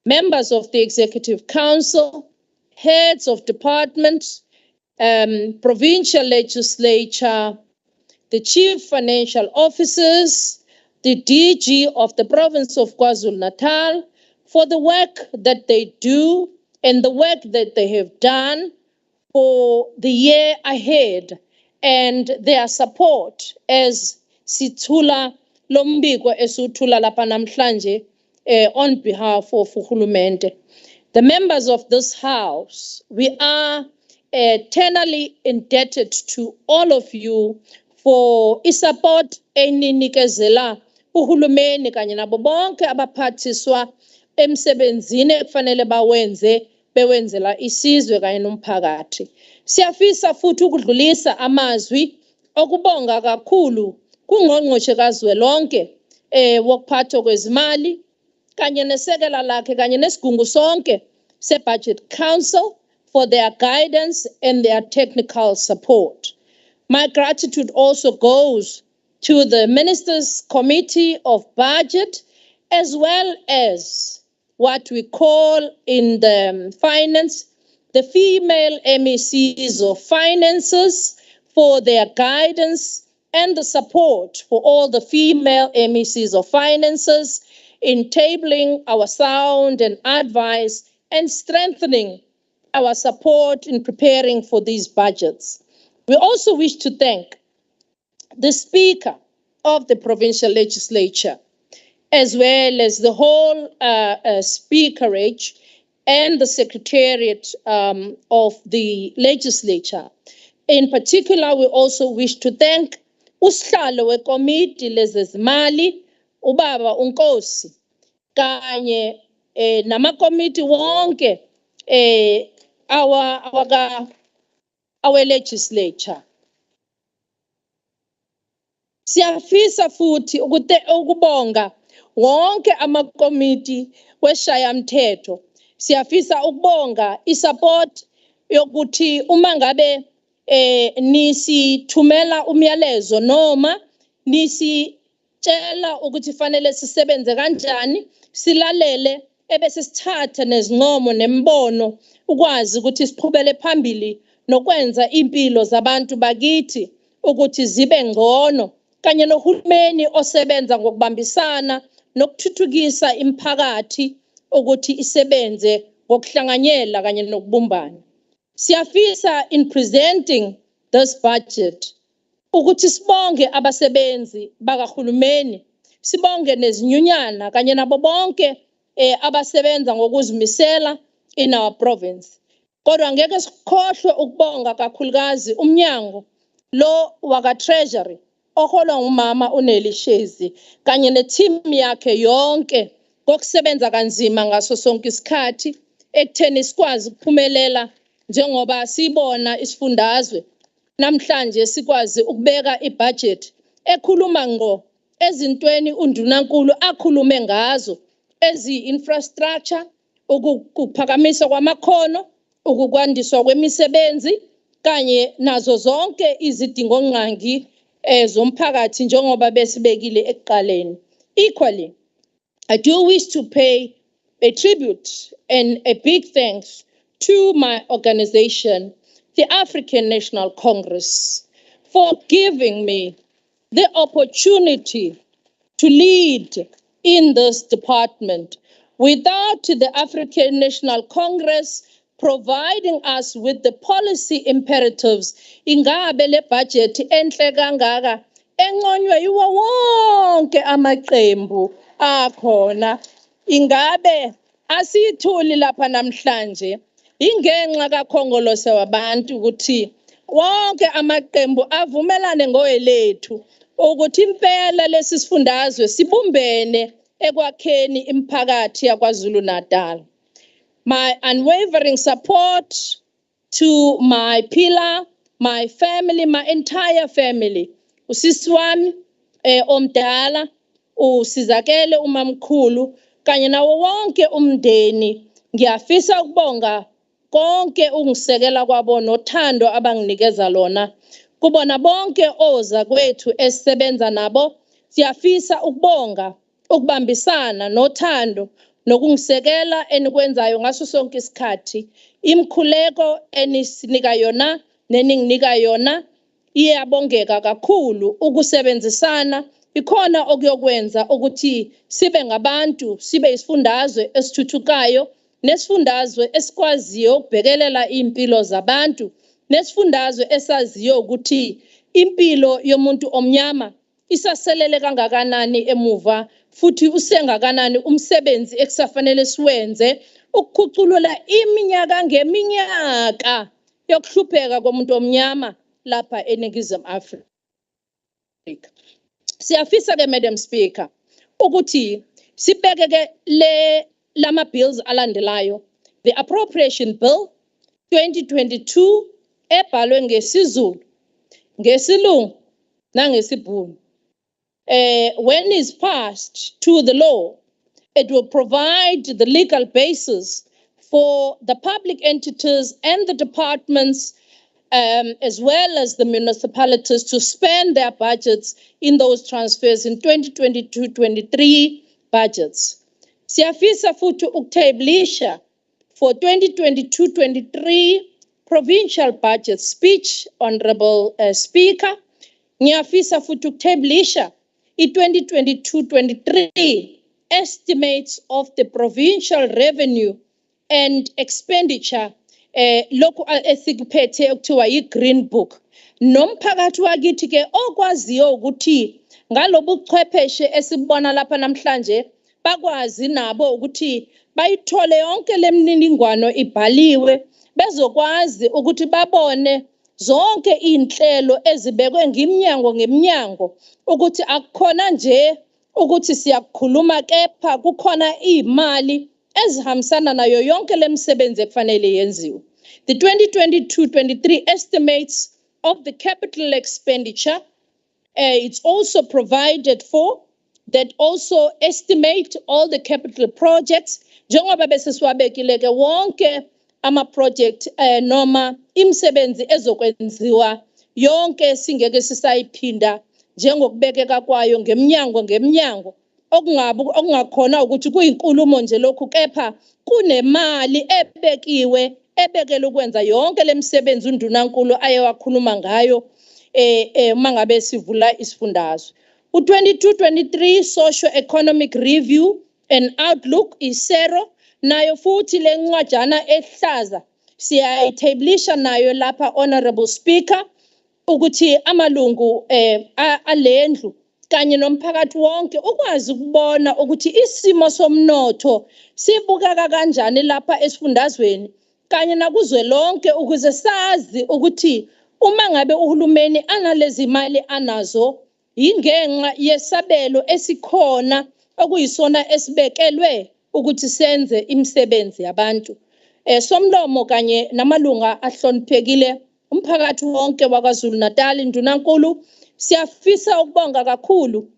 members of the Executive Council, heads of departments, Provincial Legislature, the Chief Financial Officers, the DG of the province of KwaZulu-Natal, for the work that they do and the work that they have done for the year ahead and their support as Sithula Lombiko Esutula Lapanamhlanje on behalf of Uhulumente. The members of this House, we are eternally indebted to all of you for support eninikezela uhulumeni kanye nabo bonke abaphathiswa emsebenzini ekufanele bewenzela isizwe kanye nomphakathi. Siyafisa futhi ukudlulisa amazwi okubonga kakhulu kungqongqoshe kazwelonke wokuphathwa kwezimali kanye nesekela lakhe kanye nesigungu sonke se-Budget Council for their guidance and their technical support. My gratitude also goes to the Ministers' Committee of Budget, as well as what we call in the finance, the female MECs of finances, for their guidance and the support for all the female MECs of finances in tabling our sound and advice and strengthening our support in preparing for these budgets. We also wish to thank the Speaker of the Provincial Legislature, as well as the whole Speakerage and the Secretariat of the Legislature. In particular, we also wish to thank usihlalo wekomiti lezezimali, ubaba uNkosi, kanye namakomiti wonke our legislature. Siyafisa futhi ukubonga wonke amakomiti weshayamthetho. Siyafisa ukubonga isupport yokuthi uma ngabe nisithumela umyalezo noma nisitshela ukuthi fanele sisebenze kanjani, silalele ebese sithatha nezinqumo nembono ukwazi ukuthi siqhubele phambili nokwenza impilo zabantu bakithi ukuthi zibe ngcono kanye nohulumeni osebenza ngokubambisana nokuthuthukisa imphakathi ukuthi isebenze ngokuhlanganyela kanye nokubumbana. Siyafisa in presenting this budget ukuthi sibonge abasebenzi bakahulumeni, sibonge nezinyunyana kanye nabo bonke abasebenza ngokuzimisela in our province. Kodwa ngeke sikhohlwe ukubonga kakhulukazi umnyango lo waka Treasury oholwa ngumama uNelly Shezi kanye neteam yakhe yonke ngokusebenza kanzima ngaso sonke isikhathi ekutheni sikwazi ukuphumelela njengoba sibona isifundazwe namhlanje sikwazi ukubeka ibudget ekhuluma ngo ezintweni undunankulu akhulume ngazo ezi-infrastructure, ukuphakamiswa kwamakhono, ukukwandiswa kwemisebenzi kanye nazo zonke izidingongqangi zomphakathi njengoba besibekile ekuqaleni. Equally, I do wish to pay a tribute and a big thanks to my organization, the African National Congress, for giving me the opportunity to lead in this department. Without the African National Congress providing us with the policy imperatives, ingabe le budget enhle kangaka enqonywe yiwo wonke amaqembu akhona, ingabe asithuli lapha namhlanje ingenxa kakhongolose wabantu ukuthi wonke amaqembu avumelane ngowelethu ukuthi impela lesi sifundazwe sibumbene ekwakheni imphakathi yaKwaZulu-Natal. My unwavering support to my pillar, my family, my entire family. Usisi wami omdala, uSizakele umamkhulu kanye nawo wonke umndeni. Ngiyafisa ukubonga konke ukungisekela kwabo nothando abanginikeza lona. Kubona bonke oza kwethu esisebenza nabo, siyafisa ukubonga, ukubambisana nothando nokungisekela enikwenzayo ngaso sonke isikhathi. Imkhuleko enisinika yona neninginika yona iyabongeka kakhulu. Ukusebenzisana ikhona okuyokwenza ukuthi sibe ngabantu, sibe isifundazwe esithuthukayo, nesifundazwe esikwaziyo ukubhekelela impilo zabantu, nesifundazwe esaziyo ukuthi impilo yomuntu omnyama isaselele kangakanani emuva, futhi usengakanani umsebenzi ekusafanele siwenze ukukhuculula iminyaka ngeminyaka yokuhlupheka komuntu omnyama lapha eNingizimu Afrika. Siyafisa ke Madam Speaker ukuthi sibeke ke lama bills alandelayo, the appropriation bill 2022 ebhalwe ngesiZulu, ngesilungu nangesibhunu. When it's passed to the law, it will provide the legal basis for the public entities and the departments as well as the municipalities to spend their budgets in those transfers in 2022-23 budgets. Siyafisa futhi ukutablisha for 2022-23 provincial budget speech, Honorable Speaker. Ngiyafisa futhi ukutablisha i-2022-23 estimates of the provincial revenue and expenditure lokhu esikuphethe okuthiwa yi-Green Book. Nomphakathi wakithi ke okwaziyo ukuthi ngalobuchwepheshe esibona lapha namhlanje bakwazi nabo ukuthi bayithole yonke lemniningwano ibhaliwe, bezokwazi ukuthi babone zonke inhlelo ezibekwe ngeminyango ngeminyango ukuthi akukhona nje ukuthi siyakukhuluma, kepha kukhona imali ezihambisana nayo yonke lemsebenzi ekufanele yenziwe. The 2022-23 estimates of the capital expenditure, it's also provided for, that also estimate all the capital projects njengoba bese siwabekile ke wonke ama project noma imsebenzi ezokwenziwa yonke singeke sisayiphinda njengokubekeka kwayo ngeminyango okungakhona ukuthi kuyinkulumo nje lokhu, kepha kunemali ebekele ukwenza yonke lemsebenzi undunankulu ayewakhuluma ngayo mangabe sivula isifundazwe. U-22-23 socio-economic review and outlook isero nayo futhi lencwajana ehlaza siyayithablisha nayo lapha, Honorable Speaker, ukuthi amalungu alendlu kanye nomphakathi wonke ukwazi ukubona ukuthi isimo somnotho sibukeka kanjani lapha esifundazweni kanye nakuzwe lonke ukuze sazi ukuthi uma ngabe uhulumeni analezi mali anazo ingenxa yesabelo esikhona okuyisona esibekelwe ukuthi senze imisebenzi yabantu. Somlomo kanye namalunga ahloniphekile umphakathi wonke wakwaZulu-Natal indunankulu siyafisa ukubonga kakhulu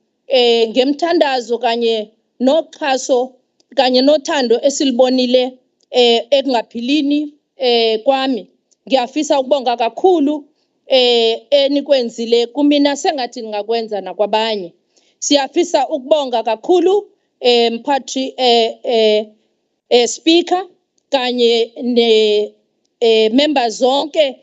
ngemthandazo kanye noxhaso kanye nothando esilibonile ekungaphilini kwami. Ngiyafisa ukubonga kakhulu enikwenzile kumina sengathi ngakwenza nakwabanye. Siyafisa ukubonga kakhulu mphathi speaker kanye ne members zonke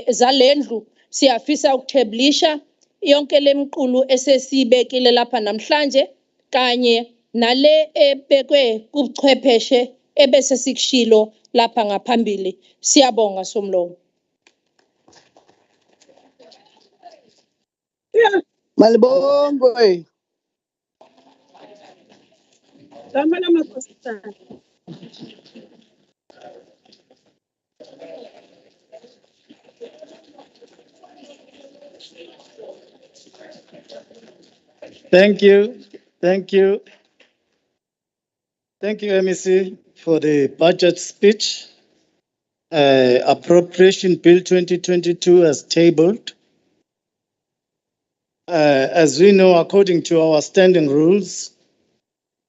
zalendlu siyafisa ukutheblisha yonke lemqulu esesibekile lapha namhlanje kanye nale ebekwe kubuchwepheshe ebese sikushilo lapha ngaphambili. Siyabonga somlomo. Malibongwe. Thank you. Thank you. Thank you, MEC, for the budget speech. Appropriation Bill 2022 as tabled. As we know, according to our standing rules,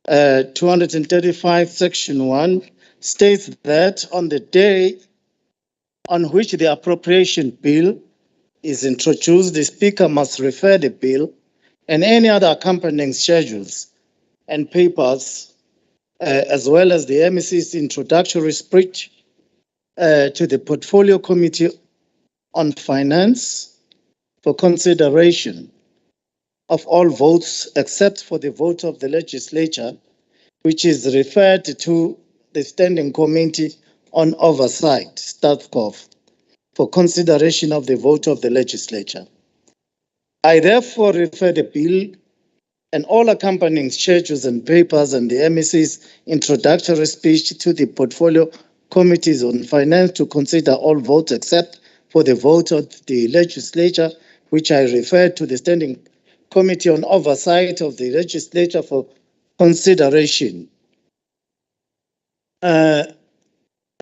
235 section 1 states that on the day on which the appropriation bill is introduced, the speaker must refer the bill and any other accompanying schedules and papers, as well as the MEC's introductory speech, to the Portfolio Committee on Finance for consideration of all votes except for the vote of the Legislature, which is referred to the Standing Committee on Oversight, STATCOF, for consideration of the vote of the Legislature. I therefore refer the bill and all accompanying schedules and papers and the MEC's introductory speech to the Portfolio Committees on Finance to consider all votes except for the vote of the Legislature, which I refer to the Standing Committee on Oversight of the Legislature for consideration.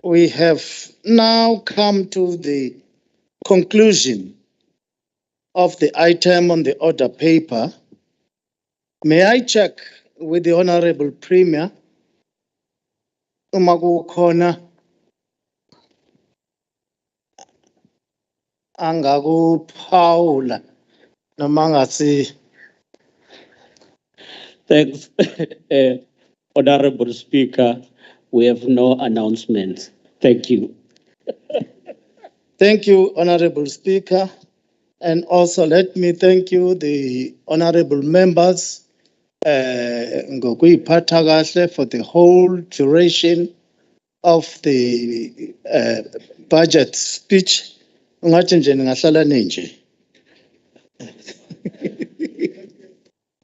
We have now come to the conclusion of the item on the order paper. May I check with the Honorable Premier, Umagu Angagu Paula, Namangasi. Thanks, Honorable Speaker. We have no announcements. Thank you. Thank you, Honorable Speaker. And also let me thank you, the honorable members, ngokuyiphatha kahle for the whole duration of the budget speech. Ungathi nje ningahlala ninje.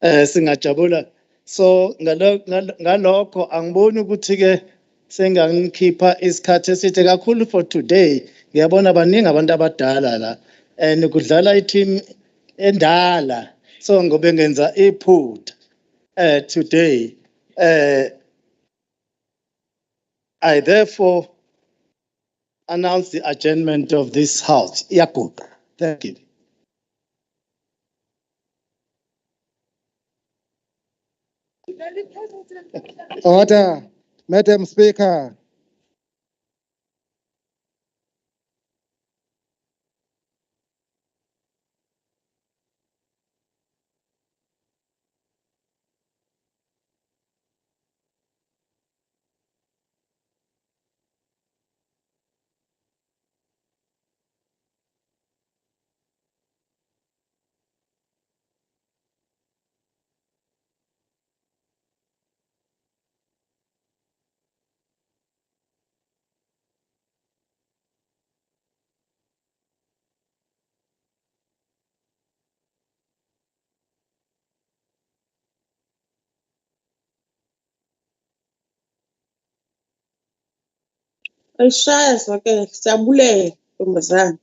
Singajabula. So ngalokho angiboni ukuthi ke sengangikhipha isikhathi eside kakhulu for today. Ngiyabona baningi abantu abadala la and kudlala i-team endala. So ngobe ngenza iphutha today. I therefore announce the adjournment of this house. Yakuba. Thank you. Order, Madam Speaker. Ayishaya sonke, siyabulela, ntombazana.